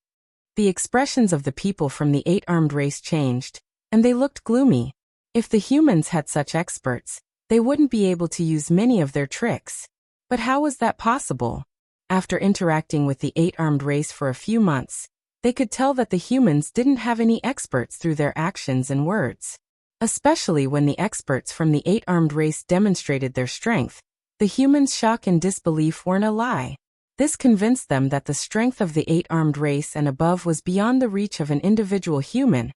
The expressions of the people from the 8-armed race changed, and they looked gloomy. If the humans had such experts, they wouldn't be able to use many of their tricks. But how was that possible? After interacting with the 8-armed race for a few months, they could tell that the humans didn't have any experts through their actions and words. Especially when the experts from the 8-armed race demonstrated their strength, the humans' shock and disbelief weren't a lie. This convinced them that the strength of the 8-armed race and above was beyond the reach of an individual human,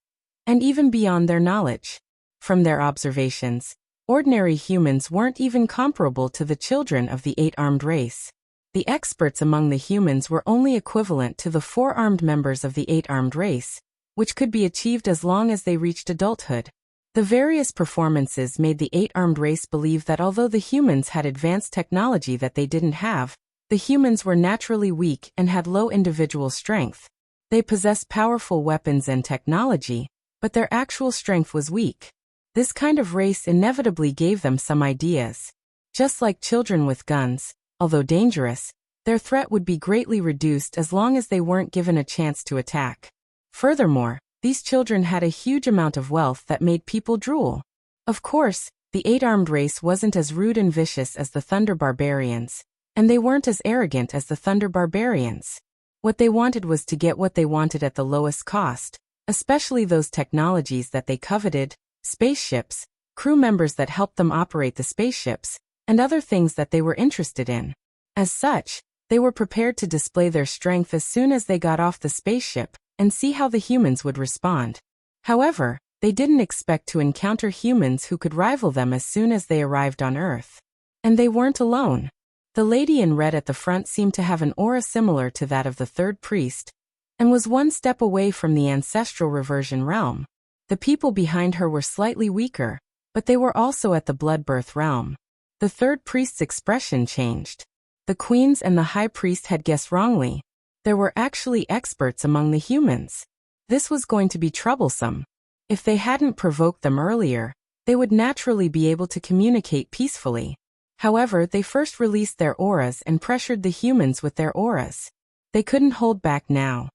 and even beyond their knowledge. From their observations, ordinary humans weren't even comparable to the children of the 8-armed race. The experts among the humans were only equivalent to the 4-armed members of the 8-armed race, which could be achieved as long as they reached adulthood. The various performances made the 8-armed race believe that although the humans had advanced technology that they didn't have, the humans were naturally weak and had low individual strength. They possessed powerful weapons and technology, but their actual strength was weak. This kind of race inevitably gave them some ideas. Just like children with guns, although dangerous, their threat would be greatly reduced as long as they weren't given a chance to attack. Furthermore, these children had a huge amount of wealth that made people drool. Of course, the eight-armed race wasn't as rude and vicious as the Thunder Barbarians, and they weren't as arrogant as the Thunder Barbarians. What they wanted was to get what they wanted at the lowest cost, especially those technologies that they coveted, spaceships, crew members that helped them operate the spaceships, and other things that they were interested in. As such, they were prepared to display their strength as soon as they got off the spaceship and see how the humans would respond. However, they didn't expect to encounter humans who could rival them as soon as they arrived on Earth. And they weren't alone. The lady in red at the front seemed to have an aura similar to that of the third priest, and was one step away from the ancestral reversion realm. The people behind her were slightly weaker, but they were also at the blood-birth realm. The third priest's expression changed. The queens and the high priest had guessed wrongly. There were actually experts among the humans. This was going to be troublesome. If they hadn't provoked them earlier, they would naturally be able to communicate peacefully. However, they first released their auras and pressured the humans with their auras. They couldn't hold back now.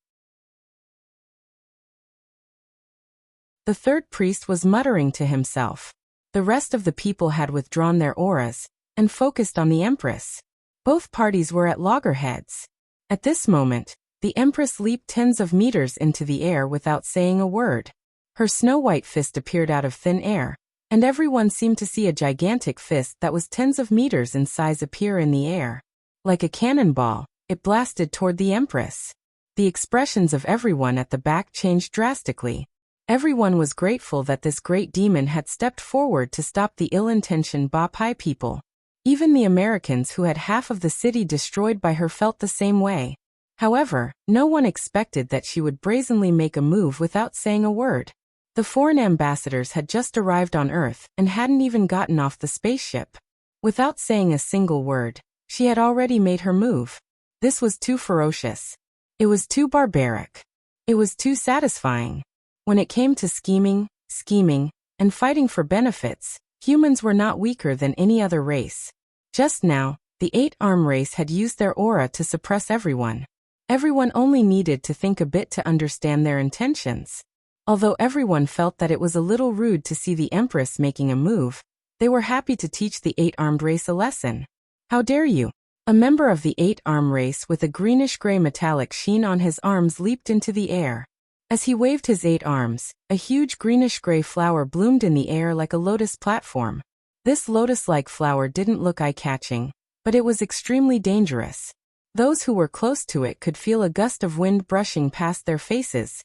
The third priest was muttering to himself. The rest of the people had withdrawn their auras and focused on the Empress. Both parties were at loggerheads. At this moment, the Empress leaped tens of meters into the air without saying a word. Her snow-white fist appeared out of thin air, and everyone seemed to see a gigantic fist that was tens of meters in size appear in the air. Like a cannonball, it blasted toward the Empress. The expressions of everyone at the back changed drastically. Everyone was grateful that this great demon had stepped forward to stop the ill-intentioned Bapai people. Even the Americans who had half of the city destroyed by her felt the same way. However, no one expected that she would brazenly make a move without saying a word. The foreign ambassadors had just arrived on Earth and hadn't even gotten off the spaceship. Without saying a single word, she had already made her move. This was too ferocious. It was too barbaric. It was too satisfying. When it came to scheming, and fighting for benefits, humans were not weaker than any other race. Just now, the eight-arm race had used their aura to suppress everyone. Everyone only needed to think a bit to understand their intentions. Although everyone felt that it was a little rude to see the Empress making a move, they were happy to teach the eight-armed race a lesson. How dare you? A member of the eight-arm race with a greenish-gray metallic sheen on his arms leaped into the air. As he waved his 8 arms, a huge greenish-gray flower bloomed in the air like a lotus platform. This lotus-like flower didn't look eye-catching, but it was extremely dangerous. Those who were close to it could feel a gust of wind brushing past their faces,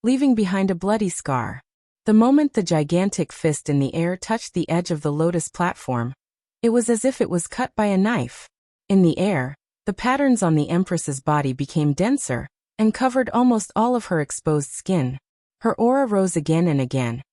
leaving behind a bloody scar. The moment the gigantic fist in the air touched the edge of the lotus platform, it was as if it was cut by a knife. In the air, the patterns on the Empress's body became denser, and covered almost all of her exposed skin. Her aura rose again and again,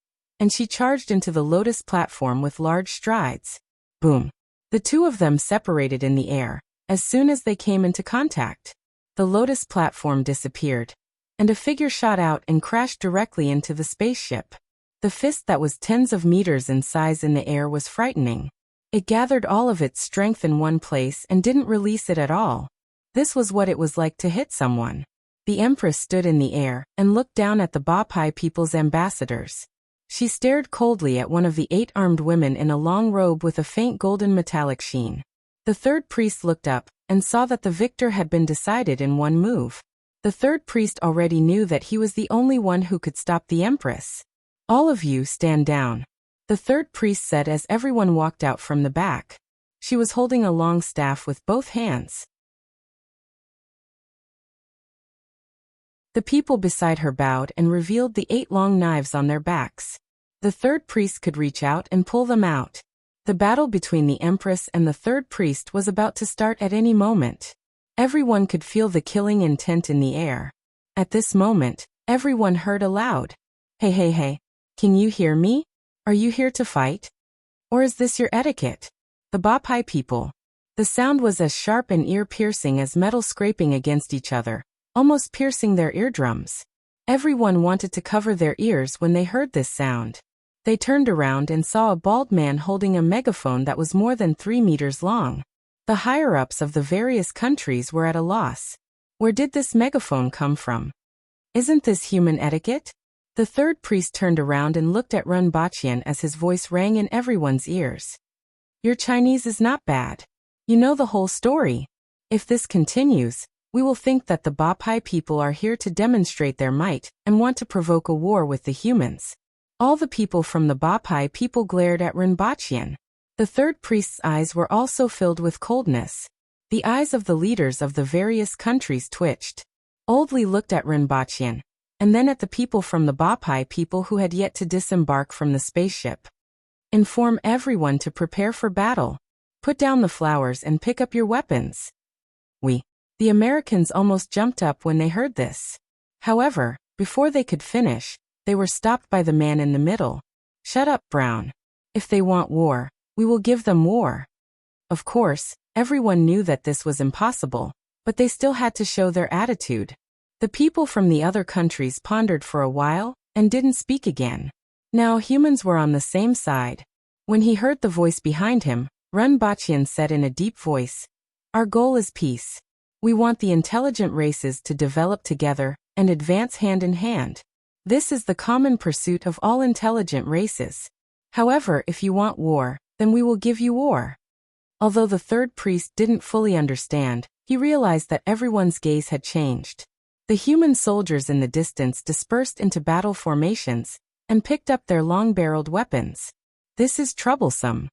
and she charged into the lotus platform with large strides. Boom! The two of them separated in the air, as soon as they came into contact. The lotus platform disappeared, and a figure shot out and crashed directly into the spaceship. The fist that was tens of meters in size in the air was frightening. It gathered all of its strength in one place and didn't release it at all. This was what it was like to hit someone. The Empress stood in the air and looked down at the Bapai people's ambassadors. She stared coldly at one of the 8-armed women in a long robe with a faint golden metallic sheen. The third priest looked up and saw that the victor had been decided in one move. The third priest already knew that he was the only one who could stop the Empress. "All of you stand down," the third priest said as everyone walked out from the back. She was holding a long staff with both hands. The people beside her bowed and revealed the 8 long knives on their backs. The third priest could reach out and pull them out. The battle between the Empress and the third priest was about to start at any moment. Everyone could feel the killing intent in the air. At this moment, everyone heard aloud, Hey, can you hear me? Are you here to fight? Or is this your etiquette?" The Bapai people. The sound was as sharp and ear-piercing as metal scraping against each other, almost piercing their eardrums. Everyone wanted to cover their ears when they heard this sound. They turned around and saw a bald man holding a megaphone that was more than 3 meters long. The higher-ups of the various countries were at a loss. Where did this megaphone come from? Isn't this human etiquette? The third priest turned around and looked at Runbachian as his voice rang in everyone's ears. Your Chinese is not bad. You know the whole story. If this continues, we will think that the Bapai people are here to demonstrate their might and want to provoke a war with the humans. All the people from the Bapai people glared at Runbachian. The third priest's eyes were also filled with coldness. The eyes of the leaders of the various countries twitched. Oldly looked at Runbachian, and then at the people from the Bapai people who had yet to disembark from the spaceship. Inform everyone to prepare for battle. Put down the flowers and pick up your weapons. The Americans almost jumped up when they heard this. However, before they could finish, they were stopped by the man in the middle. Shut up, Brown. If they want war, we will give them war. Of course, everyone knew that this was impossible, but they still had to show their attitude. The people from the other countries pondered for a while and didn't speak again. Now humans were on the same side. When he heard the voice behind him, Runbachian said in a deep voice, "Our goal is peace. We want the intelligent races to develop together and advance hand in hand. This is the common pursuit of all intelligent races. However, if you want war, then we will give you war." Although the third priest didn't fully understand, he realized that everyone's gaze had changed. The human soldiers in the distance dispersed into battle formations and picked up their long-barreled weapons. This is troublesome.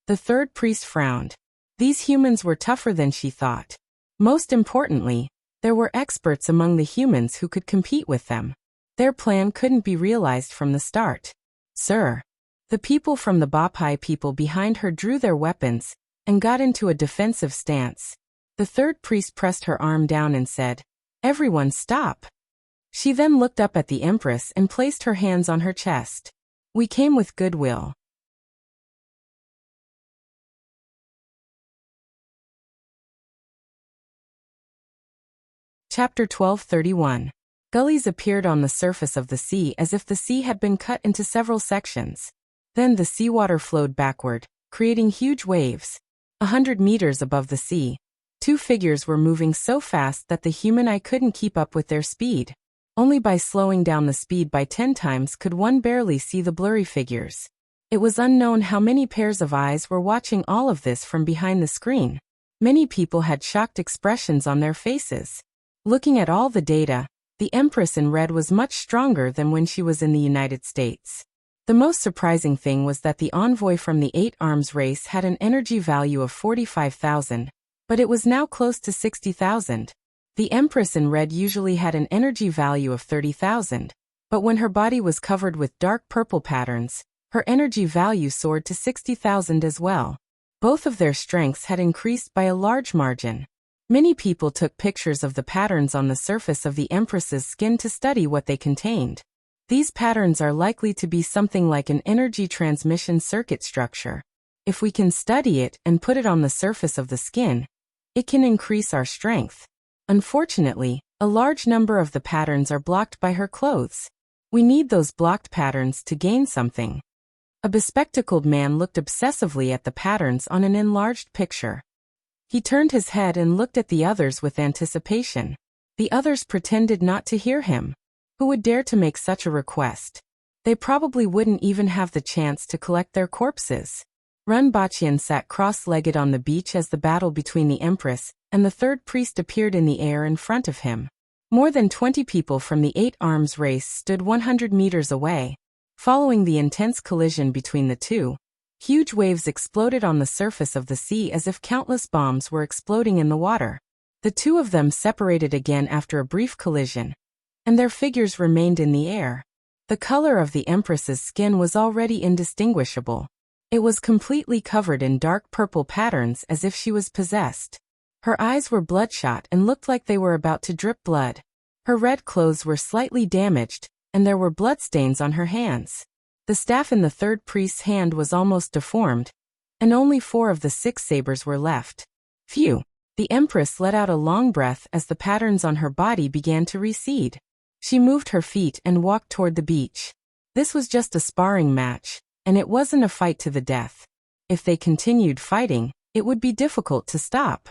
The third priest frowned. These humans were tougher than she thought. Most importantly, there were experts among the humans who could compete with them. Their plan couldn't be realized from the start. Sir. The people from the Bapai people behind her drew their weapons and got into a defensive stance. The third priest pressed her arm down and said, "Everyone stop." She then looked up at the Empress and placed her hands on her chest. "We came with goodwill." Chapter 12:31. Gullies appeared on the surface of the sea as if the sea had been cut into several sections. Then the seawater flowed backward, creating huge waves. 100 meters above the sea, two figures were moving so fast that the human eye couldn't keep up with their speed. Only by slowing down the speed by 10 times could one barely see the blurry figures. It was unknown how many pairs of eyes were watching all of this from behind the screen. Many people had shocked expressions on their faces. Looking at all the data, the Empress in red was much stronger than when she was in the United States. The most surprising thing was that the envoy from the 8 Arms race had an energy value of 45,000, but it was now close to 60,000. The Empress in red usually had an energy value of 30,000, but when her body was covered with dark purple patterns, her energy value soared to 60,000 as well. Both of their strengths had increased by a large margin. Many people took pictures of the patterns on the surface of the Empress's skin to study what they contained. These patterns are likely to be something like an energy transmission circuit structure. If we can study it and put it on the surface of the skin, it can increase our strength. Unfortunately, a large number of the patterns are blocked by her clothes. We need those blocked patterns to gain something. A bespectacled man looked obsessively at the patterns on an enlarged picture. He turned his head and looked at the others with anticipation. The others pretended not to hear him. Who would dare to make such a request? They probably wouldn't even have the chance to collect their corpses. Runbachian sat cross-legged on the beach as the battle between the Empress and the third priest appeared in the air in front of him. More than 20 people from the 8 Arms race stood 100 meters away. Following the intense collision between the two, huge waves exploded on the surface of the sea as if countless bombs were exploding in the water. The two of them separated again after a brief collision, and their figures remained in the air. The color of the Empress's skin was already indistinguishable. It was completely covered in dark purple patterns as if she was possessed. Her eyes were bloodshot and looked like they were about to drip blood. Her red clothes were slightly damaged, and there were bloodstains on her hands. The staff in the third priest's hand was almost deformed, and only 4 of the 6 sabers were left. Phew! The Empress let out a long breath as the patterns on her body began to recede. She moved her feet and walked toward the beach. This was just a sparring match, and it wasn't a fight to the death. If they continued fighting, it would be difficult to stop.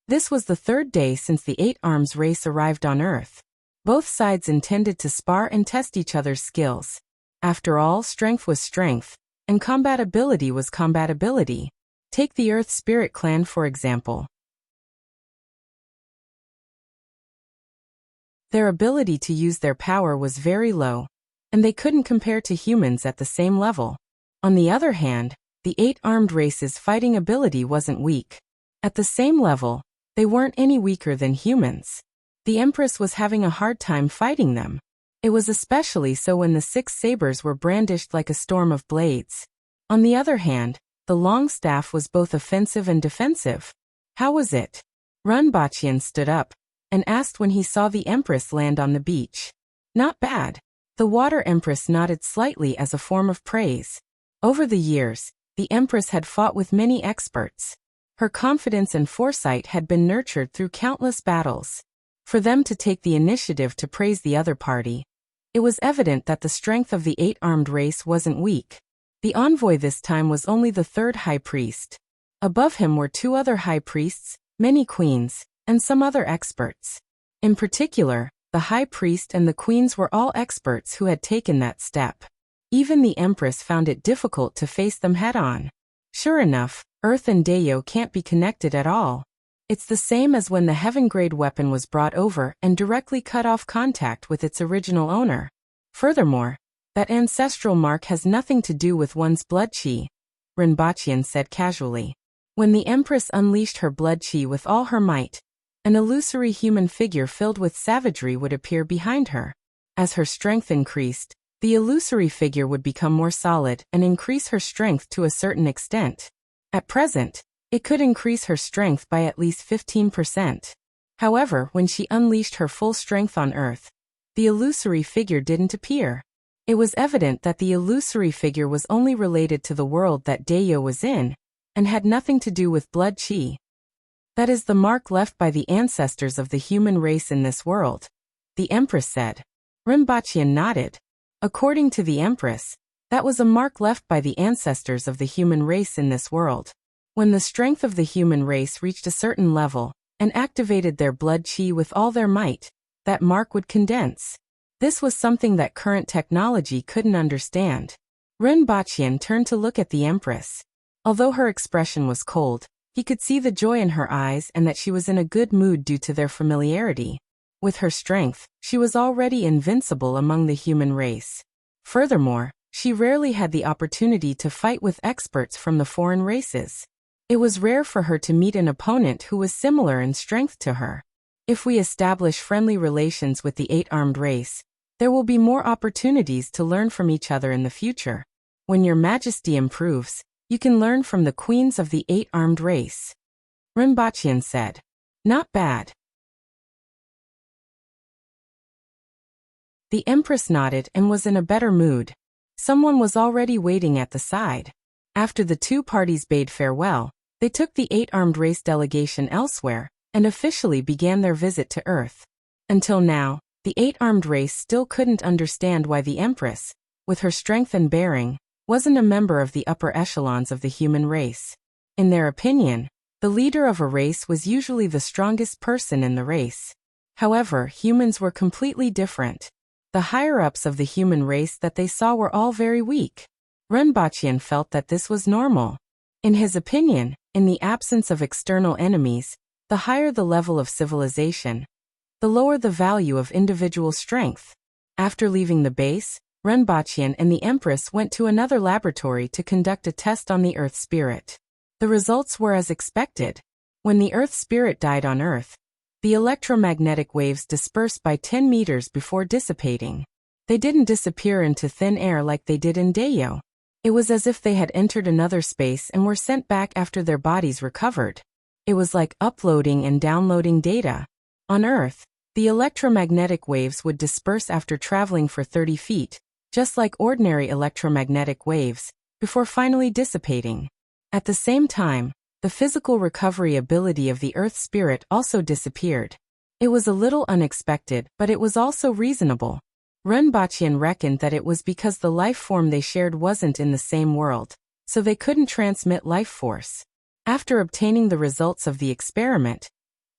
This was the third day since the 8 Arms race arrived on Earth. Both sides intended to spar and test each other's skills. After all, strength was strength, and combatability was combatability. Take the Earth Spirit Clan for example. Their ability to use their power was very low, and they couldn't compare to humans at the same level. On the other hand, the 8 Armed race's fighting ability wasn't weak. At the same level, they weren't any weaker than humans. The Empress was having a hard time fighting them. It was especially so when the 6 sabers were brandished like a storm of blades. On the other hand, the long staff was both offensive and defensive. How was it? Wuxia stood up and asked when he saw the Empress land on the beach. Not bad. The Water Empress nodded slightly as a form of praise. Over the years, the Empress had fought with many experts. Her confidence and foresight had been nurtured through countless battles. For them to take the initiative to praise the other party, it was evident that the strength of the 8 Armed race wasn't weak. The envoy this time was only the 3rd high priest. Above him were 2 other high priests, many queens, and some other experts. In particular, the high priest and the queens were all experts who had taken that step. Even the Empress found it difficult to face them head-on. Sure enough, Earth and Dayo can't be connected at all. It's the same as when the heaven-grade weapon was brought over and directly cut off contact with its original owner. Furthermore, that ancestral mark has nothing to do with one's blood chi, Wuxia said casually. When the Empress unleashed her blood chi with all her might, an illusory human figure filled with savagery would appear behind her. As her strength increased, the illusory figure would become more solid and increase her strength to a certain extent. At present, it could increase her strength by at least 15%. However, when she unleashed her full strength on Earth, the illusory figure didn't appear. It was evident that the illusory figure was only related to the world that Dayo was in, and had nothing to do with blood chi. That is the mark left by the ancestors of the human race in this world, the Empress said. Wuxia nodded. According to the Empress, that was a mark left by the ancestors of the human race in this world. When the strength of the human race reached a certain level, and activated their blood chi with all their might, that mark would condense. This was something that current technology couldn't understand. Wuxia turned to look at the Empress. Although her expression was cold, he could see the joy in her eyes and that she was in a good mood due to their familiarity. With her strength, she was already invincible among the human race. Furthermore, she rarely had the opportunity to fight with experts from the foreign races. It was rare for her to meet an opponent who was similar in strength to her. If we establish friendly relations with the 8 Armed race, there will be more opportunities to learn from each other in the future. When your majesty improves, you can learn from the queens of the 8 Armed race. Wuxia said. Not bad. The Empress nodded and was in a better mood. Someone was already waiting at the side. After the 2 parties bade farewell, they took the 8 Armed race delegation elsewhere, and officially began their visit to Earth. Until now, the 8 Armed race still couldn't understand why the Empress, with her strength and bearing, wasn't a member of the upper echelons of the human race. In their opinion, the leader of a race was usually the strongest person in the race. However, humans were completely different. The higher-ups of the human race that they saw were all very weak. Wuxia felt that this was normal. In his opinion, in the absence of external enemies, the higher the level of civilization, the lower the value of individual strength. After leaving the base, Wuxia and the Empress went to another laboratory to conduct a test on the Earth Spirit. The results were as expected. When the Earth Spirit died on Earth, the electromagnetic waves dispersed by 10 meters before dissipating. They didn't disappear into thin air like they did in Dayo. It was as if they had entered another space and were sent back after their bodies recovered. It was like uploading and downloading data. On Earth, the electromagnetic waves would disperse after traveling for 30 feet, just like ordinary electromagnetic waves, before finally dissipating. At the same time, the physical recovery ability of the Earth Spirit also disappeared. It was a little unexpected, but it was also reasonable. Renbachian reckoned that it was because the life form they shared wasn't in the same world, so they couldn't transmit life force. After obtaining the results of the experiment,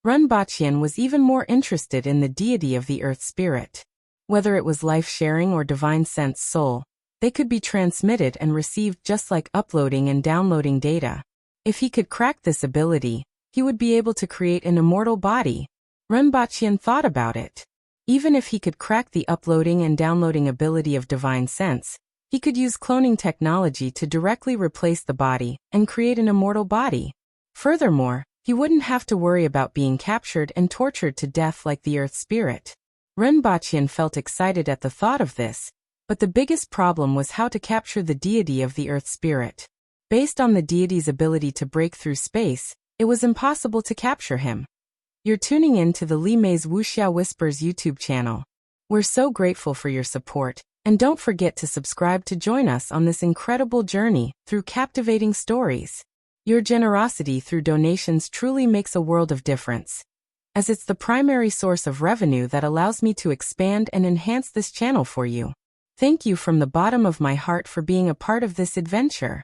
Renbachian was even more interested in the deity of the earth spirit. Whether it was life-sharing or divine sense soul, they could be transmitted and received just like uploading and downloading data. If he could crack this ability, he would be able to create an immortal body. Renbachian thought about it. Even if he could crack the uploading and downloading ability of divine sense, he could use cloning technology to directly replace the body and create an immortal body. Furthermore, he wouldn't have to worry about being captured and tortured to death like the earth spirit. Renbachian felt excited at the thought of this, but the biggest problem was how to capture the deity of the earth spirit. Based on the deity's ability to break through space, it was impossible to capture him. You're tuning in to the Li Mei's Wuxia Whispers YouTube channel. We're so grateful for your support, and don't forget to subscribe to join us on this incredible journey through captivating stories. Your generosity through donations truly makes a world of difference, as it's the primary source of revenue that allows me to expand and enhance this channel for you. Thank you from the bottom of my heart for being a part of this adventure.